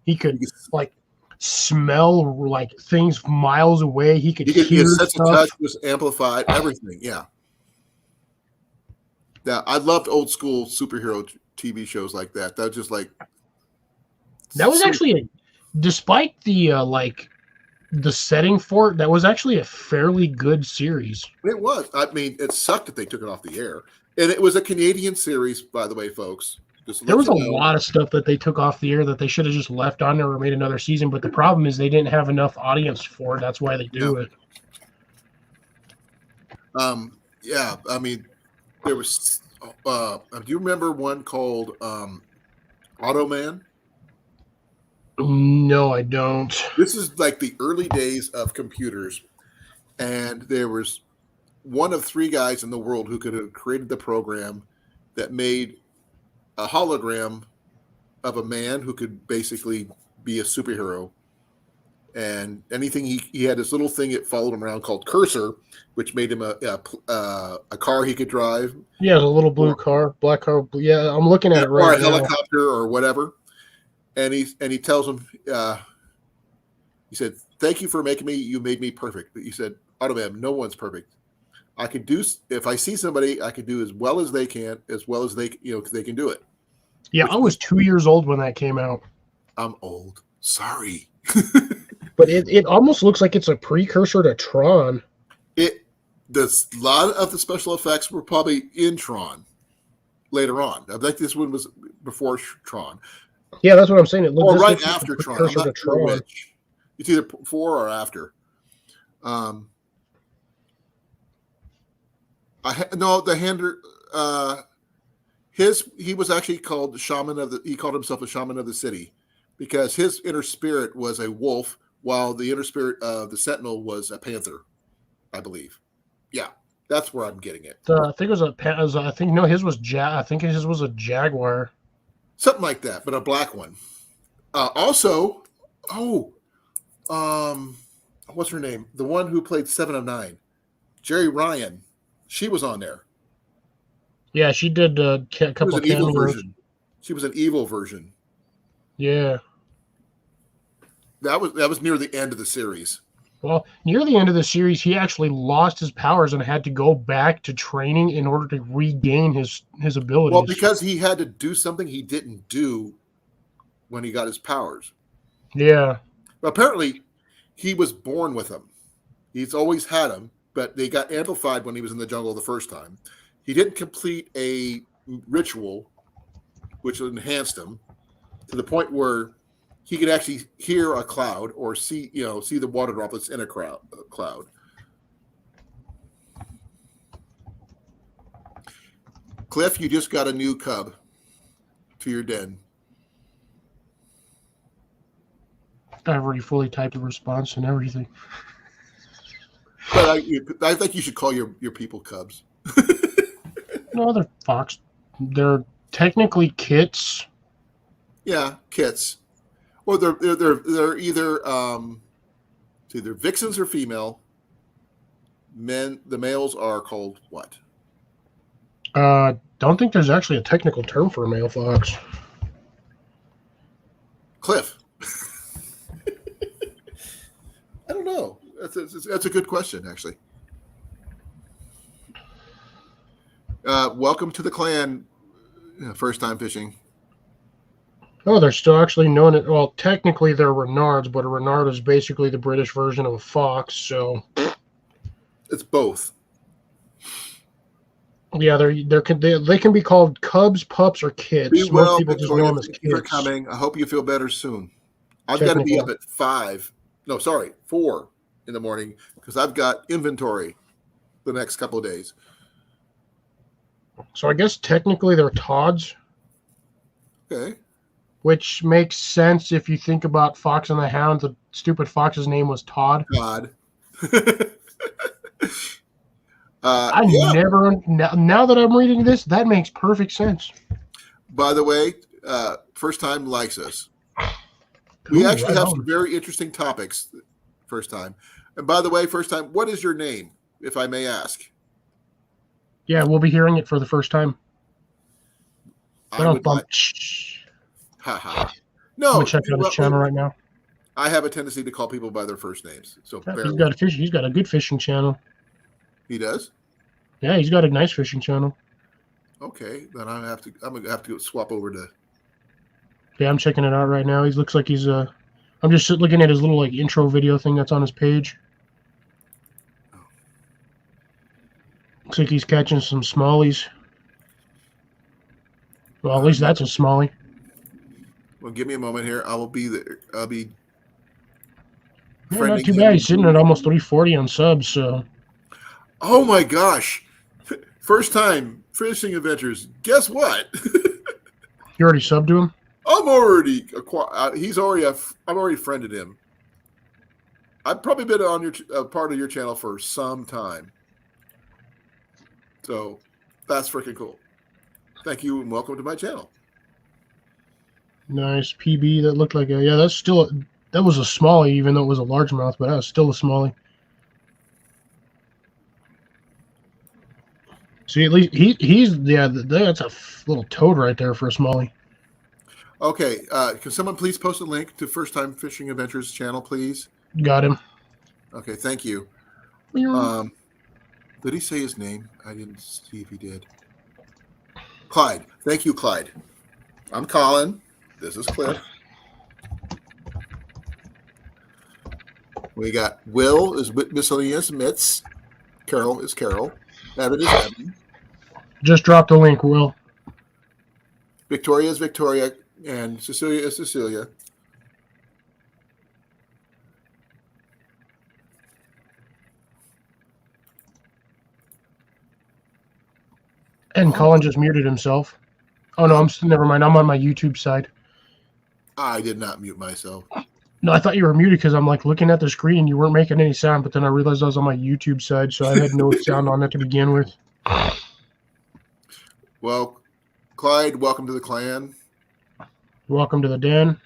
He could like smell like things miles away. He could hear his sense stuff. of touch was amplified. Everything, yeah. Yeah, I loved old school superhero TV shows like that. That was just like that was actually, despite the the setting for it, that was actually a fairly good series. It was. I mean, it sucked that they took it off the air. And it was a Canadian series, by the way, folks. There was a lot of stuff that they took off the air that they should have just left on there or made another season. But the problem is they didn't have enough audience for it. That's why they do it. Yeah. I mean, there was. Do you remember one called Automan? No, I don't. This is like the early days of computers, and there was one of 3 guys in the world who could have created the program that made a hologram of a man who could basically be a superhero. And anything he had this little thing that followed him around called Cursor, which made him a car he could drive. Yeah, a little blue car, black car. Yeah, I'm looking at it right now. Or a helicopter or whatever. And he tells him, he said, "Thank you for making me. You made me perfect." He said, "Automan, no one's perfect. I can do, if I see somebody, I can do as well as they can, as well as they can do it." Yeah, I was 2 years old when that came out. I'm old. Sorry. But it almost looks like it's a precursor to Tron. A lot of the special effects were probably in Tron later on. I think this one was before Tron. Yeah, that's what I'm saying. It looks right after Tron. I'm not sure which. It's either before or after. He was actually called he called himself a shaman of the city, because his inner spirit was a wolf, while the inner spirit of the Sentinel was a panther, I believe. Yeah, that's where I'm getting it. I think it was I think no, his was I think his was a jaguar. Something like that, but a black one. Also, what's her name? The one who played 7 of 9, Jerry Ryan. She was on there. Yeah, she did a couple of evil cameos. version. She was an evil version. Yeah. That was near the end of the series. Well, near the end of the series, he actually lost his powers and had to go back to training in order to regain his abilities. Well, because he had to do something he didn't do when he got his powers. Yeah. Apparently, he was born with them. He's always had them, but they got amplified when he was in the jungle the first time. He didn't complete a ritual, which enhanced him to the point where he could actually hear a cloud or see the water droplets in a cloud. Cliff, you just got a new cub to your den. I've already fully typed the response and everything. But I think you should call your people cubs. No, they're fox. They're technically kits. Yeah, kits. Or they're either vixens or female. The males are called what? Don't think there's actually a technical term for a male fox. Cliff. I don't know. That's a good question, actually. Welcome to the clan. First time fishing. Oh, they're still actually known it. Well, technically they're Renards, but a Renard is basically the British version of a fox. So it's both. Yeah, they can be called cubs, pups, or kits. Most people just know them as kids. For coming. I hope you feel better soon. I've got to be up at 4 in the morning because I've got inventory the next couple of days. So I guess technically they're Todds. Okay. Which makes sense if you think about Fox and the Hound. The stupid fox's name was Todd. Todd. Now that I'm reading this, that makes perfect sense. By the way, first time likes us. We actually have some very interesting topics. First time. And by the way, first time, what is your name, if I may ask? Yeah, we'll be hearing it for the first time. Haha. No, I'm check out his channel right now. I have a tendency to call people by their first names. So he's got a good fishing channel. He does? Yeah, he's got a nice fishing channel. Okay, then I'm gonna have to swap over to. Yeah, I'm checking it out right now. He looks like he's I'm just looking at his little intro video thing that's on his page. Looks like he's catching some smallies. Well, at least that's a smallie. Well, give me a moment here. I'll be there. I'll be. Yeah, not too bad. He's sitting at almost 340 on subs. So. Oh my gosh! First time fishing adventures. Guess what? You already subbed to him? I'm already. I've already friended him. I've probably been on your part of your channel for some time. So that's freaking cool. Thank you and welcome to my channel. Nice PB. That looked like that was a smallie, even though it was a largemouth, but that was still a smallie. See, at least that's a little toad right there for a smallie. Okay, can someone please post a link to First Time Fishing Adventures channel, please? Got him. Okay, thank you. Did he say his name? I didn't see if he did. Clyde. Thank you, Clyde. I'm Colin. This is Cliff. We got Will is Miscellaneous Mitts. Carol is Carol. Evan is Evan. Just drop the link, Will. Victoria is Victoria. And Cecilia is Cecilia. And Colin just muted himself. Oh no, never mind. I'm on my YouTube side. I did not mute myself. No, I thought you were muted because I'm like looking at the screen and you weren't making any sound, but then I realized I was on my YouTube side, so I had no sound on it to begin with. Well, Clyde, welcome to the clan. Welcome to the den.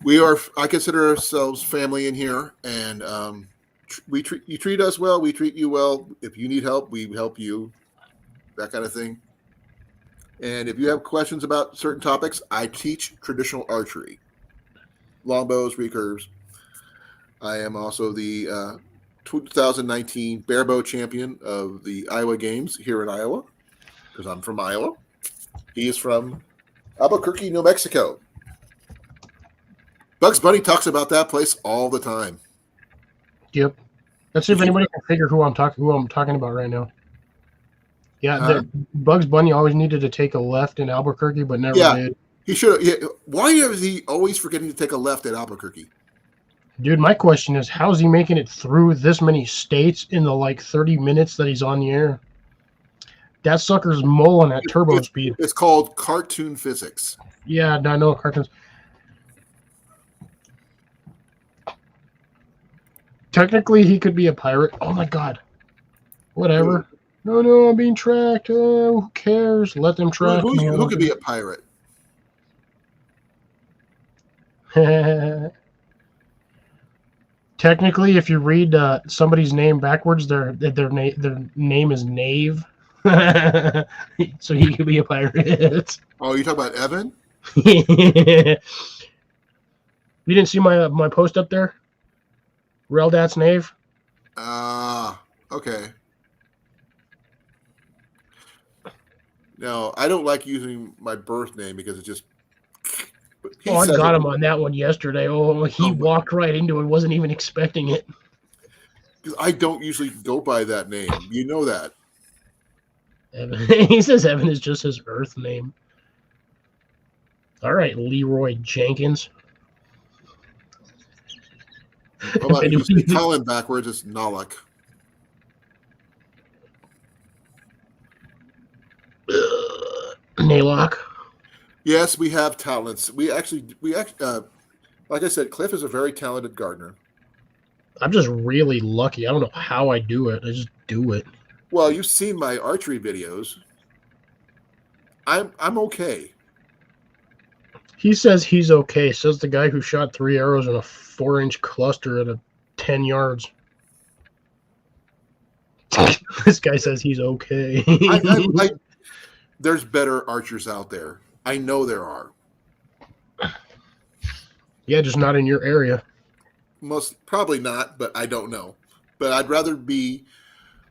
I consider ourselves family in here, and you treat us well, we treat you well. If you need help, we help you, that kind of thing. And if you have questions about certain topics, I teach traditional archery, longbows, recurves. I am also the 2019 barebow champion of the Iowa Games here in Iowa, because I'm from Iowa. He is from Albuquerque, New Mexico. Bugs Bunny talks about that place all the time. Yep. Let's see if anybody can figure who I'm talking about right now. Yeah, Bugs Bunny always needed to take a left in Albuquerque, but never did. He should. Yeah. Why is he always forgetting to take a left at Albuquerque? Dude, my question is, how is he making it through this many states in the 30 minutes that he's on the air? That sucker's mulling at turbo speed. It's called cartoon physics. Yeah, I know cartoons. Technically, he could be a pirate. Oh my god. Whatever. No, I'm being tracked. Who cares? Let them track me. Who could be a pirate? Technically, if you read somebody's name backwards, their name is Knave. So he could be a pirate. Oh, you talking about Evan? You didn't see my post up there? Reldat's Knave? Okay. No, I don't like using my birth name because it just... I got him on that one yesterday. He walked right into it, wasn't even expecting it. I don't usually go by that name. You know that. Evan. He says Evan is just his Earth name. All right, Leroy Jenkins. If you say Talon backwards, it's Nalak. Nalok. Yes, we have talents. We actually, like I said, Cliff is a very talented gardener. I'm just really lucky. I don't know how I do it. I just do it. Well, you've seen my archery videos. I'm okay. He says he's okay. Says the guy who shot 3 arrows in a 4-inch cluster at 10 yards. This guy says he's okay. There's better archers out there. I know there are. Yeah, just not in your area. Most probably not, but I don't know. But I'd rather be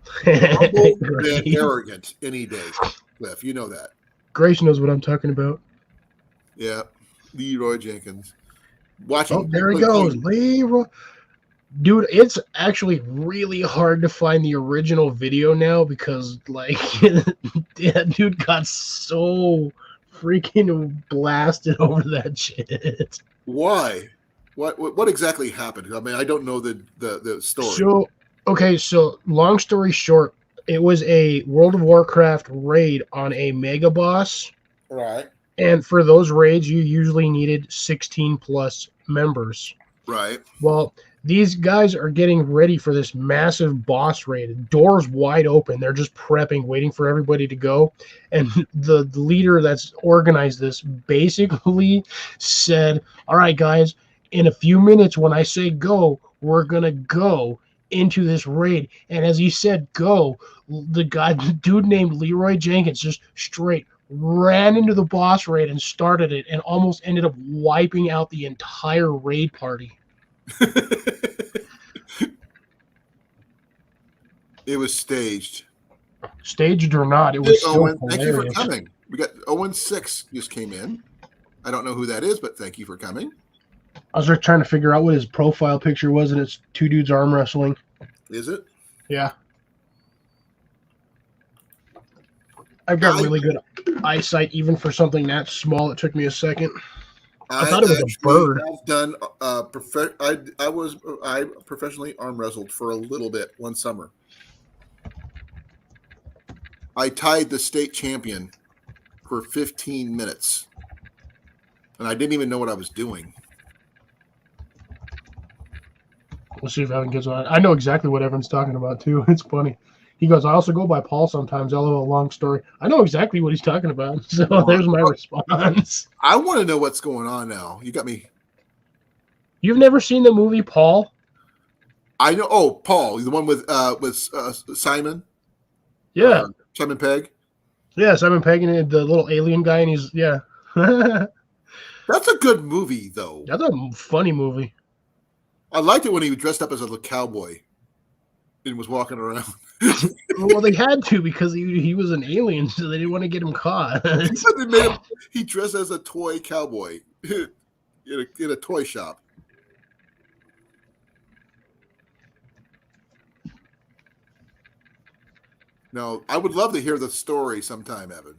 humble than arrogant any day, Cliff. You know that. Grace knows what I'm talking about. Yeah, Leroy Jenkins. Watching. Oh, there he goes, Leroy. Dude, it's actually really hard to find the original video now because, that dude got so freaking blasted over that shit. Why? What exactly happened? I mean, I don't know the story. So long story short, it was a World of Warcraft raid on a mega boss. Right. And for those raids, you usually needed 16 plus members. Right. Well, these guys are getting ready for this massive boss raid. Doors wide open. They're just prepping, waiting for everybody to go. And the leader that's organized this basically said, all right, guys, in a few minutes when I say go, we're going to go into this raid. And as he said go, the dude named Leroy Jenkins just straight ran into the boss raid and started it and almost ended up wiping out the entire raid party. It was staged. Staged or not, it was still Owen, thank you for hilarious. coming. We got Owen 6 just came in. I don't know who that is, but thank you for coming. I was just trying to figure out what his profile picture was, and it's 2 dudes arm wrestling. Is it? Yeah. I've got really good eyesight, even for something that small. It took me a second. I thought it was a bird. I've done. I professionally arm wrestled for a little bit one summer. I tied the state champion for 15 minutes and I didn't even know what I was doing. We'll see if Evan gets on. I know exactly what Evan's talking about too. It's funny. He goes, I also go by Paul sometimes. LOL, long story. I know exactly what he's talking about. So there's my response. I want to know what's going on now. You got me. You've never seen the movie Paul? I know. Oh, Paul, the one with Simon. Yeah. Simon Pegg. Yeah, Simon Pegg and the little alien guy, and he's yeah. That's a good movie, though. That's a funny movie. I liked it when he was dressed up as a little cowboy and was walking around. Well, they had to because he was an alien, so they didn't want to get him caught. He dressed as a toy cowboy in a toy shop. No, I would love to hear the story sometime, Evan,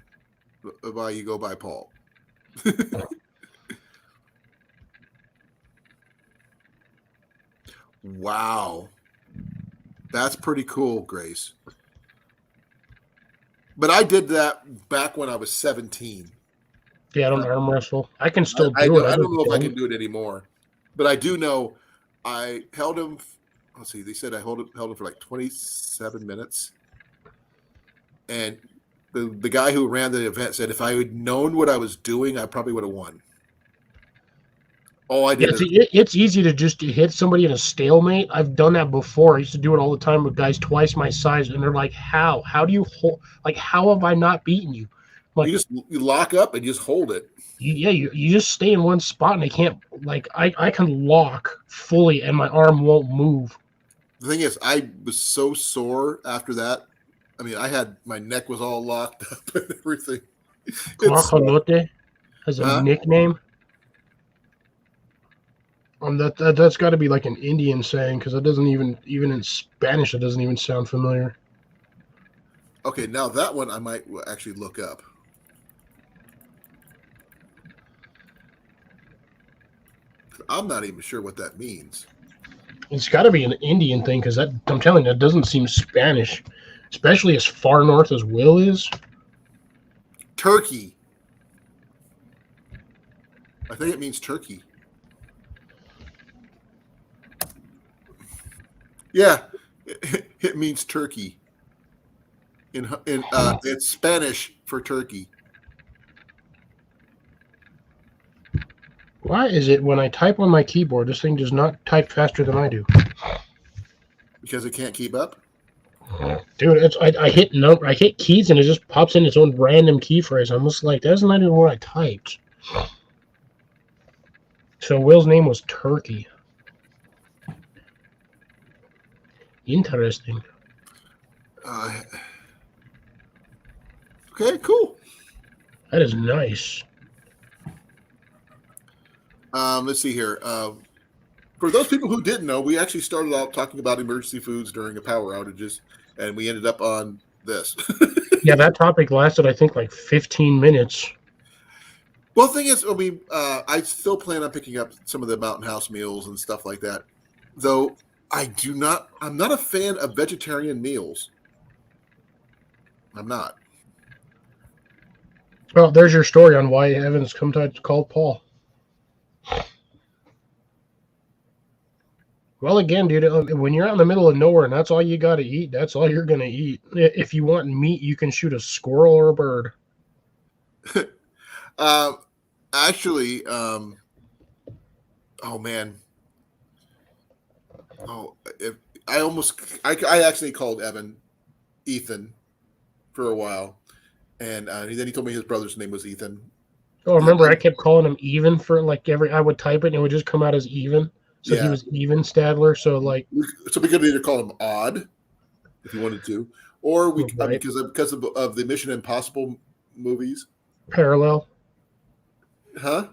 of why you go by Paul. Wow. That's pretty cool, Grace. But I did that back when I was 17. Yeah, I don't arm wrestle. I can still I do it. I don't know if I can do it anymore. But I do know I held him. Let's see. They said I held him for like 27 minutes. And the guy who ran the event said if I had known what I was doing, I probably would have won. All I did. Yeah, it's easy to just hit somebody in a stalemate. I've done that before. I used to do it all the time with guys twice my size, and they're like, "How? How do you hold? Like, how have I not beaten you?" Like, you lock up and you just hold it. You just stay in one spot, and they can't. Like, I can lock fully, and my arm won't move. The thing is, I was so sore after that. I mean, my neck was all locked up and everything. Guajolote has a nickname. That's got to be like an Indian saying because it doesn't even in Spanish it doesn't even sound familiar. Okay, now that one I might actually look up. I'm not even sure what that means. It's got to be an Indian thing because I'm telling you, that doesn't seem Spanish, especially as far north as Will is. Turkey. I think it means turkey. Yeah, it means turkey. It's Spanish for turkey. Why is it when I type on my keyboard, this thing does not type faster than I do? Because it can't keep up? Dude, I hit keys and it just pops in its own random key phrase. I'm just like, that's not even what I typed. So Will's name was Turkey. Interesting. Okay, cool. That is nice. Let's see here. For those people who didn't know, we actually started out talking about emergency foods during the power outages, and we ended up on this. Yeah, that topic lasted, I think, like 15 minutes. Well, the thing is, I mean, I still plan on picking up some of the Mountain House meals and stuff like that, though I'm not a fan of vegetarian meals. I'm not. Well, there's your story on why Evan's called Paul. Well, again, dude, when you're out in the middle of nowhere and that's all you got to eat, that's all you're going to eat. If you want meat, you can shoot a squirrel or a bird. Actually, oh man. Oh, I actually called Evan Ethan for a while, and then he told me his brother's name was Ethan. Oh, remember I kept calling him Even for like I would type it and it would just come out as Even. So yeah. He was Even Stadler. So we could either call him Odd if you wanted to, or because of the Mission Impossible movies. Parallel. Huh?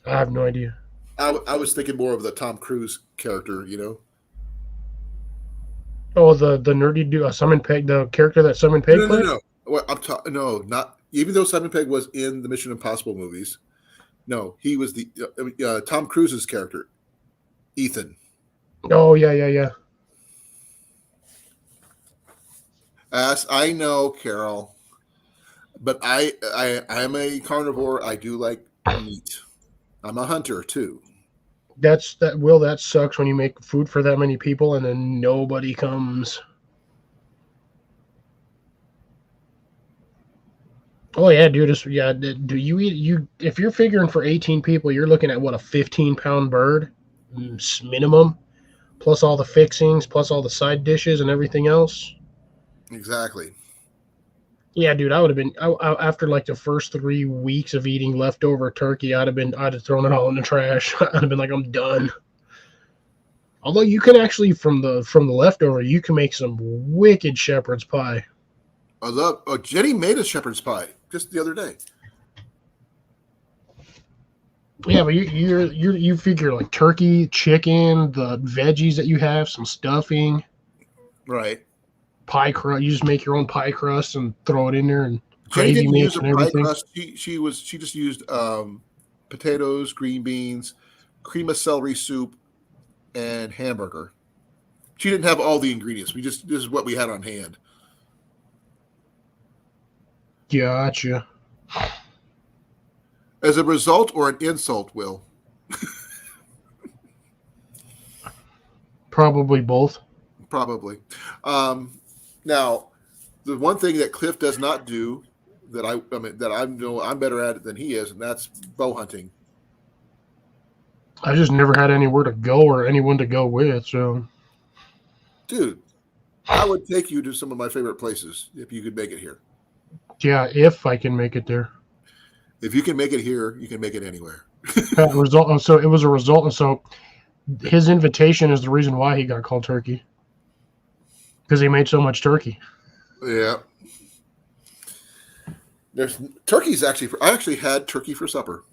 I have no idea. I was thinking more of the Tom Cruise character, you know. Oh, the nerdy dude, Simon Pegg, the character that Simon Pegg played? No. Well, not even though Simon Pegg was in the Mission Impossible movies. No, he was the Tom Cruise's character, Ethan. Oh yeah. As I know, Carol, but I'm a carnivore. I do like meat. I'm a hunter too. That sucks when you make food for that many people and then nobody comes. Oh yeah, dude. Do you eat if you're figuring for 18 people, you're looking at what, a 15-pound bird minimum, plus all the fixings, plus all the side dishes and everything else. Exactly. Yeah, dude. I would have been after like the first 3 weeks of eating leftover turkey. I'd have thrown it all in the trash. I'd have been like, I'm done. Although you can actually from the leftover, you can make some wicked shepherd's pie. Jenny made a shepherd's pie just the other day. Yeah, but you figure like turkey, chicken, the veggies that you have, some stuffing, Right. pie crust. You just make your own pie crust and throw it in there, and Jenny gravy didn't use mix a and pie everything. crust. She just used potatoes, green beans, cream of celery soup, and hamburger. She didn't have all the ingredients. This is what we had on hand. Gotcha. As a result or an insult, Will? Probably both. Probably. Now, the one thing that Cliff does not do that I know I'm better at it than he is, and that's bow hunting. I just never had anywhere to go or anyone to go with. So, Dude, I would take you to some of my favorite places if you could make it here. yeah, if I can make it there. If you can make it here, you can make it anywhere. Result. So it was a result. So his invitation is the reason why he got called Turkey, because he made so much turkey. Yeah. There's turkeys actually. I actually had turkey for supper.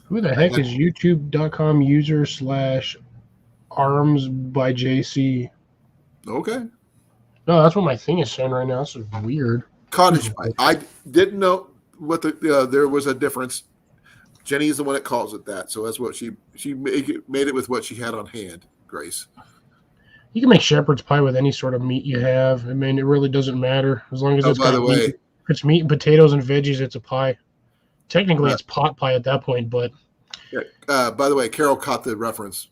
Who the heck is YouTube.com user /arms by JC? Okay. No, that's what my thing is saying right now. This is weird. Cottage pie. I didn't know what there was a difference. Jenny's the one that calls it that, so that's what she made it with what she had on hand. Grace. You can make shepherd's pie with any sort of meat you have. I mean, it really doesn't matter as long as it's by got the meat. way, If it's meat and potatoes and veggies, it's a pie. Technically, it's pot pie at that point, but yeah. By the way, Carol caught the reference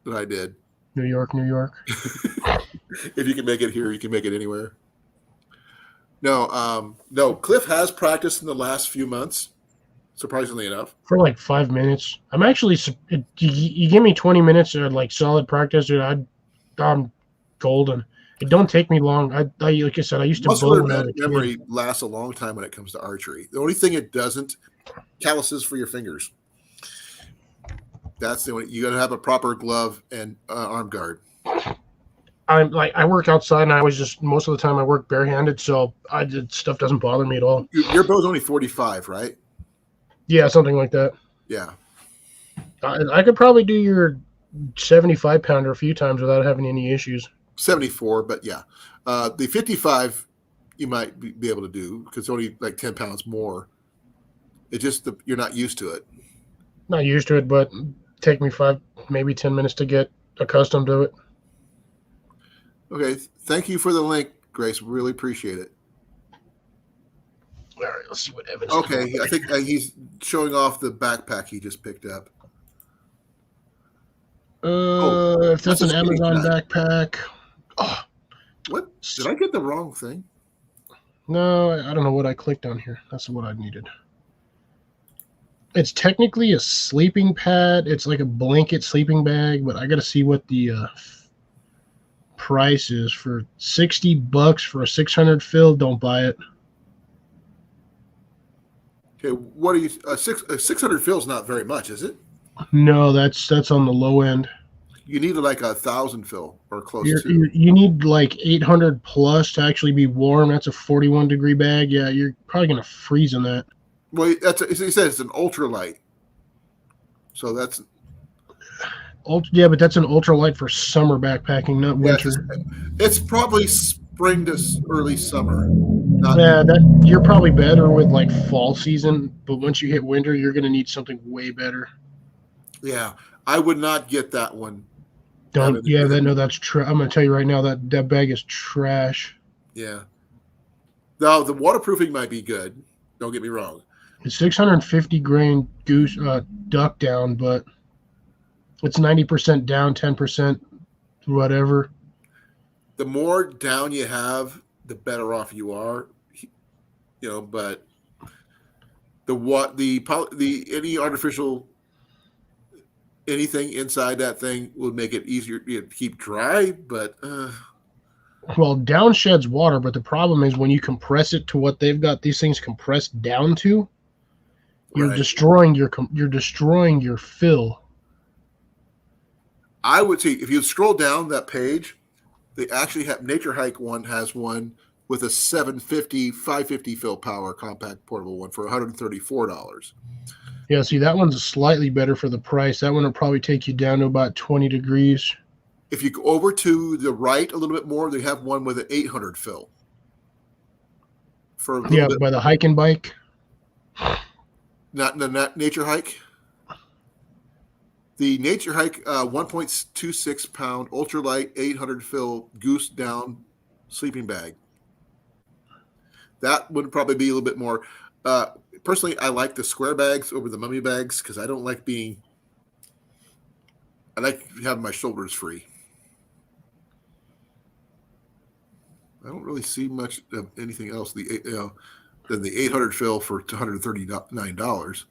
that I did. New York. If you can make it here, you can make it anywhere. No. Cliff has practiced in the last few months, surprisingly enough. For like 5 minutes. I'm actually. You give me 20 minutes of like solid practice, dude. I'm golden. It don't take me long. I like I said, I used to bow when I was a kid. Memory lasts a long time when it comes to archery. The only thing it doesn't, calluses for your fingers. That's the only. You got to have a proper glove and arm guard. I work outside, and I always just most of the time I work barehanded, so stuff doesn't bother me at all. Your bow's only 45, right? Yeah, something like that. Yeah. I could probably do your 75 pounder a few times without having any issues. 74, but yeah. The 55 you might be able to do because it's only like 10 pounds more. It just you're not used to it. Not used to it, but take me 5, maybe 10 minutes to get accustomed to it. Okay, thank you for the link, Grace. Really appreciate it. All right, let's see what Evan's Okay, I think he's showing off the backpack he just picked up. If that's an Amazon backpack. Oh, what? Did I get the wrong thing? No, I don't know what I clicked on here. That's what I needed. It's technically a sleeping pad. It's like a blanket sleeping bag, but I got to see what the price is for $60 for a 600 fill. Don't buy it. Okay, what are you? 600 fill is not very much, is it? No, that's on the low end. You need like 1,000 fill or close to. You need like 800 plus to actually be warm. That's a 41-degree bag. Yeah, you're probably gonna freeze in that. Well, he said it's an ultralight, so that's. Yeah, but that's an ultralight for summer backpacking, not winter. It's probably spring to early summer. That you're probably better with like fall season, but once you hit winter, you're gonna need something way better. Yeah, I would not get that one. That's true. I'm gonna tell you right now that bag is trash. Yeah. Now the waterproofing might be good. Don't get me wrong, It's 650 grain goose duck down, but it's 90% down, 10% whatever. The more down you have, the better off you are. But the any artificial anything inside that thing will make it easier to keep dry, but Well, down sheds water, but the problem is when you compress it to what they've got these things compressed down to, you're right. destroying your fill. I would see if you scroll down that page, they actually have Nature Hike one has one with a 550 fill power compact portable one for $134. Yeah, see, that one's slightly better for the price. That one will probably take you down to about 20 degrees. If you go over to the right a little bit more, they have one with an 800 fill. For a little bit, by the hiking bike. not Nature Hike. The Nature Hike 1.26 pound ultralight 800 fill goose down sleeping bag. That would probably be a little bit more. Personally, I like the square bags over the mummy bags because I like having my shoulders free. I don't really see much of anything else than the 800 fill for $139.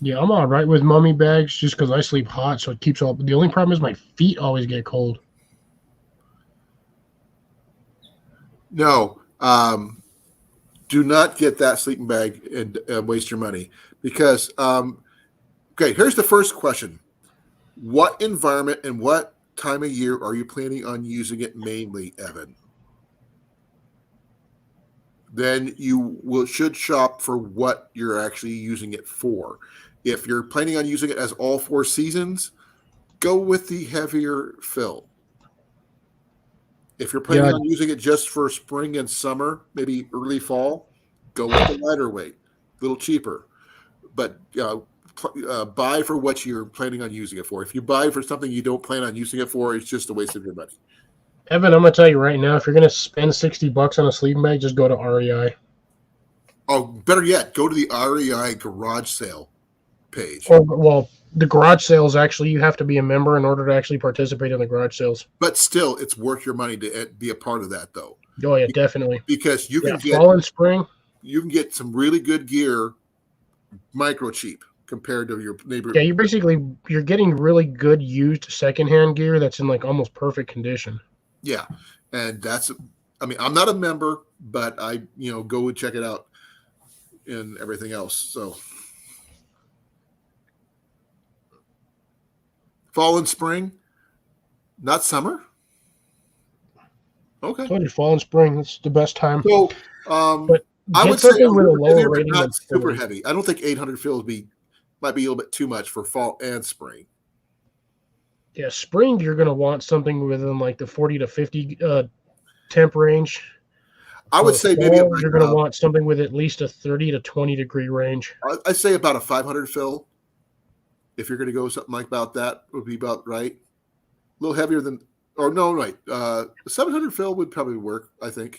Yeah, I'm all right with mummy bags just because I sleep hot, so it keeps all. The only problem is my feet always get cold. No, do not get that sleeping bag and waste your money because. Okay, here's the first question: what environment and what time of year are you planning on using it mainly, Evan? Then you should shop for what you're actually using it for. If you're planning on using it as all 4 seasons, go with the heavier fill. If you're planning on using it just for spring and summer, maybe early fall, go with the lighter weight, a little cheaper. But buy for what you're planning on using it for. If you buy for something you don't plan on using it for, it's just a waste of your money. Evan, I'm going to tell you right now, if you're going to spend $60 on a sleeping bag, just go to REI. Oh, better yet, go to the REI garage sale page. Well, the garage sales, actually, you have to be a member in order to actually participate in the garage sales. But still, it's worth your money to be a part of that, though. Oh, yeah, definitely. Because you can get fall and spring. You can get some really good gear micro cheap compared to your neighbor. Yeah, you're getting really good used secondhand gear that's in like almost perfect condition. Yeah, and I'm not a member, but I go and check it out and everything else. So fall and spring, not summer. Okay. I told you, fall and spring. That's the best time. So, but I would say with a lower rating, not super heavy. I don't think 800 fill might be a little bit too much for fall and spring. Yeah, spring you're going to want something within like the 40 to 50 temp range. I would say maybe you're going to want something with at least a 30 to 20 degree range. I'd say about a 500 fill. If you're going to go something like about that, would be about right. A little heavier than, or no, right. 700 fill would probably work, I think.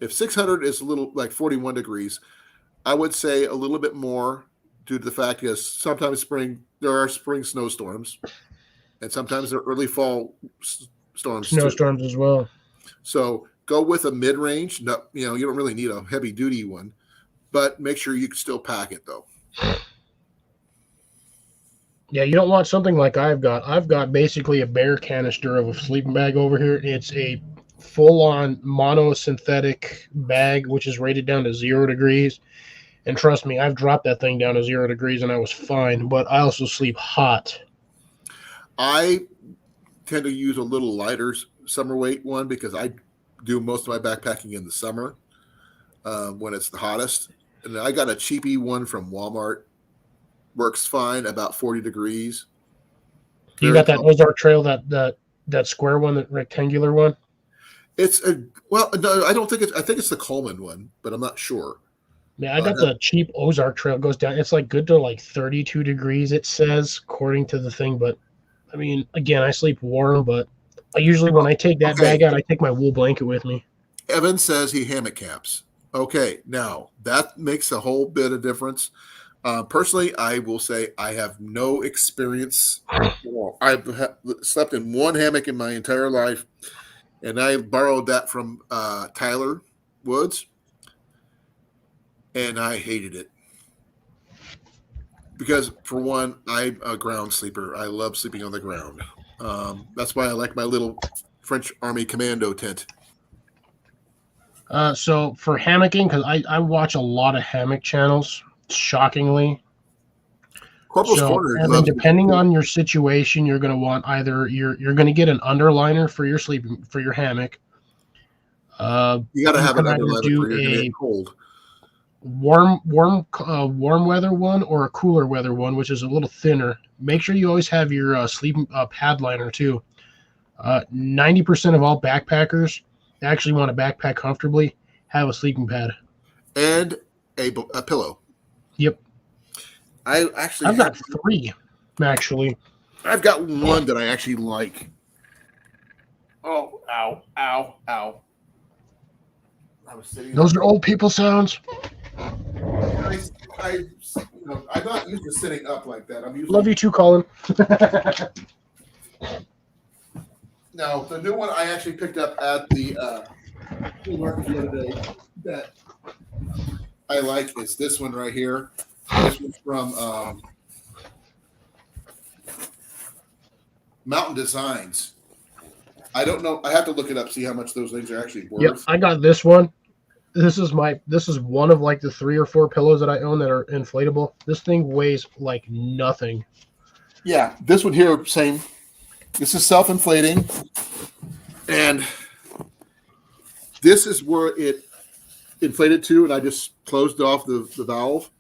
If 600 is a little like 41 degrees, I would say a little bit more due to the fact that sometimes there are spring snowstorms, and sometimes there are early fall storms. Snowstorms as well. So go with a mid-range. No, you don't really need a heavy-duty one, but make sure you can still pack it though. Yeah, you don't want something like I've got. I've got basically a bare canister of a sleeping bag over here. It's a full-on monosynthetic bag, which is rated down to 0 degrees. And trust me, I've dropped that thing down to 0 degrees and I was fine, but I also sleep hot. I tend to use a little lighter summer weight one because I do most of my backpacking in the summer when it's the hottest. And I got a cheapy one from Walmart. Works fine, about 40 degrees. You got that Ozark Trail, that square one, that rectangular one? No, I don't think I think it's the Coleman one, but I'm not sure. Yeah, I got the cheap Ozark Trail. It goes down. It's like good to like 32 degrees, it says, according to the thing. But I mean, again, I sleep warm, but I usually, when I take that Okay. bag out, I take my wool blanket with me. Evan says he hammock caps. Okay, now that makes a whole bit of difference. Personally, I will say I have no experience. I've slept in one hammock in my entire life, and I borrowed that from Tyler Woods, and I hated it. Because, for one, I'm a ground sleeper. I love sleeping on the ground. That's why I like my little French Army commando tent. So for hammocking, because I watch a lot of hammock channels, shockingly. Corporal's So, Corner Evan, loves depending on your situation, you're going to want either you're going to get an underliner for your hammock. You got to have can an either underleather do for you're going to a get cold. warm weather one or a cooler weather one, which is a little thinner. Make sure you always have your sleeping pad liner too. 90% of all backpackers that actually want to backpack comfortably have a sleeping pad. And a pillow. Yep. I've got 3, actually. I've got one that I actually like. Oh, ow, ow, ow. I was sitting. Those are old people sounds. I'm not used to sitting up like that. I'm usually Love you too, Colin. Now, the new one I actually picked up at the flea market the other day that I like is this one right here. This one's from Mountain Designs. I don't know. I have to look it up, see how much those things are actually worth. Yep, I got this one. This is one of like the 3 or 4 pillows that I own that are inflatable. This thing weighs like nothing. Yeah, this one here, same. This is self-inflating, and this is where it inflated to, and I just closed off the valve,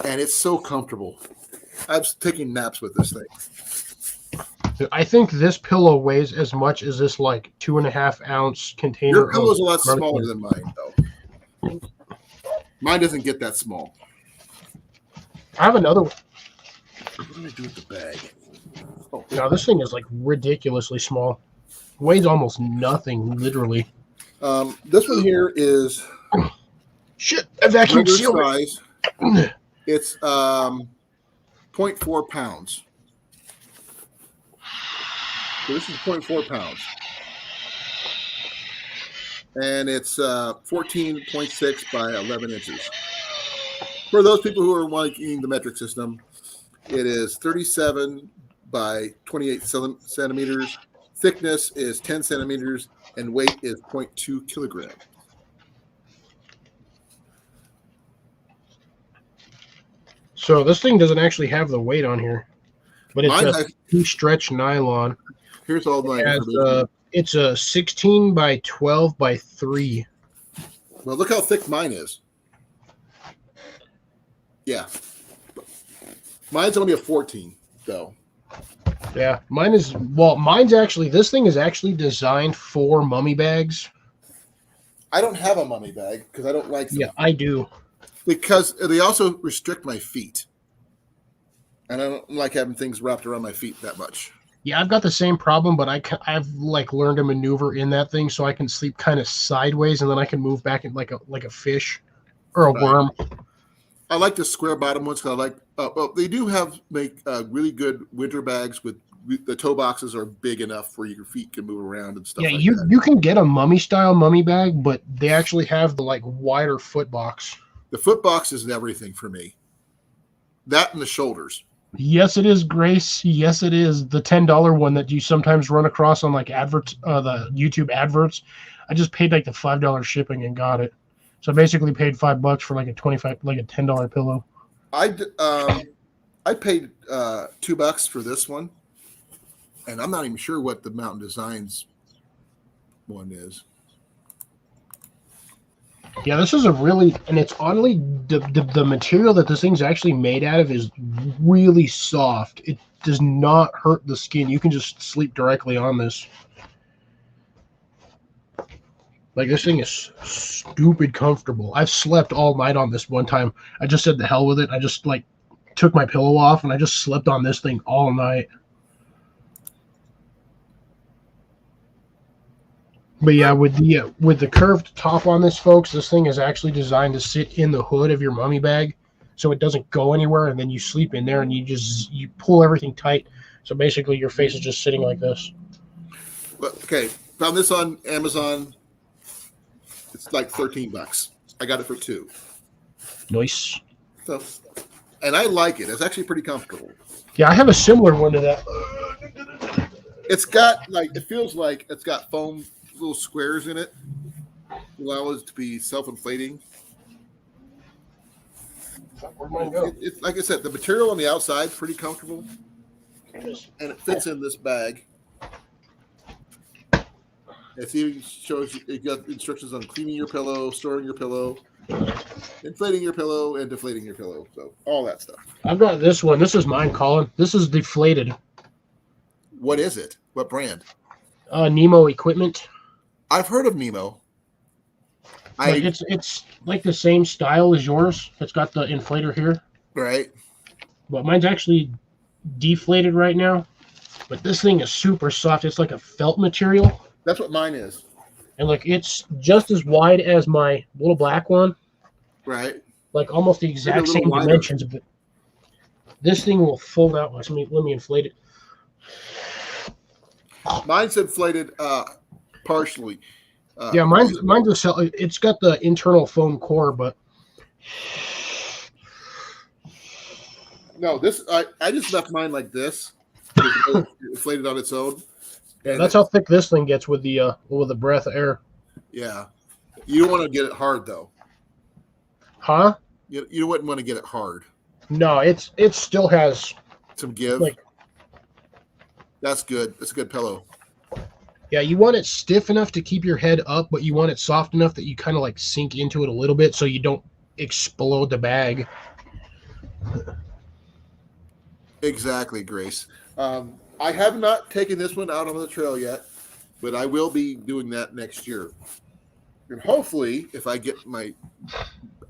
and it's so comfortable. I'm taking naps with this thing. I think this pillow weighs as much as this like 2.5 ounce container. Your pillow's a lot smaller than mine, though. Mine doesn't get that small. I have another one. What do I do with the bag? Oh, now this thing is like ridiculously small. Weighs almost nothing, literally. This one here is shit. A vacuum regular seal. size. It's 0.4 pounds. So this is 0.4 pounds. And it's 14.6 by 11 inches. For those people who are liking the metric system, it is 37 by 28 centimeters. Thickness is 10 centimeters, and weight is 0.2 kilograms. So this thing doesn't actually have the weight on here, but it's a 2-stretch nylon. Here's all my information. It's a 16 by 12 by 3. Well, look how thick mine is. Yeah. Mine's only a 14, though. Yeah, mine's actually, this thing is actually designed for mummy bags. I don't have a mummy bag because I don't like them. Yeah, I do. Because they also restrict my feet. And I don't like having things wrapped around my feet that much. Yeah, I've got the same problem, but I've like learned to maneuver in that thing so I can sleep kind of sideways and then I can move back in like a fish or a worm. I like the square bottom ones because I like. Well, they do make really good winter bags with the toe boxes are big enough where your feet can move around and stuff. Yeah, like you that. you can get a mummy style mummy bag, but they actually have the like wider foot box. The foot box is everything for me. That and the shoulders. Yes, it is, Grace. Yes, it is. The $10 one that you sometimes run across on like adverts, the YouTube adverts. I just paid like the $5 shipping and got it. So I basically paid $5 for like a $10 pillow. I paid $2 for this one, and I'm not even sure what the Mountain Designs one is. Yeah, this is and it's oddly, the material that this thing's actually made out of is really soft. It does not hurt the skin. You can just sleep directly on this. Like, this thing is stupid comfortable. I've slept all night on this one time. I just said the hell with it. I just, like, took my pillow off, and I just slept on this thing all night. But yeah, with the curved top on this, folks, this thing is actually designed to sit in the hood of your mummy bag, so it doesn't go anywhere, and then you sleep in there, and you pull everything tight. So basically, your face is just sitting like this. Okay, found this on Amazon. It's like $13. I got it for 2. Nice. So, and I like it. It's actually pretty comfortable. Yeah, I have a similar one to that. It's got it feels like it's got foam little squares in it. Allow it to be self-inflating. Where'd mine go? It's like I said, the material on the outside is pretty comfortable, and it fits in this bag. It even shows you got instructions on cleaning your pillow, storing your pillow, inflating your pillow, and deflating your pillow. So all that stuff. I've got this one. This is mine, Colin. This is deflated. What is it? What brand? Nemo Equipment. I've heard of Nemo. It's like the same style as yours. It's got the inflator here. Right. But mine's actually deflated right now. But this thing is super soft. It's like a felt material. That's what mine is. And like it's just as wide as my little black one. Right. Like almost the exact same dimensions. But this thing will fold out. Let me inflate it. Mine's inflated partially. Yeah, mine's it's got the internal foam core, but no, this I just left mine like this, inflated on its own. Yeah, that's how thick this thing gets with the breath of air. Yeah, you don't want to get it hard though. Huh? You wouldn't want to get it hard. No, it still has some give. Like, that's good. That's a good pillow. Yeah, you want it stiff enough to keep your head up, but you want it soft enough that you kind of like sink into it a little bit so you don't explode the bag. Exactly, Grace. I have not taken this one out on the trail yet, but I will be doing that next year. And hopefully, if I get my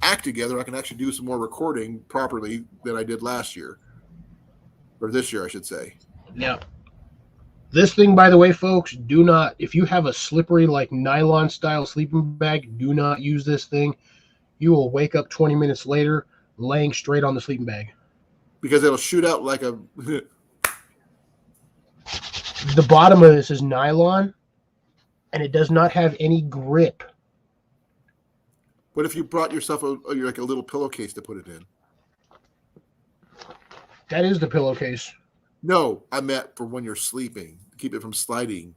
act together, I can actually do some more recording properly than I did last year. Or this year, I should say. Yeah. This thing, by the way, folks, do not, if you have a slippery, like nylon style sleeping bag, do not use this thing. You will wake up 20 minutes later laying straight on the sleeping bag. Because it'll shoot out like a... The bottom of this is nylon, and it does not have any grip. What if you brought yourself like a little pillowcase to put it in? That is the pillowcase. No, I meant for when you're sleeping. Keep it from sliding.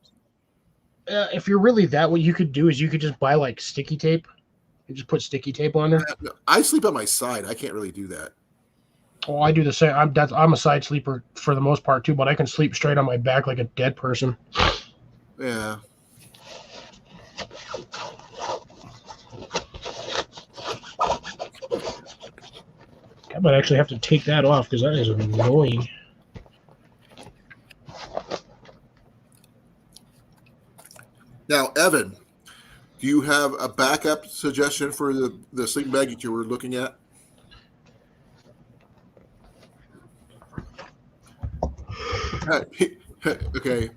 If you're really that, what you could do is you could just buy like sticky tape. You just put sticky tape on there. I sleep on my side. I can't really do that. Oh, I do the same. I'm a side sleeper for the most part too, but I can sleep straight on my back like a dead person. Yeah. I might actually have to take that off because that is annoying. Now, Evan, do you have a backup suggestion for the sleeping bag that you were looking at? Okay,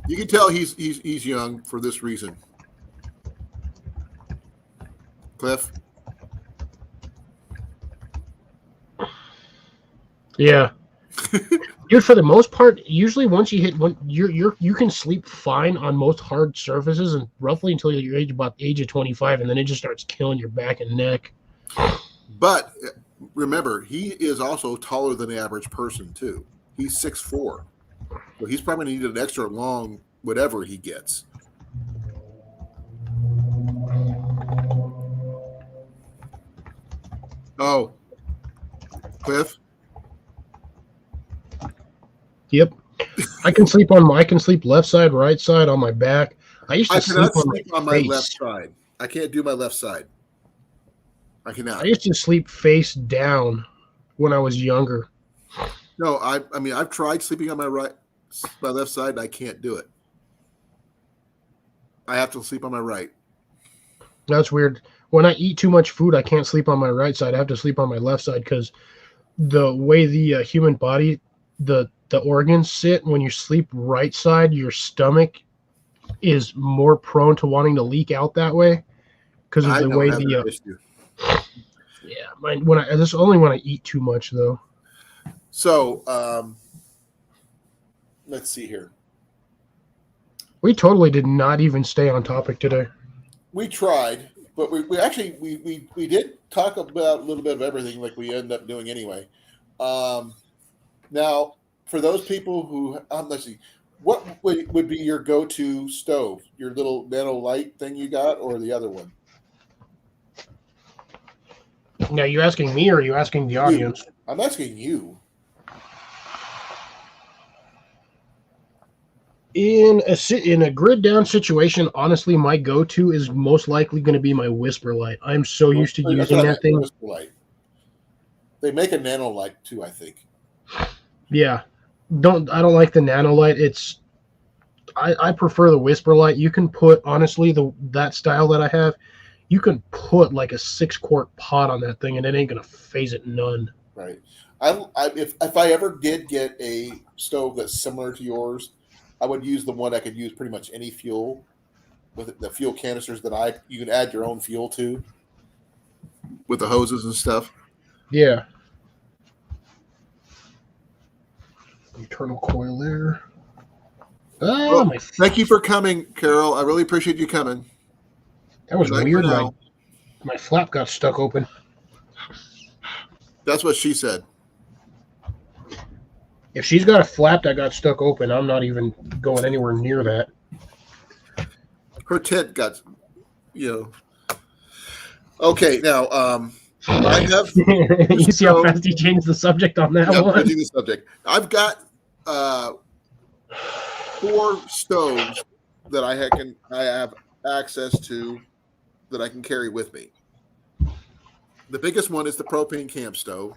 you can tell he's young for this reason. Cliff. Yeah. Dude, for the most part, usually once you hit you can sleep fine on most hard surfaces and roughly until you're about the age of 25, and then it just starts killing your back and neck. But remember, he is also taller than the average person too. He's 6'4", so he's probably going to need an extra long whatever he gets. Oh, Cliff. Yep. I can sleep left side, right side, on my back. I used to sleep on my left side. I can't do my left side. I cannot. I used to sleep face down when I was younger. No, I mean I've tried sleeping on my left side, and I can't do it. I have to sleep on my right. That's weird. When I eat too much food, I can't sleep on my right side. I have to sleep on my left side because the way the human body, the organs sit, when you sleep right side, your stomach is more prone to wanting to leak out that way because of I the don't way have the that issue. yeah. This is only when I eat too much though. So let's see here. We totally did not even stay on topic today. We tried, but we actually we did talk about a little bit of everything, like we end up doing anyway. Now, for those people who let's see, what would be your go-to stove? Your little nano light thing you got, or the other one? Now, you asking me or are you asking the audience? I'm asking you. In a grid down situation, honestly, my go-to is most likely going to be my whisper light. I'm so used to That's using what I that meant, thing. Whisper light. They make a nano light too, I think. Yeah, I don't like the nano light. I prefer the whisper light. You can put honestly that style that I have, you can put like a 6-quart pot on that thing and it ain't gonna phase it none. Right. If I ever did get a stove that's similar to yours, I would use the one I could use pretty much any fuel with the fuel canisters that you can add your own fuel to with the hoses and stuff. Yeah. Internal coil there. Well, thank you for coming, Carol. I really appreciate you coming. That was Good night weird. for now. My flap got stuck open. That's what she said. If she's got a flap that got stuck open, I'm not even going anywhere near that. Her tent got, Okay, now I have. You see how fast he changed the subject on that one? Changing the subject. I've got 4 stoves that I have access to that I can carry with me. The biggest one is the propane camp stove,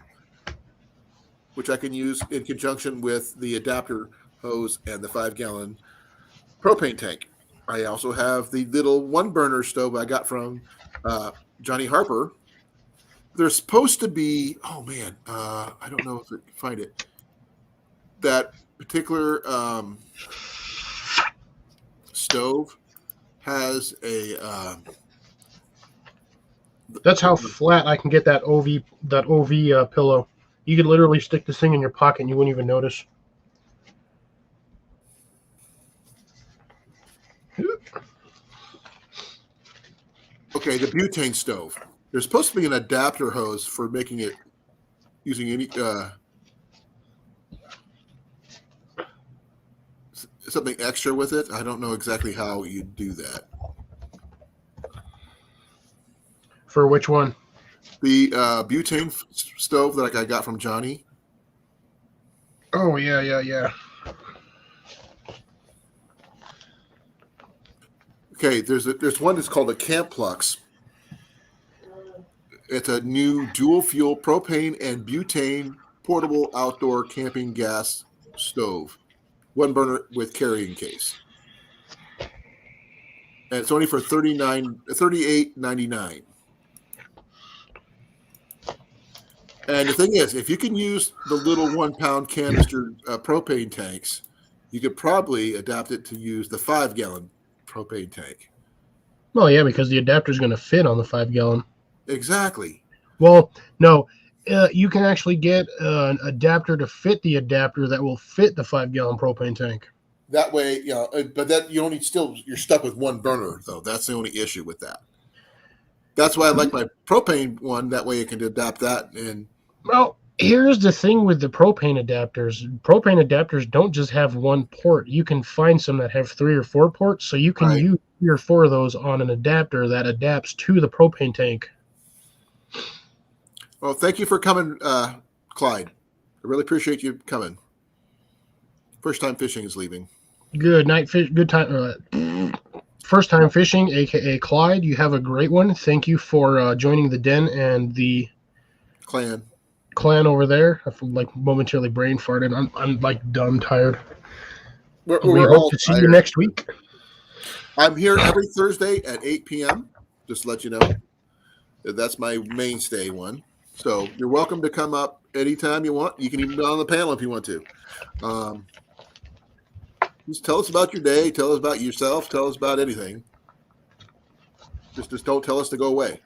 which I can use in conjunction with the adapter hose and the 5-gallon propane tank. I also have the little 1-burner stove I got from Johnny Harper. There's supposed to be, I don't know if I can find it. That particular stove has a. That's how flat I can get that OV pillow. You could literally stick this thing in your pocket and you wouldn't even notice. Okay, the butane stove. There's supposed to be an adapter hose for making it using any something extra with it. I don't know exactly how you do that. For which one? The butane stove that I got from Johnny. Oh, yeah. Okay, there's one that's called a Camp Plux. It's a new dual fuel propane and butane portable outdoor camping gas stove, 1-burner with carrying case, and it's only for $38.99. And the thing is, if you can use the little 1-pound canister propane tanks, you could probably adapt it to use the 5-gallon propane tank. Well, yeah, because the adapter is going to fit on the 5-gallon. Exactly. Well, no, you can actually get an adapter to fit the adapter that will fit the 5-gallon propane tank. That way, but that you're stuck with 1 burner though. That's the only issue with that. That's why I like my propane one. That way you can adapt that. And well, here's the thing with the propane adapters. Propane adapters don't just have 1 port. You can find some that have 3 or 4 ports, so you can use 3 or 4 of those on an adapter that adapts to the propane tank. Well, thank you for coming, Clyde. I really appreciate you coming. First time fishing is leaving. Good night, fish. Good time. First time fishing, aka Clyde. You have a great one. Thank you for joining the den and the clan over there. I feel like momentarily brain farted. I'm like dumb tired. We hope to see you next week. I'm here every Thursday at 8 p.m. Just to let you know. That's my mainstay one. So you're welcome to come up anytime you want. You can even be on the panel if you want to. Just tell us about your day. Tell us about yourself. Tell us about anything. Just don't tell us to go away.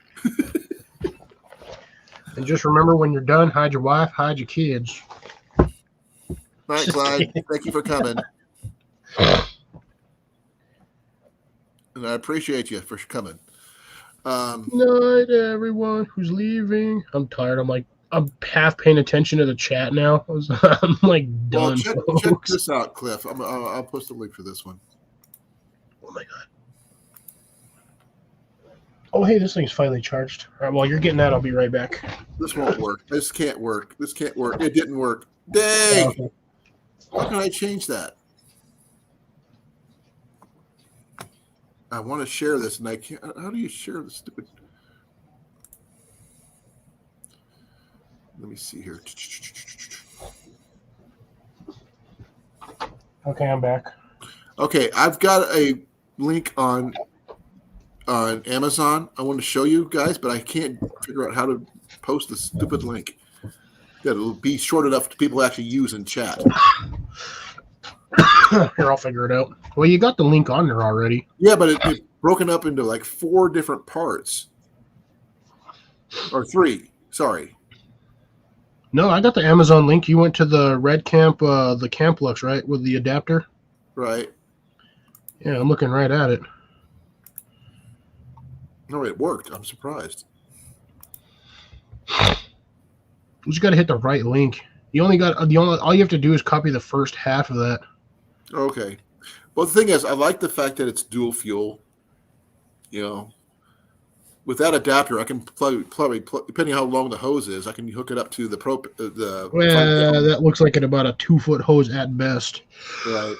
And just remember, when you're done, hide your wife, hide your kids. All right, Clyde. Thank you for coming. And I appreciate you for coming. Night, everyone who's leaving. I'm tired. I'm half paying attention to the chat now. I'm like done. Well, check this out, Cliff. I'll post a link for this one. Oh my god. Oh, hey, this thing's finally charged. All right, while you're getting that, I'll be right back. This won't work. This can't work. This can't work. It didn't work. Dang! Okay. How can I change that? I want to share this, and I can't. How do you share this stupid? Let me see here. Okay, I'm back. Okay, I've got a link on Amazon. I want to show you guys, but I can't figure out how to post the stupid link. That'll be short enough to people actually use in chat. Here, I'll figure it out. Well, you got the link on there already. Yeah, but it's broken up into like 4 different parts. Or 3. Sorry. No, I got the Amazon link. You went to the Red Camp, the Camplux, right, with the adapter? Right. Yeah, I'm looking right at it. No, it worked. I'm surprised. You just got to hit the right link. All you have to do is copy the first half of that. Okay. Well, the thing is, I like the fact that it's dual fuel. You know, with that adapter, I can plug, depending how long the hose is, I can hook it up to the. Well, that looks like about a 2-foot hose at best. Right.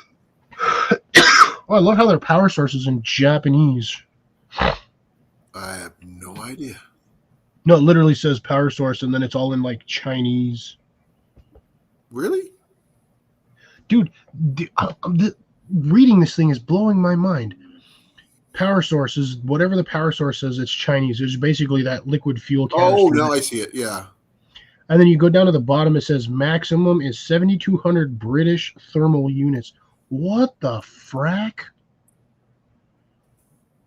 Oh, I love how their power source is in Japanese. I have no idea. No, it literally says power source, and then it's all in like Chinese. Really? Dude, reading this thing is blowing my mind. Power source is whatever the power source says. It's Chinese. It's basically that liquid fuel canister. Oh, now I see it. Yeah. And then you go down to the bottom. It says maximum is 7,200 British thermal units. What the frack?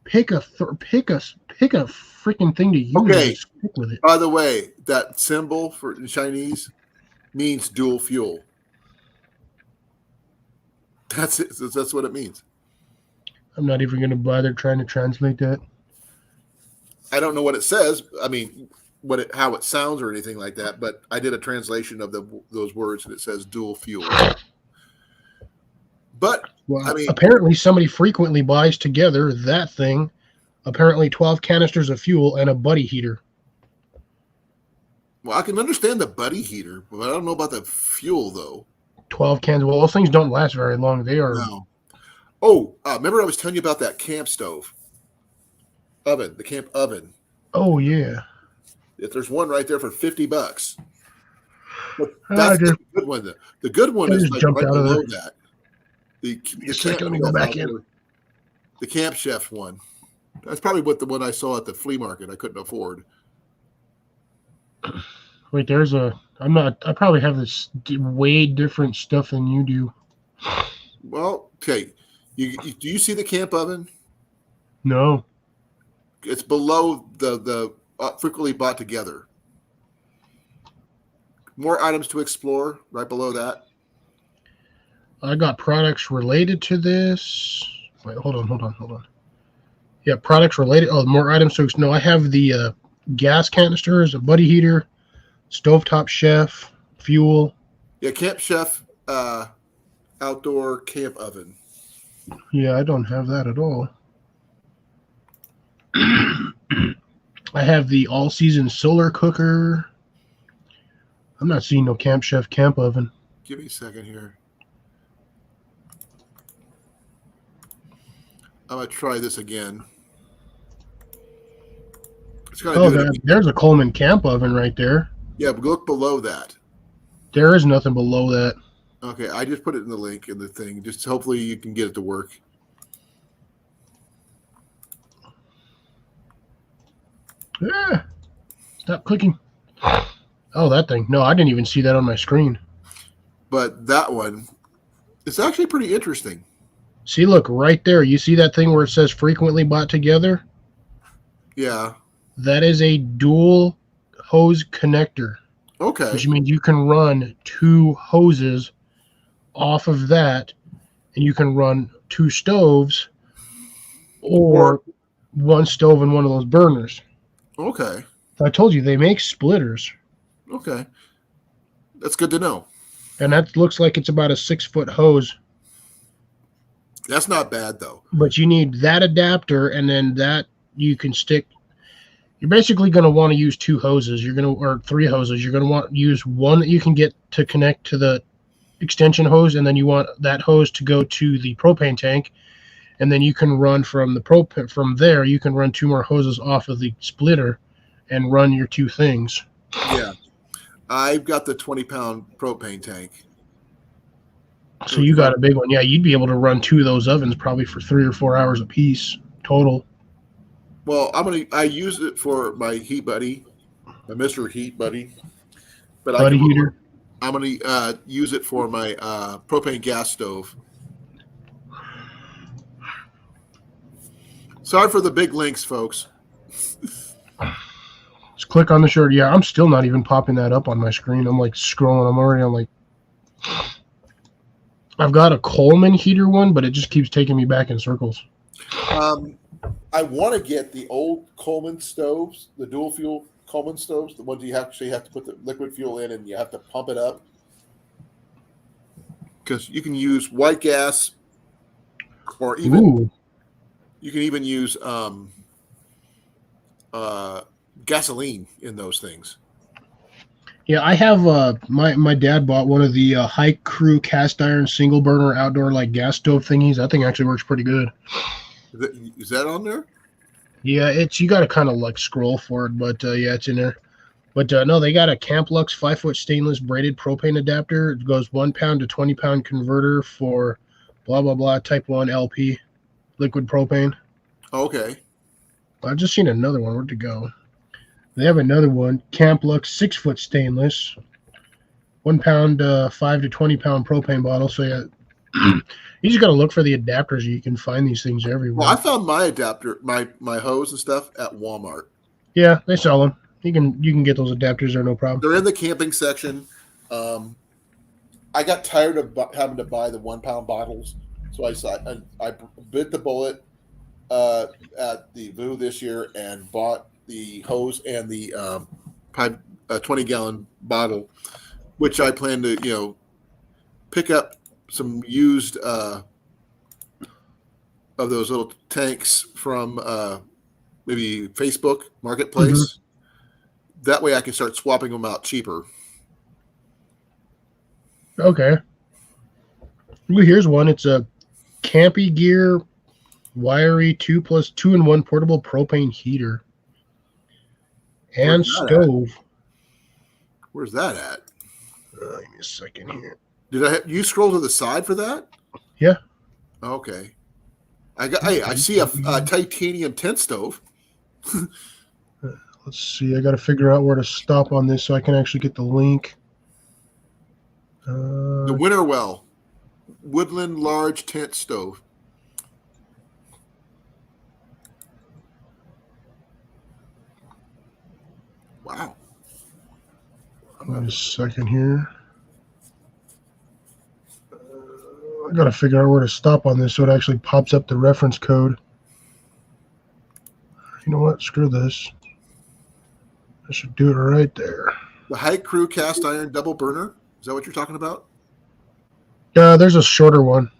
Pick a freaking thing to use. Okay. And stick with it. By the way, that symbol for in Chinese means dual fuel. That's it. That's what it means. I'm not even going to bother trying to translate that. I don't know what it says. I mean, how it sounds or anything like that. But I did a translation of those words, and it says dual fuel. But Well, I mean, apparently somebody frequently buys together that thing. Apparently 12 canisters of fuel and a buddy heater. well, I can understand the buddy heater, but I don't know about the fuel though. 12 cans. Well, those things don't last very long. They are. No. Oh, remember I was telling you about that camp stove oven, the camp oven. Oh, yeah. If there's one right there for $50, but that's the good one. The good one is like right below that. The Let me go back in. The Camp Chef one. That's probably what the one I saw at the flea market. I couldn't afford. Wait, I probably have this way different stuff than you do. Well, okay. Do you see the camp oven? No. It's below the frequently bought together. More items to explore right below that. I got products related to this. Wait, hold on. Yeah, products related. Oh, more items to explore. No, I have the gas canisters, a buddy heater, stovetop chef, fuel. Yeah, Camp Chef outdoor camp oven. Yeah, I don't have that at all. I have the all-season solar cooker. I'm not seeing no Camp Chef camp oven. Give me a second here. I'm going to try this again. It's There's a Coleman camp oven right there. Yeah, but look below that. There is nothing below that. Okay, I just put it in the link in the thing. Just hopefully you can get it to work. Yeah. Stop clicking. Oh, that thing. No, I didn't even see that on my screen. But that one, it's actually pretty interesting. See, look right there. You see that thing where it says frequently bought together? Yeah. That is a dual hose connector, Okay. which means you can run 2 hoses off of that, and you can run 2 stoves or 1 stove and one of those burners. Okay. I told you they make splitters, Okay. That's good to know. and that looks like it's about a 6-foot hose. That's not bad though. But you need that adapter, and then that you can stick. You're basically going to want to use 2 hoses. Or 3 hoses. You're going to want to use one that you can get to connect to the extension hose, and then you want that hose to go to the propane tank, and then you can run from the propane. From there, you can run 2 more hoses off of the splitter, and run your 2 things. Yeah. I've got the 20-pound propane tank. So you got a big one. Yeah, you'd be able to run 2 of those ovens probably for 3 or 4 hours a piece total. Well, I use it for my heat buddy, my Mr. Heat buddy. But Buddy heater. I'm gonna use it for my propane gas stove. Sorry for the big links, folks. Just click on the shirt. Yeah, I'm still not even popping that up on my screen. I'm like scrolling. I'm already on like. I've got a Coleman heater one, but it just keeps taking me back in circles. I want to get the old Coleman stoves, the dual fuel Coleman stoves, the ones you actually have to put the liquid fuel in and you have to pump it up. Because you can use white gas, or even you can even use gasoline in those things. Yeah, I have my dad bought one of the High Crew cast iron single burner outdoor like gas stove thingies. That thing actually works pretty good. Is that on there? Yeah, you got to kind of like scroll for it, but yeah, it's in there. But no, they got a Camp Lux 5-foot stainless braided propane adapter. It goes 1 pound to 20 pound converter for blah blah blah type 1 LP liquid propane. Okay. I've just seen another one. Where'd it go? They have another one, Camp Lux 6-foot stainless, 1 pound 5 to 20 pound propane bottle. So yeah, you just got to look for the adapters. You can find these things everywhere. Well, I found my adapter, my hose and stuff at Walmart. Yeah, they sell them. You can get those adapters there, no problem. They're in the camping section. I got tired of having to buy the 1 pound bottles, so I bit the bullet at the VU this year and bought the hose and the 20-gallon bottle, which I plan to pick up some used of those little tanks from maybe Facebook Marketplace. Mm-hmm. That way I can start swapping them out cheaper. Okay. Well, here's one. It's a Campy Gear wiry 2+2-in-1 portable propane heater and stove. Where's that at? Give me a second here. Did you scroll to the side for that? Yeah. Okay. I see a titanium tent stove. Let's see. I got to figure out where to stop on this so I can actually get the link. The Winterwell Woodland Large Tent Stove. Wow. Wait a second here. I got to figure out where to stop on this so it actually pops up the reference code. You know what? Screw this. I should do it right there. The High Crew cast iron double burner. Is that what you're talking about? There's a shorter one.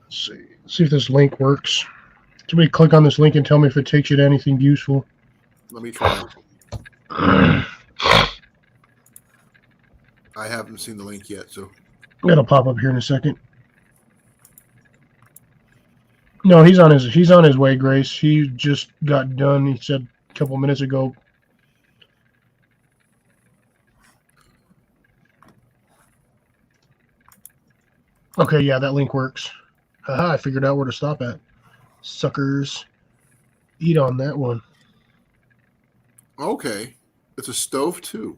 Let's see. Let's see if this link works. Somebody click on this link and tell me if it takes you to anything useful. Let me try. I haven't seen the link yet, so it'll pop up here in a second. No, he's on his way, Grace. He just got done. He said a couple minutes ago. Okay, yeah, that link works. Haha, I figured out where to stop at. Suckers. Eat on that one. Okay. It's a stove too.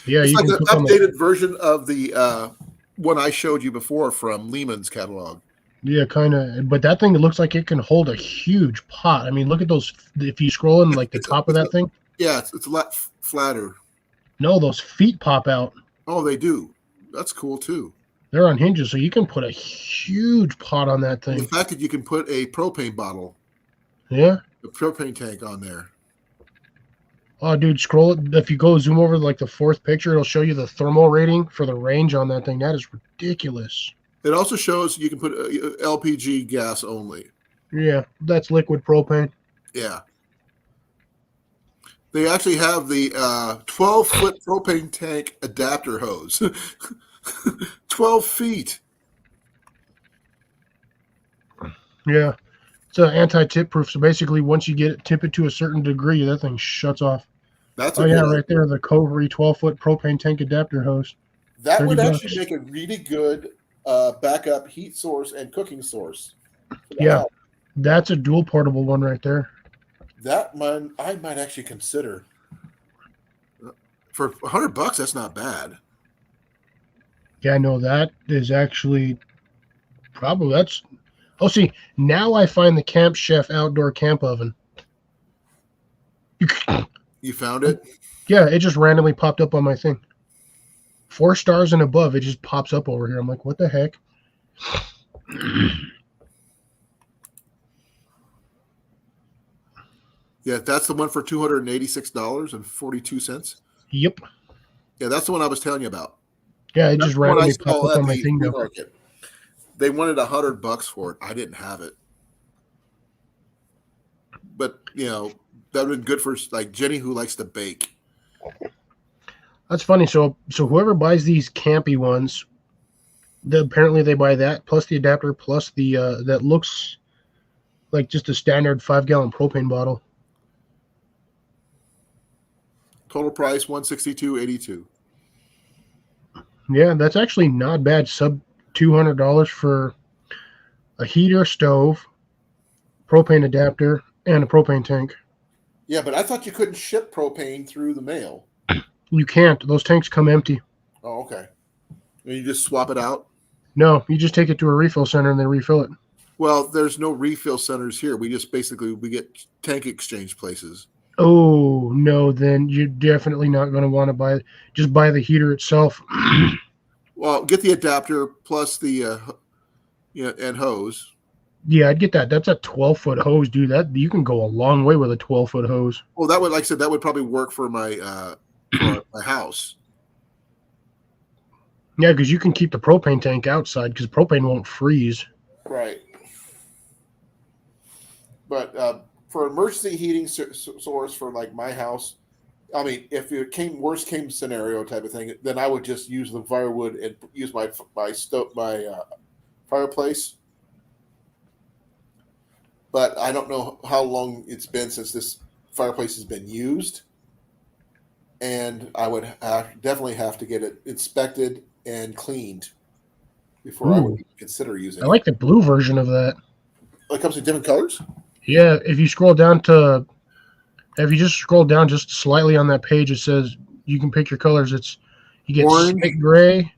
Yeah, it's you like can an updated version of the one I showed you before from Lehman's catalog. Yeah, kind of. But that thing, it looks like it can hold a huge pot. I mean, look at those. If you scroll in like the top of that thing. Yeah, it's a lot flatter. No, those feet pop out. Oh, they do. That's cool too. They're on hinges, so you can put a huge pot on that And thing. the fact that you can put a propane bottle, Yeah. a propane tank on there. Oh, dude, scroll it. If you go zoom over like the fourth picture, it'll show you the thermal rating for the range on that thing. That is ridiculous. It also shows you can put LPG gas only. Yeah, that's liquid propane. Yeah. They actually have the 12-foot propane tank adapter hose. 12 feet. Yeah. It's anti-tip proof. So basically, once you get it, tip it to a certain degree, that thing shuts off. That's Oh, yeah, right there. The Covery 12-foot propane tank adapter hose. That would $30. actually make a really good backup heat source and cooking source. Yeah. That's a dual portable one right there. That one I might actually consider. For $100, that's not bad. Yeah, I know that is actually probably that's. Oh, see, now I find the Camp Chef outdoor camp oven. You found it? Yeah, it just randomly popped up on my thing. 4 stars and above, it just pops up over here. I'm like, what the heck? Yeah, that's the one for $286.42. Yep. Yeah, that's the one I was telling you about. Yeah, it That's just the one I randomly saw popped up at on my the thing flea now. market. They wanted $100 for it. I didn't have it. But, that would have been good for like Jenny who likes to bake. That's funny. So whoever buys these campy ones, apparently they buy that plus the adapter plus the that looks like just a standard 5-gallon propane bottle. Total price $162.82. Yeah, that's actually not bad. Sub $200 for a heater, stove, propane adapter, and a propane tank. Yeah, but I thought you couldn't ship propane through the mail. You can't. Those tanks come empty. Oh, okay. And you just swap it out? No, you just take it to a refill center and they refill it. Well, there's no refill centers here. We just we get tank exchange places. Oh, no, then you're definitely not going to want to buy it. Just buy the heater itself. Well, get the adapter plus the and hose. Yeah, I'd get that. That's a 12-foot hose, dude. That you can go a long way with a 12-foot hose. Well, that would, like I said, that would probably work for my my house. Yeah, because you can keep the propane tank outside because propane won't freeze. Right. But for emergency heating source for like my house, I mean, if it worst came scenario type of thing, then I would just use the firewood and use my fireplace. But I don't know how long it's been since this fireplace has been used, and I would definitely have to get it inspected and cleaned before I would even consider using it. I like the blue version of that. It comes in different colors? Yeah, if you just scroll down just slightly on that page, it says you can pick your colors. You get Orange, slate gray,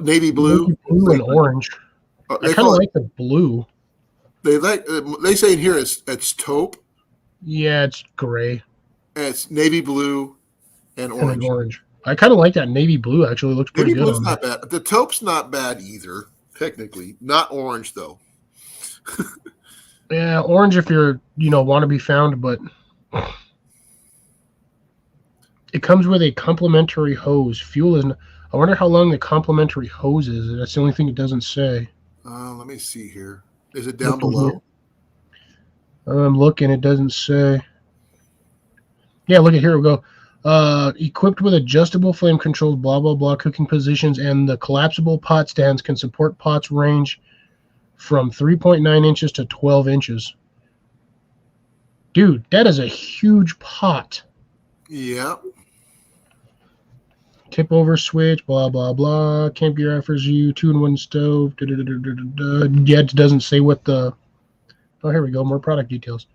navy blue, and orange. I kind of like the blue. They say in here it's taupe. Yeah, it's gray. And it's navy blue and orange. And orange. I kind of like that navy blue. Actually, looks pretty Navy good. blue's not bad. The taupe's not bad either. Technically, not orange though. Yeah, orange if you're want to be found, but it comes with a complimentary hose. Fuel is. I wonder how long the complimentary hose is. That's the only thing it doesn't say. Let me see here. Is it down below? I'm looking. It doesn't say. Yeah, look at here. We go. Equipped with adjustable flame controls, blah, blah, blah, cooking positions, and the collapsible pot stands can support pots range from 3.9 inches to 12 inches. Dude, that is a huge pot. Yeah. Tip over switch, blah, blah, blah. Camp gear offers you 2-in-1 stove. Yeah, it doesn't say what the... Oh, here we go. More product details.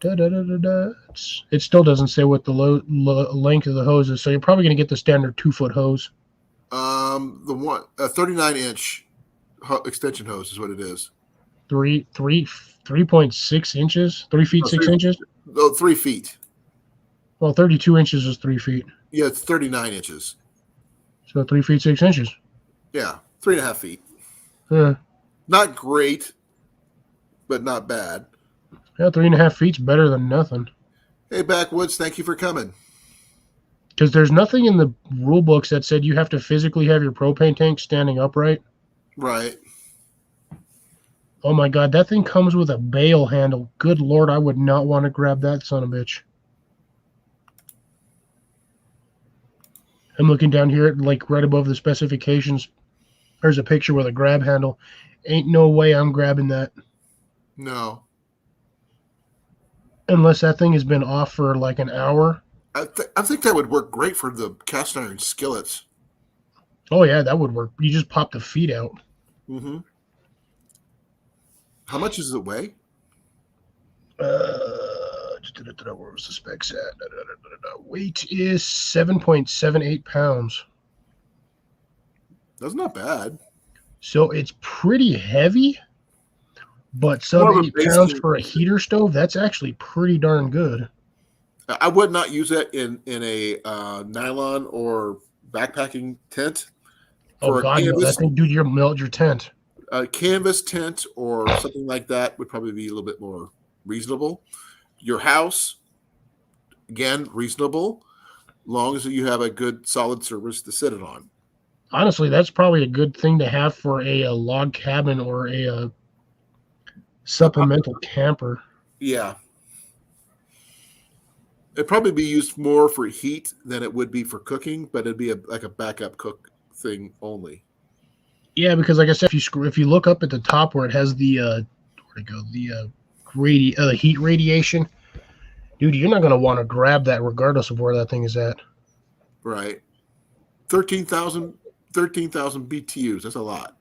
It still doesn't say what the length of the hose is, so you're probably going to get the standard 2-foot hose. The one 39-inch extension hose is what it is. 3.6 inches, 3 feet No, 6 inches. Oh, 3 feet. Well, 32 inches is 3 feet, Yeah, it's 39 inches. so 3 feet 6 inches. Yeah, 3.5 feet. Yeah, Not great, but not bad. 3.5 feet's better than nothing. Hey, Backwoods, thank you for coming. Because there's nothing in the rule books that said you have to physically have your propane tank standing upright. Right. Oh my god, that thing comes with a bail handle. Good lord, I would not want to grab that son of a bitch. I'm looking down here, like right above the specifications. There's a picture with a grab handle. Ain't no way I'm grabbing that. No. Unless that thing has been off for like an hour. I think that would work great for the cast iron skillets. Oh yeah, that would work. You just pop the feet out. Mm-hmm. How much does it weigh? Where was the specs at? Weight is 7.78 pounds. That's not bad. So it's pretty heavy, but More sub of a 8 base pounds heat. for a heater stove, that's actually pretty darn good. I would not use that in a nylon or backpacking tent. Oh For a god, no, that thing, dude, you'll melt your tent. A canvas tent or something like that would probably be a little bit more reasonable. Your house, again, reasonable, long as you have a good solid surface to sit it on. Honestly, that's probably a good thing to have for a log cabin or a supplemental camper. Yeah. It'd probably be used more for heat than it would be for cooking, but it'd be like a backup cook thing only. Yeah, because like I said, if you look up at the top where it has the where'd it go, the heat radiation, dude, you're not gonna want to grab that regardless of where that thing is at. Right. 13,000 BTUs. That's a lot.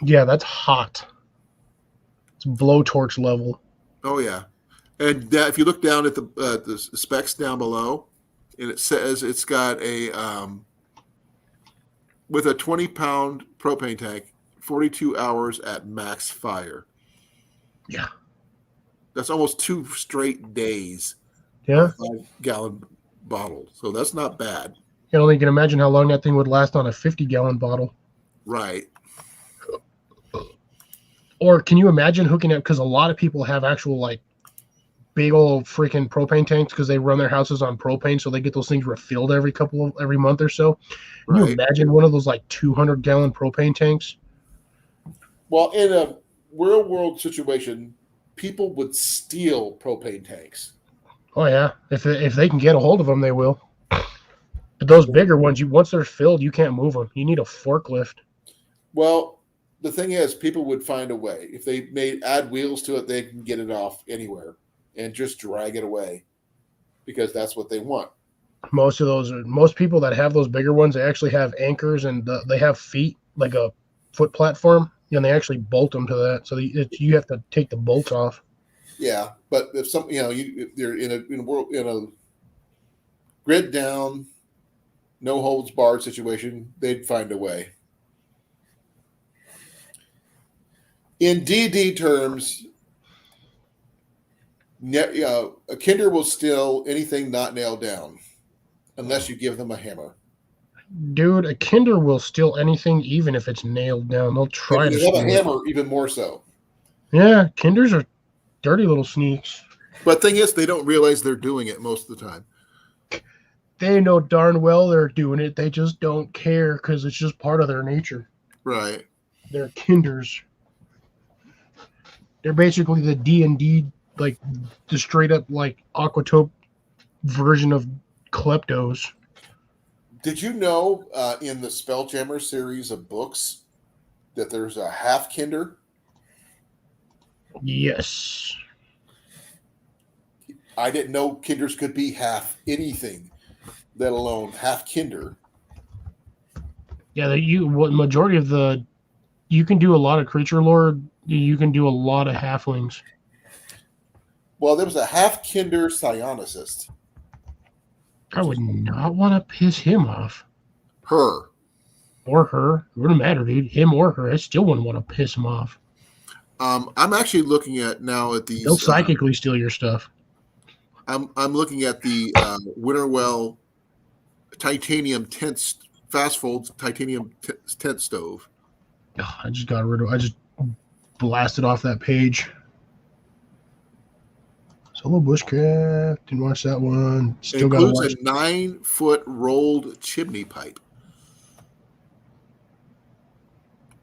Yeah, that's hot. It's blowtorch level. Oh yeah. And if you look down at the specs down below, and it says it's got a with a 20-pound propane tank, 42 hours at max fire. Yeah. That's almost 2 straight days. Yeah. 5-gallon bottle. So that's not bad. You only can imagine how long that thing would last on a 50-gallon bottle. Right. Or can you imagine hooking up? Because a lot of people have actual like big old freaking propane tanks because they run their houses on propane, so they get those things refilled every month or so. Can you imagine one of those like 200-gallon propane tanks? Well, in a real world situation, people would steal propane tanks. Oh yeah, if they can get a hold of them, they will. But those bigger ones, once they're filled, you can't move them. You need a forklift. Well, the thing is, people would find a way. If they add wheels to it, they can get it off anywhere and just drag it away because that's what they want. Most people that have those bigger ones, they actually have anchors and they have feet, like a foot platform, and they actually bolt them to that. So you have to take the bolts off. Yeah, but if you're in a grid down, no holds barred situation, they'd find a way. In DD terms, a kinder will steal anything not nailed down unless you give them a hammer. Dude, a kinder will steal anything even if it's nailed down. They'll try to steal it. If you have a steal it. hammer, even more so. Yeah, kinders are dirty little sneaks. But thing is, they don't realize they're doing it most of the time. They know darn well they're doing it. They just don't care because it's just part of their nature. Right. They're kinders. They're basically the D&D, like the straight up like Aquatope version of kleptos. Did you know in the Spelljammer series of books that there's a half kinder? Yes. I didn't know kinders could be half anything, let alone half kinder. Yeah, majority of you can do a lot of creature lore. You can do a lot of halflings. Well, there was a half kinder psionicist. I would not want to piss him off. Her. Or her. It wouldn't matter, dude. Him or her. I still wouldn't want to piss him off. I'm actually looking at now at these. They'll psychically steal your stuff. I'm looking at the Winterwell titanium tent fast fold titanium tent stove. Oh, I just blasted off that page. Solo Bushcraft. Didn't watch that one. Still got to watch. Includes a 9-foot rolled chimney pipe.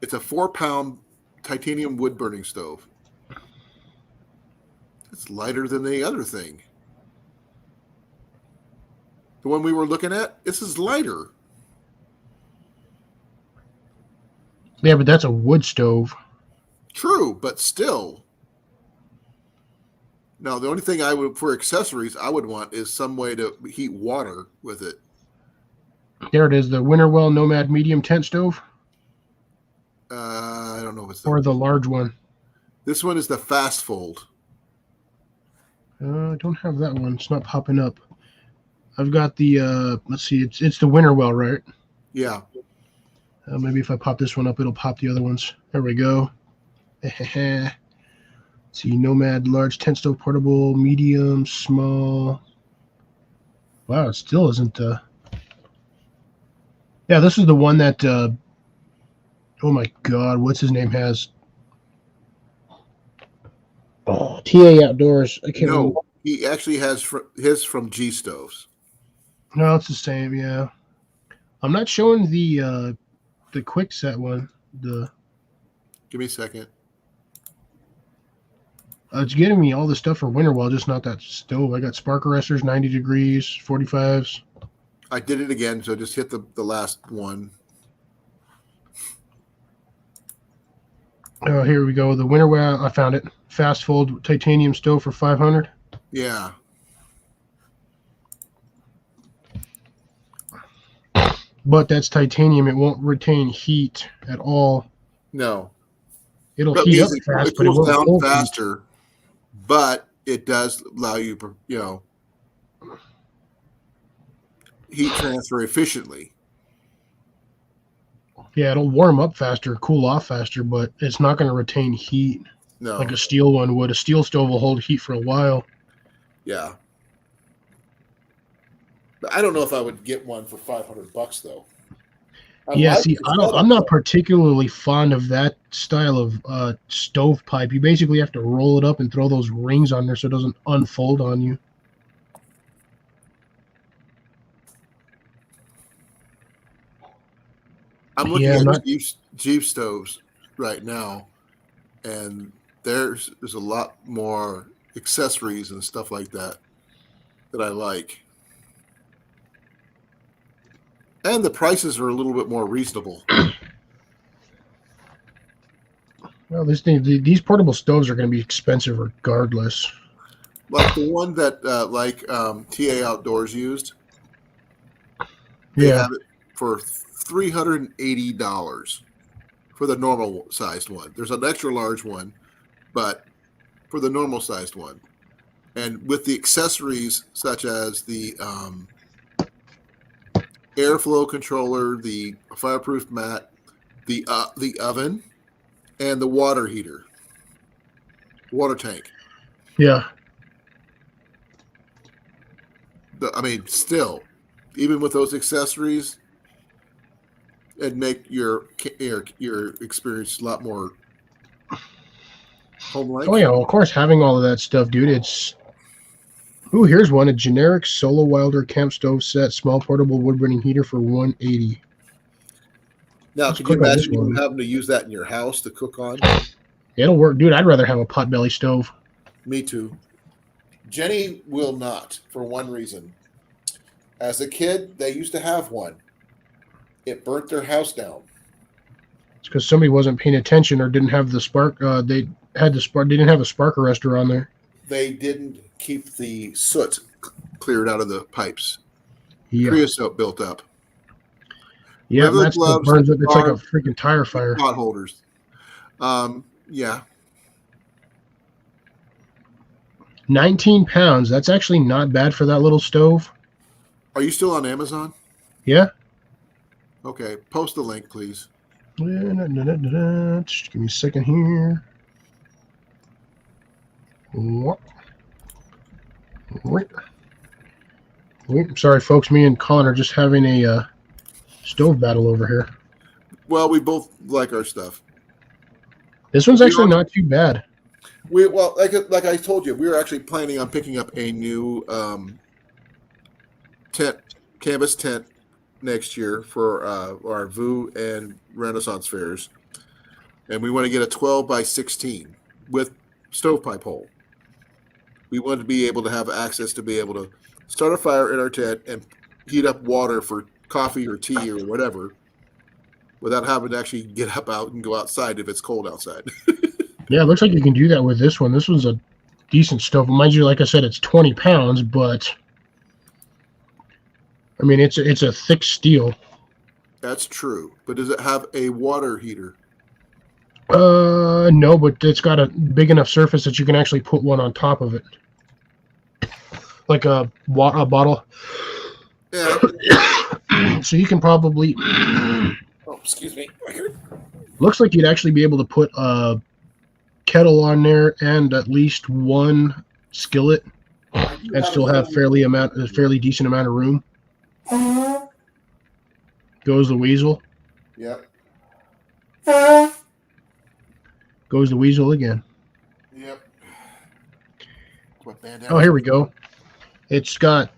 It's a 4-pound titanium wood burning stove. It's lighter than the other thing. The one we were looking at, this is lighter. Yeah, but that's a wood stove. True, but still. Now, the only thing I would, for accessories, I would want is some way to heat water with it. There it is, the Winterwell Nomad Medium Tent Stove. I don't know if it's or the large one. This one is the fast fold. I don't have that one. It's not popping up. I've got the let's see, it's the Winterwell, right? Yeah. Maybe if I pop this one up, it'll pop the other ones. There we go. See, Nomad, large tent stove, portable, medium, small. Wow, it still isn't. Yeah, this is the one that. Oh my God, what's his name has? Oh, TA Outdoors. I can't remember. He actually has his from G Stoves. No, it's the same. Yeah, I'm not showing the quick set one. Give me a second. It's getting me all the stuff for Winterwell, just not that stove. I got spark arresters, 90 degrees, 45s. I did it again, so just hit the last one. Oh, here we go. The Winterwell, I found it. Fast fold titanium stove for 500. Yeah. But that's titanium. It won't retain heat at all. No. It'll heat up fast, but it won't down hold faster. Heat. But it does allow you, heat transfer efficiently. Yeah, it'll warm up faster, cool off faster, but it's not going to retain heat like a steel one would. A steel stove will hold heat for a while. Yeah. But I don't know if I would get one for $500 though. I'm not particularly fond of that style of stovepipe. You basically have to roll it up and throw those rings on there so it doesn't unfold on you. I'm looking at Jeep stoves right now, and there's a lot more accessories and stuff like that I like. And the prices are a little bit more reasonable. Well, these portable stoves are going to be expensive regardless. Like the one that TA Outdoors used. They have it for $380 for the normal sized one. There's an extra large one, but for the normal sized one. And with the accessories such as the airflow controller, the fireproof mat, the oven, and the water heater, water tank. Yeah. Still, even with those accessories, it'd make your experience a lot more home-like. Oh yeah, well, of course, having all of that stuff, dude. It's here's one: a generic Solo Wilder camp stove set, small portable wood burning heater for $180. Now, could you imagine you having to use that in your house to cook on? It'll work, dude. I'd rather have a potbelly stove. Me too. Jenny will not, for one reason. As a kid, they used to have one. It burnt their house down. It's because somebody wasn't paying attention or didn't have the spark. They didn't have a spark arrestor on there. They didn't keep the soot cleared out of the pipes. Yeah. Creosote built up. Yeah, that's what burns up. It's like a freaking tire fire. Pot holders. Yeah. 19 pounds. That's actually not bad for that little stove. Are you still on Amazon? Yeah. Okay, post the link, please. Just give me a second here. What? Wait. Sorry, folks. Me and Colin are just having a stove battle over here. Well, we both like our stuff. This one's actually not too bad. Like I told you, we were actually planning on picking up a new canvas tent next year for our VU and Renaissance fairs, and we want to get a 12 by 16 with stovepipe hole. We want to be able to have access to be able to start a fire in our tent and heat up water for coffee or tea or whatever without having to actually get up out and go outside if it's cold outside. Yeah, it looks like you can do that with this one. This one's a decent stove. Mind you, like I said, it's 20 pounds, but I mean, it's a thick steel. That's true. But does it have a water heater? No, but it's got a big enough surface that you can actually put one on top of it. Like a bottle. Yeah. So you can probably... Oh, excuse me. Looks like you'd actually be able to put a kettle on there and at least one skillet and still have a fairly decent amount of room. Goes the weasel. Yep. Goes the weasel again. Yep. Oh, here we go. It's got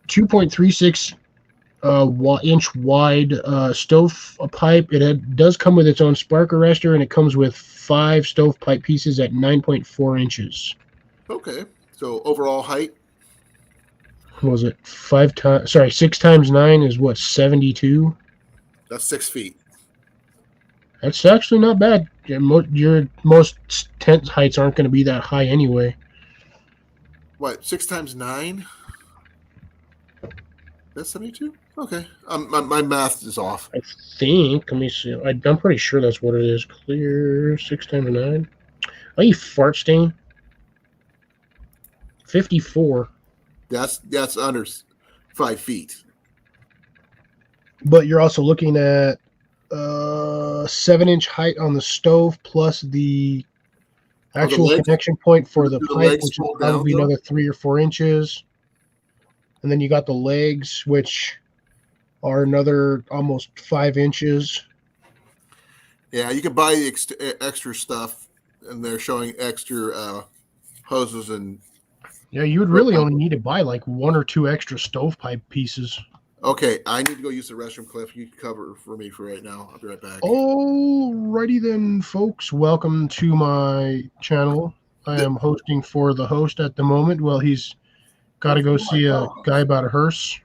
2.36 inch wide stovepipe. It does come with its own spark arrestor, and it comes with 5 stovepipe pieces at 9.4 inches. Okay. So overall height? What was it 6 times 9 is what, 72? That's 6 feet. That's actually not bad. Your most tent heights aren't going to be that high anyway. What, 6 times 9? That's 72? Okay. My math is off. I think. Let me see. I'm pretty sure that's what it is. Clear 6 times 9. Oh, you fart stain. 54. That's under 5 feet. But you're also looking at 7-inch height on the stove plus the actual connection point for the pipe, which is probably another 3 or 4 inches. And then you got the legs, which are another almost 5 inches. Yeah, you can buy the extra stuff, and they're showing extra hoses and. Yeah, you would really only need to buy like 1 or 2 extra stovepipe pieces. Okay, I need to go use the restroom, Cliff. You cover for me for right now. I'll be right back. Alrighty then, folks. Welcome to my channel. I am hosting for the host at the moment. Well, he's got to go see a guy about a hearse.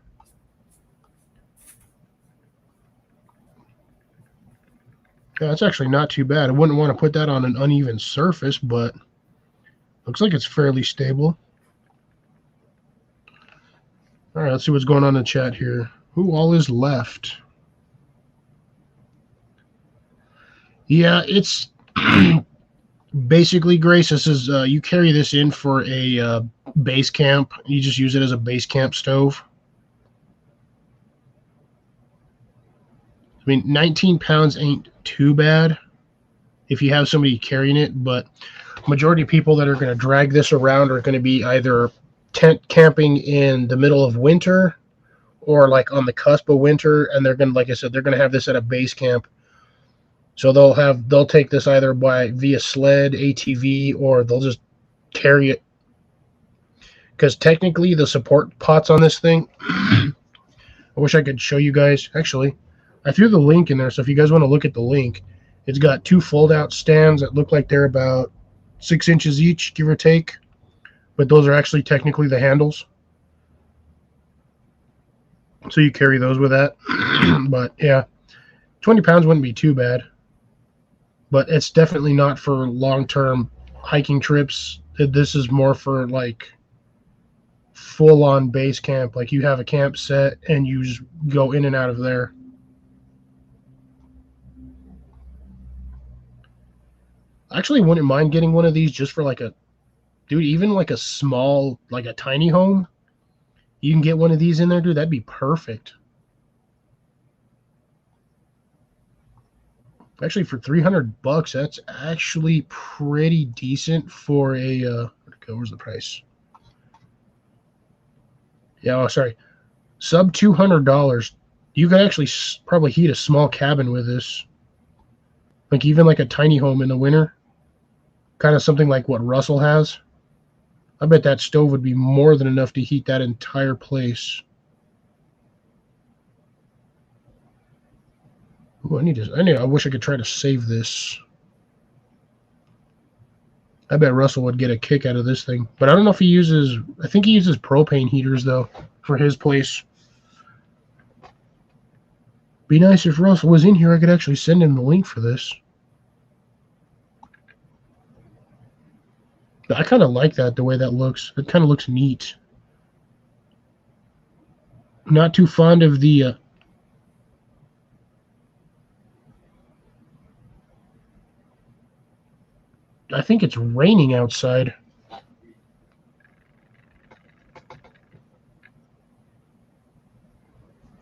Yeah, it's actually not too bad. I wouldn't want to put that on an uneven surface, but looks like it's fairly stable. All right, let's see what's going on in the chat here. Who all is left? Yeah, it's basically, Grace, this is you carry this in for a base camp. You just use it as a base camp stove. I mean, 19 pounds ain't too bad if you have somebody carrying it, but majority of people that are going to drag this around are going to be either tent camping in the middle of winter or like on the cusp of winter, and they're going to, like I said, they're going to have this at a base camp. So they'll take this either via sled, ATV, or they'll just carry it. Because technically the support pots on this thing, I wish I could show you guys. Actually, I threw the link in there, so if you guys want to look at the link, it's got 2 fold-out stands that look like they're about 6 inches each, give or take. But those are actually technically the handles. So you carry those with that. But yeah, 20 pounds wouldn't be too bad. But it's definitely not for long-term hiking trips. This is more for like full-on base camp. Like you have a camp set and you just go in and out of there. I actually wouldn't mind getting one of these just for like even like a small, like a tiny home. You can get one of these in there, dude. That'd be perfect. Actually, for $300, that's actually pretty decent for a. Where's the price? Yeah, oh, sorry, sub $200. You could actually probably heat a small cabin with this, like even like a tiny home in the winter, kind of something like what Russell has. I bet that stove would be more than enough to heat that entire place. Ooh, I wish I could try to save this. I bet Russell would get a kick out of this thing. But I don't know if he uses, I think he uses propane heaters, though, for his place. Be nice if Russell was in here. I could actually send him the link for this. But I kind of like that, the way that looks. It kind of looks neat. Not too fond of the... I think it's raining outside.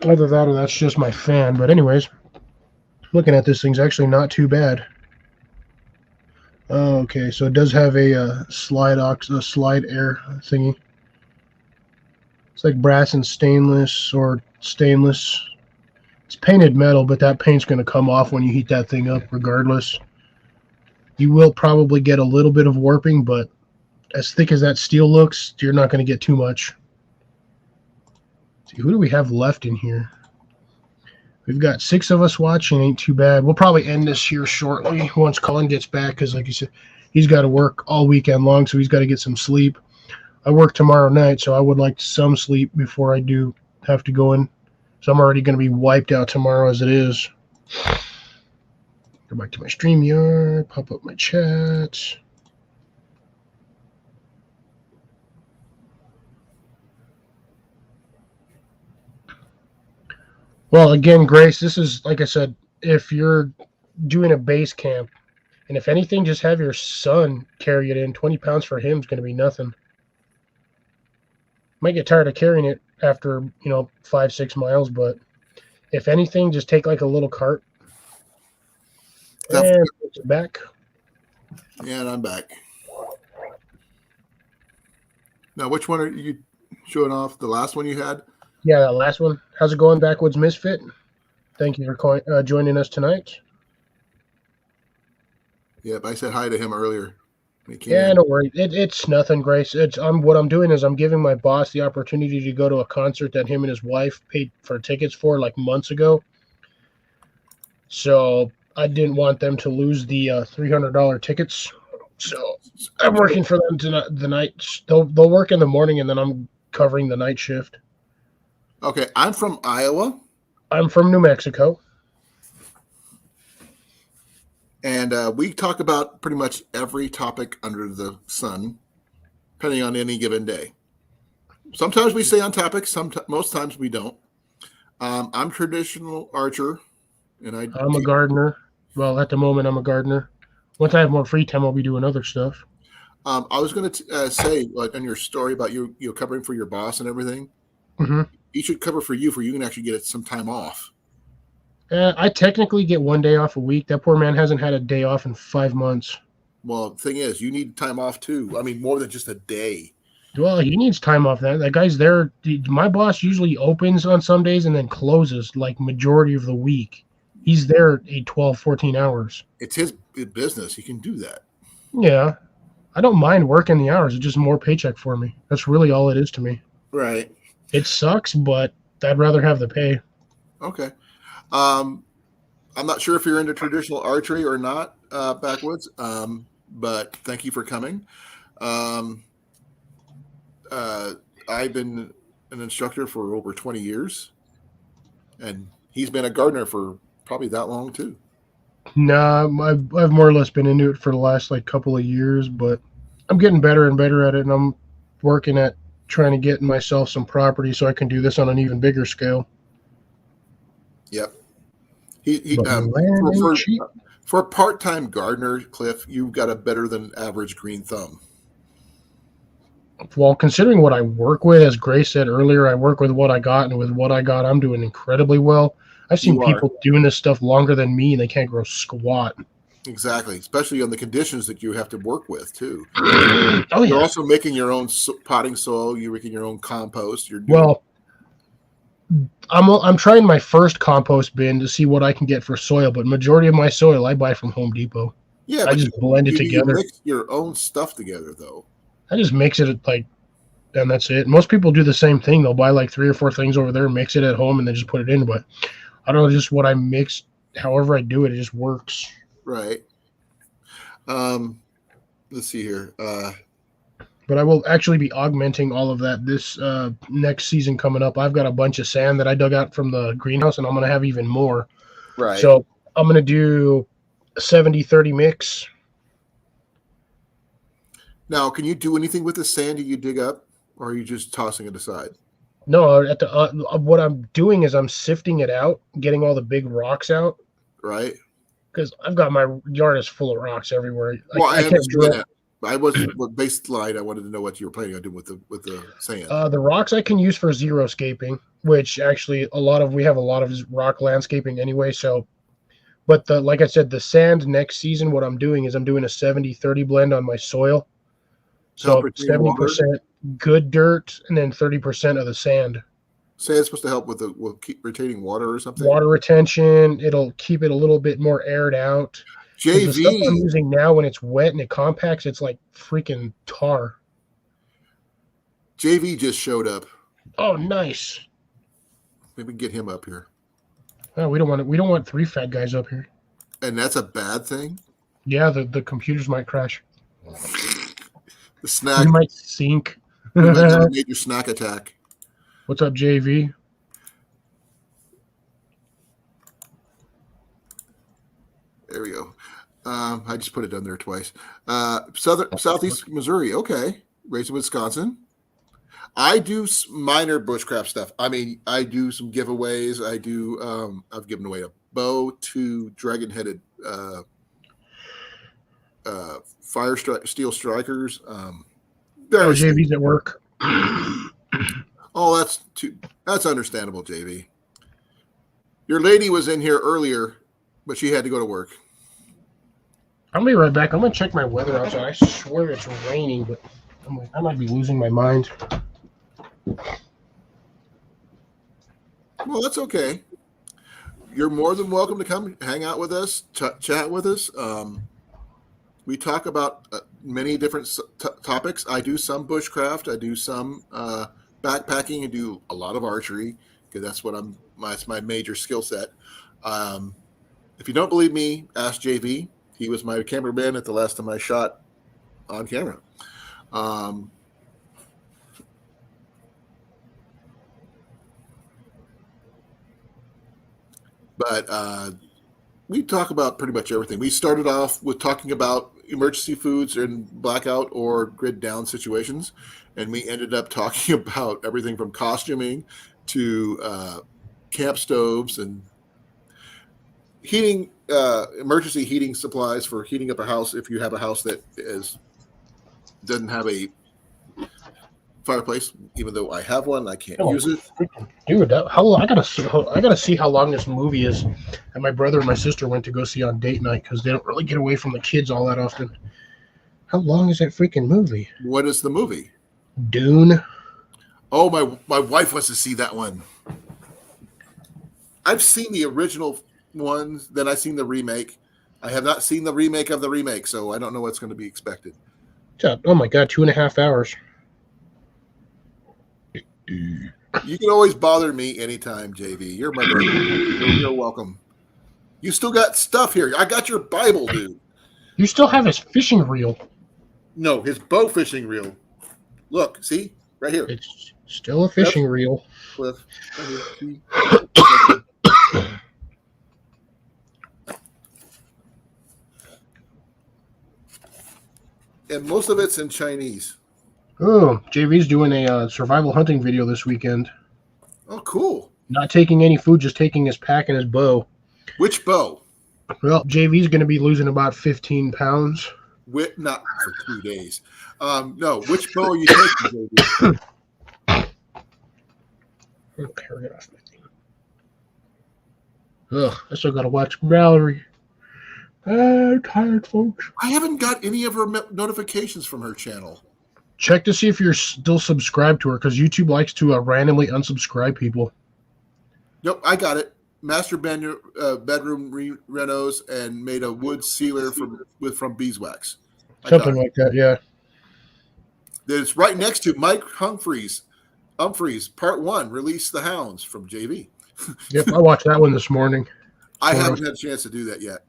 Either that or that's just my fan. But anyways, looking at this thing's actually not too bad. Oh, okay, so it does have a slide air thingy. It's like brass and stainless or stainless. It's painted metal, but that paint's going to come off when you heat that thing up regardless. You will probably get a little bit of warping, but as thick as that steel looks, you're not going to get too much. Let's see, who do we have left in here? We've got 6 of us watching. Ain't too bad. We'll probably end this here shortly once Colin gets back because, like you said, he's got to work all weekend long, so he's got to get some sleep. I work tomorrow night, so I would like some sleep before I do have to go in. So I'm already going to be wiped out tomorrow as it is. Go back to my StreamYard, pop up my chat. Well, again, Grace, this is, like I said, if you're doing a base camp, and if anything, just have your son carry it in. 20 pounds for him is going to be nothing. Might get tired of carrying it after, 5-6 miles, but if anything, just take like a little cart. And put it back. Yeah, and I'm back. Now, which one are you showing off? The last one you had? Yeah, that last one. How's it going, Backwoods Misfit? Thank you for joining us tonight. Yep, I said hi to him earlier. Yeah, don't worry. It's nothing, Grace. What I'm doing is I'm giving my boss the opportunity to go to a concert that him and his wife paid for tickets for like months ago. So I didn't want them to lose the $300 tickets. So I'm working for them tonight. The night they'll work in the morning, and then I'm covering the night shift. Okay, I'm from Iowa. I'm from New Mexico. And we talk about pretty much every topic under the sun, depending on any given day. Sometimes we stay on topic. Most times we don't. I'm traditional archer, and I'm a gardener. Well, at the moment, I'm a gardener. Once I have more free time, I'll be doing other stuff. I was going to say, like, on your story about you covering for your boss and everything, you should cover for you can actually get some time off. I technically get 1 day off a week. That poor man hasn't had a day off in 5 months. Well, the thing is, you need time off too. I mean, more than just a day. Well, he needs time off. That guy's there. My boss usually opens on some days and then closes like majority of the week. He's there 8, 12, 14 hours. It's his business. He can do that. Yeah. I don't mind working the hours. It's just more paycheck for me. That's really all it is to me. Right. It sucks, but I'd rather have the pay. Okay. I'm not sure if you're into traditional archery or not, Backwoods, but thank you for coming. I've been an instructor for over 20 years, and he's been a gardener for probably that long too. Nah, I've more or less been into it for the last couple of years, but I'm getting better and better at it, and I'm working at trying to get myself some property so I can do this on an even bigger scale. Yep. For a part-time gardener, Cliff, you've got a better than average green thumb. Well, considering what I work with, as Grace said earlier, I work with what I got, and with what I got, I'm doing incredibly well. I've seen You are. people doing this stuff longer than me, and they can't grow squat. Exactly, especially on the conditions that you have to work with too. Oh You're yeah. also making your own potting soil. You're making your own compost. You're doing, Well, I'm trying my first compost bin to see what I can get for soil, but majority of my soil I buy from Home Depot. yeah, I but just blend it you together. mix your own stuff together though. I just mix it like, and that's it. Most people do the same thing. They'll buy like 3 or 4 things over there, mix it at home, and then just put it in. But I don't know, just what I mix. However I do it, it just works. Right. Let's see here. But I will actually be augmenting all of that this next season coming up. I've got a bunch of sand that I dug out from the greenhouse, and I'm going to have even more. Right. So I'm going to do a 70-30 mix. Now, can you do anything with the sand that you dig up, or are you just tossing it aside? No, at the what I'm doing is I'm sifting it out, getting all the big rocks out, Right. because I've got my yard is full of rocks everywhere. Well, I can't understand drill. that. I was baseline. I wanted to know what you were planning on doing with the sand. The rocks I can use for xeriscaping, which actually we have a lot of rock landscaping anyway. So, but like I said, the sand next season, what I'm doing is I'm doing a 70-30 blend on my soil. So Help retain water? 70% good dirt and then 30% of the sand. Sand's supposed to help with keep retaining water or something. Water retention. It'll keep it a little bit more aired out. 'Cause the stuff I'm JV. using now, when it's wet and it compacts, it's like freaking tar. JV just showed up. Oh, nice. Maybe get him up here. Oh, we don't want 3 fat guys up here. And that's a bad thing. Yeah, the computers might crash. The snack. You might sink. You might have a major snack attack. What's up, JV? There we go. I just put it down there twice. Southeast Missouri. Okay. Raised in Wisconsin. I do minor bushcraft stuff. I mean, I do some giveaways. I do. I've given away a bow, 2 dragon-headed steel strikers. JV's at work. Oh, that's understandable, JV. Your lady was in here earlier, but she had to go to work. I'll be right back. I'm gonna check my weather outside. I swear it's raining, but I might be losing my mind. Well, that's okay. You're more than welcome to come hang out with us, chat with us. We talk about many different topics. I do some bushcraft. I do some backpacking. I do a lot of archery because that's what that's my major skill set. If you don't believe me, ask JV. He was my cameraman at the last time I shot on camera. But we talk about pretty much everything. We started off with talking about emergency foods and blackout or grid down situations, and we ended up talking about everything from costuming to camp stoves and heating, emergency heating supplies for heating up a house if you have a house that doesn't have a fireplace. Even though I have one, I can't use it. Dude, I gotta see how long this movie is. And my brother and my sister went to go see on date night because they don't really get away from the kids all that often. How long is that freaking movie? What is the movie? Dune. Oh, my wife wants to see that one. I've seen the original ones, then I've seen the remake. I have not seen the remake of the remake, so I don't know what's going to be expected. Oh my god, 2.5 hours. You can always bother me anytime, JV. You're my brother. You're welcome. You still got stuff here. I got your Bible, dude. You still have his fishing reel. No, his bow fishing reel. Look, see? Right here. It's still a fishing reel. Cliff. Right here. See? And most of it's in Chinese. Oh, JV's doing a survival hunting video this weekend. Oh, cool. Not taking any food, just taking his pack and his bow. Which bow? Well, JV's going to be losing about 15 pounds. Not for 2 days. No, which bow are you taking, JV? Okay, we're gonna off my thing. Ugh, I still gotta watch Mallory. I'm tired, folks. I haven't got any of her notifications from her channel. Check to see if you're still subscribed to her, because YouTube likes to randomly unsubscribe people. Nope, I got it. Master bedroom renos and made a wood sealer from beeswax. Something like that, yeah. It's right next to Mike Humphreys, Part 1, Release the Hounds from JV. Yep, I watched that one this morning. I haven't had a chance to do that yet.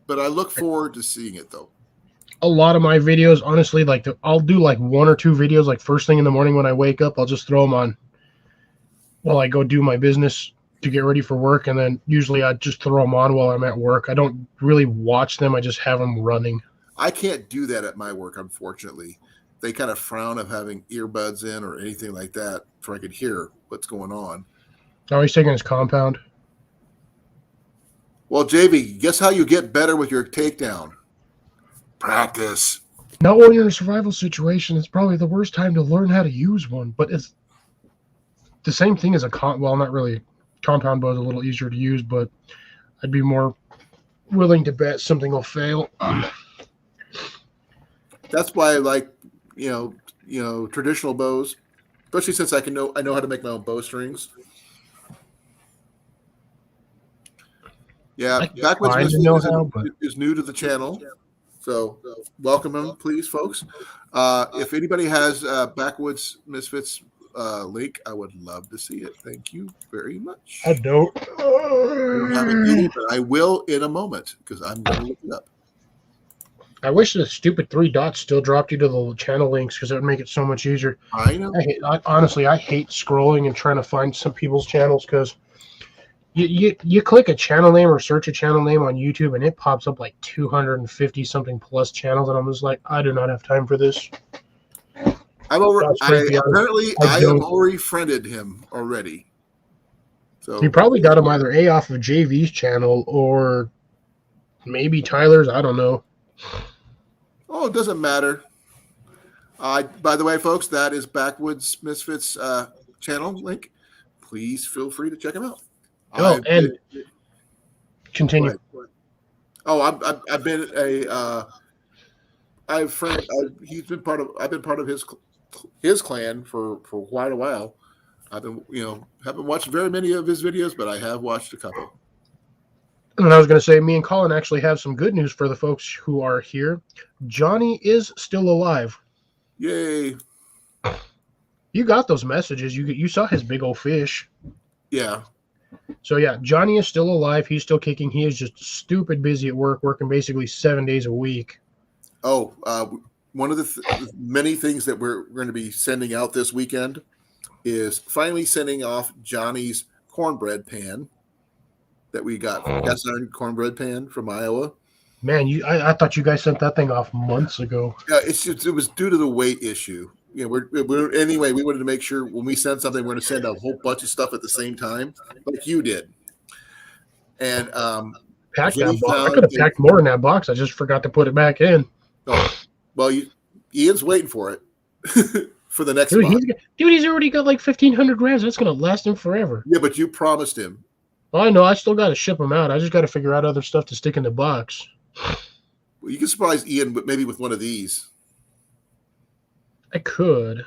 But I look forward to seeing it, though. A lot of my videos, honestly, I'll do like 1 or 2 videos like first thing in the morning when I wake up. I'll just throw them on while I go do my business to get ready for work, and then usually I just throw them on while I'm at work. I don't really watch them. I just have them running. I can't do that at my work, unfortunately. They kind of frown of having earbuds in or anything like that so I could hear what's going on. Oh, he's taking his compound. Well, JV, guess how you get better with your takedown? Practice. Not when you're in a survival situation. It's probably the worst time to learn how to use one, but it's the same thing as well, not really. Compound bow is a little easier to use, but I'd be more willing to bet something will fail. That's why I like, traditional bows, especially since I know how to make my own bowstrings. Yeah, Backwoods Misfits is new to the channel, so welcome them, please, folks. If anybody has Backwoods Misfits link, I would love to see it. Thank you very much. I don't have it either, but I will in a moment because I'm going to look it up. I wish the stupid 3 dots still dropped you to the channel links because it would make it so much easier. I know. Honestly, I hate scrolling and trying to find some people's channels because you click a channel name or search a channel name on YouTube and it pops up like 250 something plus channels, and I'm just like, I do not have time for this. I have already friended him already. So you probably got him either off of JV's channel or maybe Tyler's. I don't know. Oh, it doesn't matter. By the way, folks, that is Backwoods Misfits channel link. Please feel free to check him out. Continue. Oh, I've been he's been part of. I've been part of his clan for quite a while. I've been, haven't watched very many of his videos, but I have watched a couple. And I was going to say, me and Colin actually have some good news for the folks who are here. Johnny is still alive. Yay! You got those messages. You saw his big old fish. Yeah. So yeah, Johnny is still alive. He's still kicking. He is just stupid busy at work, working basically 7 days a week. Oh, one of the many things that we're going to be sending out this weekend is finally sending off Johnny's cornbread pan that we got. Cast iron cornbread pan from Iowa. Man, I thought you guys sent that thing off months ago. Yeah, it was due to the weight issue. Anyway, we wanted to make sure when we send something, we're going to send a whole bunch of stuff at the same time, like you did. And pack that box. I could have packed more in that box. I just forgot to put it back in. Oh, well, Ian's waiting for it for the next box. He's already got like 1,500 grams. That's going to last him forever. Yeah, but you promised him. Oh, I know. I still got to ship them out. I just got to figure out other stuff to stick in the box. Well, you can surprise Ian, but maybe with one of these. I could.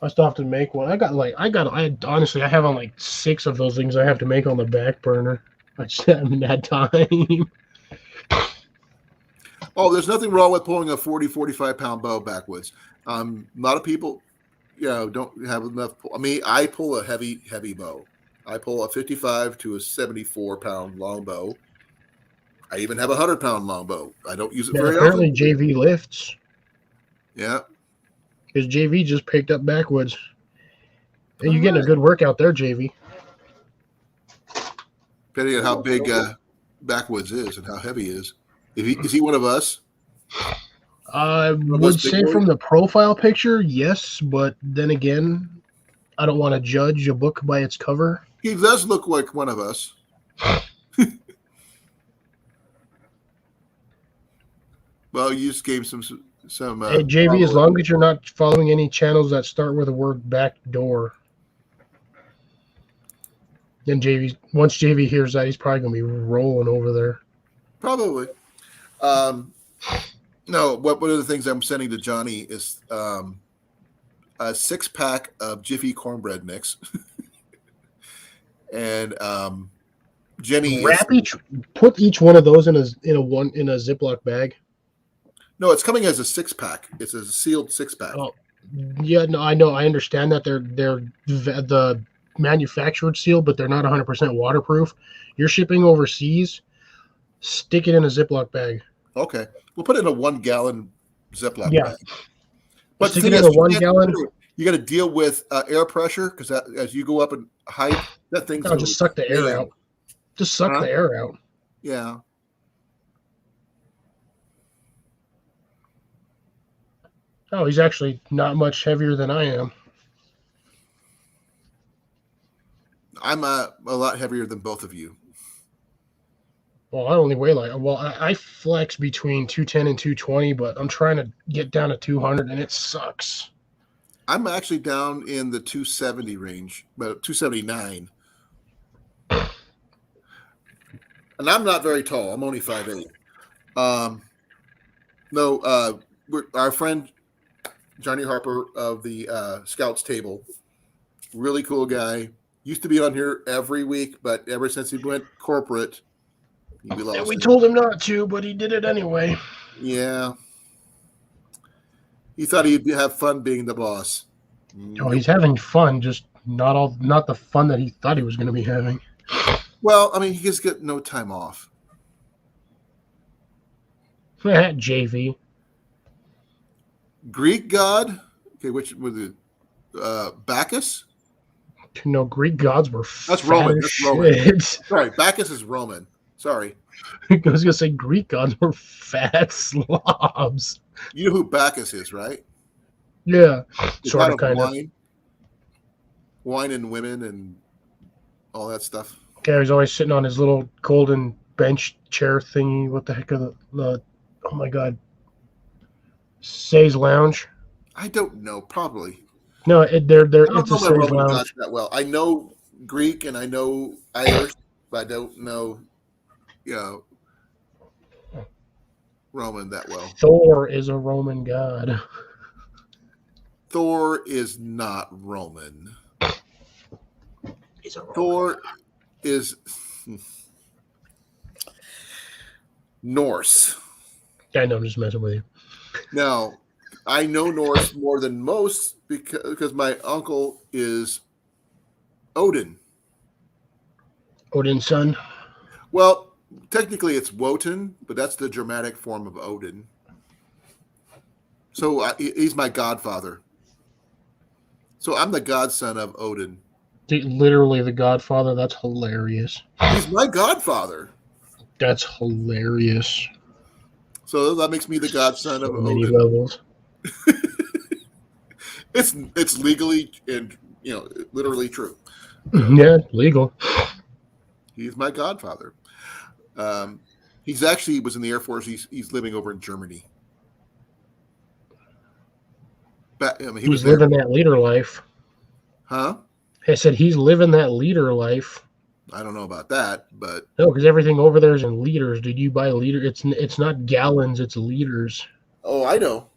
I still have to make one. I honestly, I have on like 6 of those things I have to make on the back burner. I just haven't had time. Oh, there's nothing wrong with pulling a 45 pound bow backwards. A lot of people, don't have enough. I pull a heavy bow. I pull a 55 to a 74 pound longbow. I even have a 100 pound longbow. I don't use it very apparently often. JV lifts. Yeah. Because JV just picked up backwoods. And you're getting a good workout there, JV. Depending on how big backwoods is and how heavy he is. Is he one of us? I would say from the profile picture, yes. But then again, I don't want to judge a book by its cover. He does look like one of us. Well, you just gave some. Hey, JV, as long as you're not following any channels that start with the word back door. Then once JV hears that, he's probably gonna be rolling over there. Probably. No, one of the things I'm sending to Johnny is a 6-pack of Jiffy cornbread mix. And Jenny Put each one of those in a Ziploc bag. No, it's coming as a 6-pack. It's a sealed 6-pack. Oh, yeah, no, I know. I understand that they're the manufactured seal, but they're not 100% waterproof. You're shipping overseas. Stick it in a Ziploc bag. Okay, we'll put it in a 1-gallon Ziploc bag. But stick it in a 1-gallon. You got to deal with air pressure because as you go up in height, that thing's just suck the air out. Just suck the air out. Yeah. Oh, he's actually not much heavier than I am. I'm a lot heavier than both of you. Well, I only weigh I flex between 210 and 220, but I'm trying to get down to 200, and it sucks. I'm actually down in the 270 range, but 279. And I'm not very tall. I'm only 5'8". Our friend Johnny Harper of the Scouts table, really cool guy. Used to be on here every week, but ever since he went corporate, we lost and we it. told him not to, but he did it anyway. Yeah. He thought he'd have fun being the boss. Oh, he's having fun, just not the fun that he thought he was going to be having. Well, I mean, he just get no time off. JV. Greek god? Okay, which was it? Bacchus? No, Greek gods were That's Roman. That's Roman. Sorry, Bacchus is Roman. Sorry. I was going to say Greek gods were fat slobs. You know who Bacchus is, right? Yeah. The Sort of, god kind of. Wine and women and all that stuff. Yeah, he's always sitting on his little golden bench chair thingy. What the heck are the oh my God. Say's Lounge? I don't know, probably. No, I don't it's know a my Say's Roman Lounge. gods that well. I know Greek and I know Irish, but I don't know, Roman that well. Thor is a Roman god. Thor is not Roman. He's a Roman. Thor is Norse. I know, I'm just messing with you. Now, I know Norse more than most because my uncle is Odin. Odin's son. Well, technically it's Wotan, but that's the Germanic form of Odin. So he's my godfather. So I'm the godson of Odin. Literally the godfather. That's hilarious. He's my godfather. That's hilarious. So that makes me the godson of many Odin. Levels. It's legally and literally true. Yeah, legal. He's my godfather. He's actually was in the Air Force. He's living over in Germany. He's living that leader life. Huh? I said he's living that leader life. I don't know about that, but no, because everything over there is in liters. Did you buy liter? It's not gallons, it's liters. Oh, I know.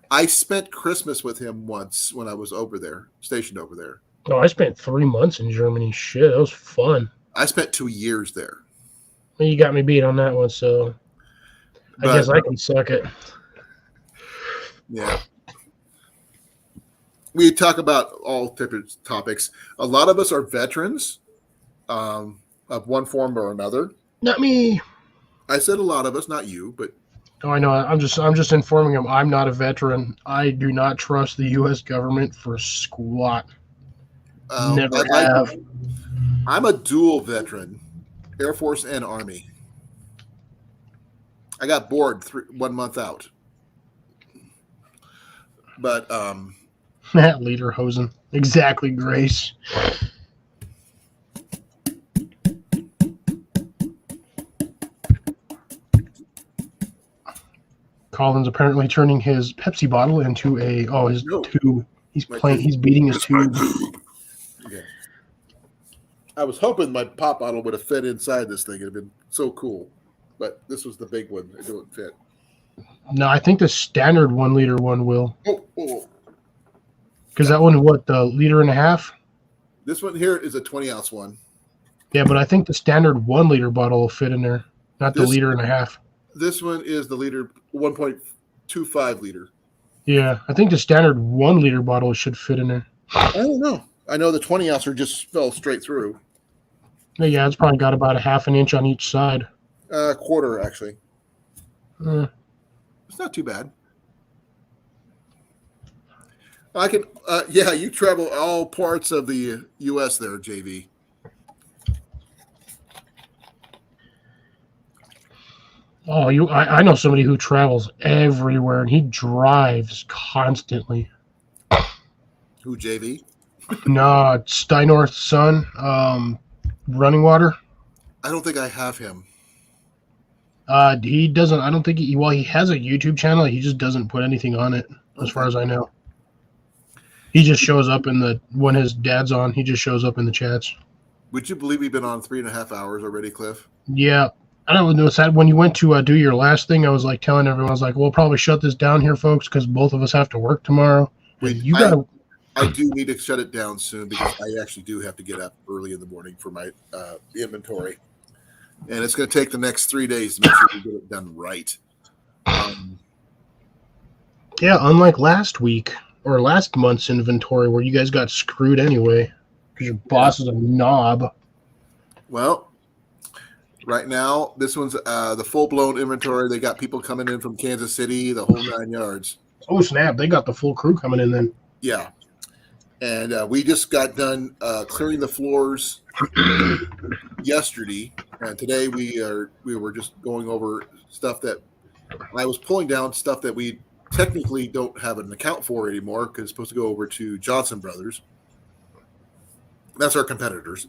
I spent Christmas with him once when I was over there, stationed over there. Oh, I spent 3 months in Germany. Shit, that was fun. I spent 2 years there. Well, you got me beat on that one, so I guess I can suck it. Yeah. We talk about all types of topics. A lot of us are veterans of one form or another. Not me. I said a lot of us, not you, but oh, I know. I'm just informing him. I'm not a veteran. I do not trust the U.S. government for squat. Never have. I'm a dual veteran, Air Force and Army. I got bored 1 month out, but Matt Lederhosen. Exactly, Grace. Colin's apparently turning his Pepsi bottle into his tube. He's beating his tube. Okay. I was hoping my pop bottle would have fit inside this thing. It'd have been so cool. But this was the big one. It didn't fit. No, I think the standard 1 liter one will. Oh. Because that one, what, the liter and a half? This one here is a 20-ounce one. Yeah, but I think the standard 1 liter bottle will fit in there, not the liter and a half. This one is the liter, 1.25 liter. Yeah, I think the standard 1 liter bottle should fit in there. I don't know. I know the 20-ouncer just fell straight through. Yeah, it's probably got about a half an inch on each side. Quarter, actually. It's not too bad. I can, you travel all parts of the U.S. there, JV. Oh, I know somebody who travels everywhere, and he drives constantly. Who, JV? No, Steinorth's son, Running Water. I don't think I have him. He doesn't, I don't think he has a YouTube channel. He just doesn't put anything on it, as far as I know. He just shows up when his dad's on, he just shows up in the chats. Would you believe we've been on 3.5 hours already, Cliff? Yeah. I don't know. Sad when you went to do your last thing. I was like telling everyone, I was like, "We'll probably shut this down here, folks, because both of us have to work tomorrow." I do need to shut it down soon because I actually do have to get up early in the morning for my inventory, and it's going to take the next 3 days to make sure we get it done right. Yeah, unlike last week or last month's inventory, where you guys got screwed anyway because your boss is a knob. Well. Right now, this one's the full-blown inventory. They got people coming in from Kansas City, the whole 9 yards. Oh, snap. They got the full crew coming in then. Yeah. And we just got done clearing the floors yesterday. And today we were just going over stuff that I was pulling down stuff that we technically don't have an account for anymore because it's supposed to go over to Johnson Brothers. That's our competitors.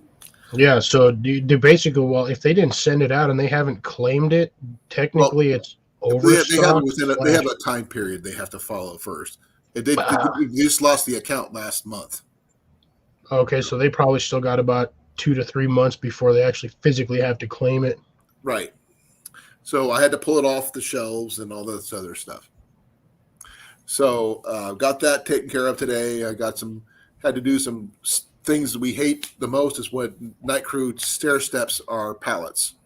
Yeah, so do basically, well, if they didn't send it out and they haven't claimed it, technically it's overstocked. They have a time period they have to follow first. They just lost the account last month. Okay, so they probably still got about 2 to 3 months before they actually physically have to claim it. Right. So I had to pull it off the shelves and all this other stuff. So got that taken care of today. I had to do some things we hate the most is when night crew stair steps are pallets.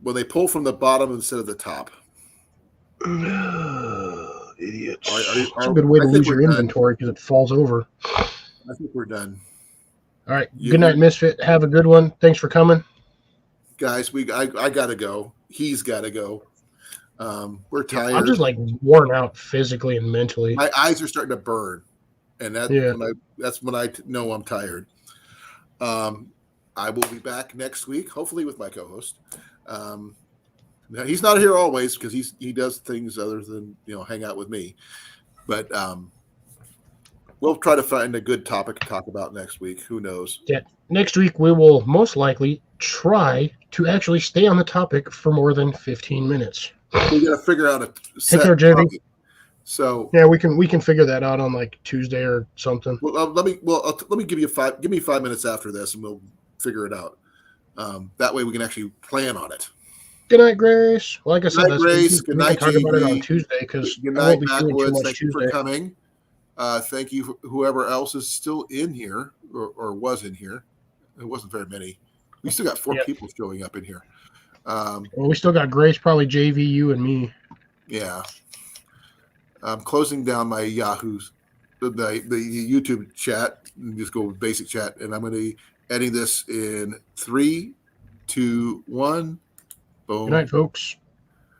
When they pull from the bottom instead of the top. Idiots. That's a good way to lose your inventory because it falls over. I think we're done. All right. Good night, Misfit. Have a good one. Thanks for coming. Guys, I got to go. He's got to go. We're tired. I'm just like worn out physically and mentally. My eyes are starting to burn. And that's when I know I'm tired. I will be back next week, hopefully with my co-host. Now he's not here always because he does things other than hang out with me. But we'll try to find a good topic to talk about next week. Who knows? Yeah, next week we will most likely try to actually stay on the topic for more than 15 minutes. We got to figure out a set. Take care, JV. Topic. So yeah, we can figure that out on like Tuesday or something. Well, let me give me 5 minutes after this, and we'll figure it out. That way, we can actually plan on it. Good night, Grace. Well, like I said, Grace. Good night, talk about it on Tuesday because good night, Backwoods. Thank you for coming. Thank you, whoever else is still in here or was in here. It wasn't very many. We still got 4 people showing up in here. Well, we still got Grace, probably JV, you, and me. Yeah. I'm closing down my Yahoo's, the YouTube chat, and just go with basic chat, and I'm going to be editing this in 3, 2, 1. Boom. Good night, folks.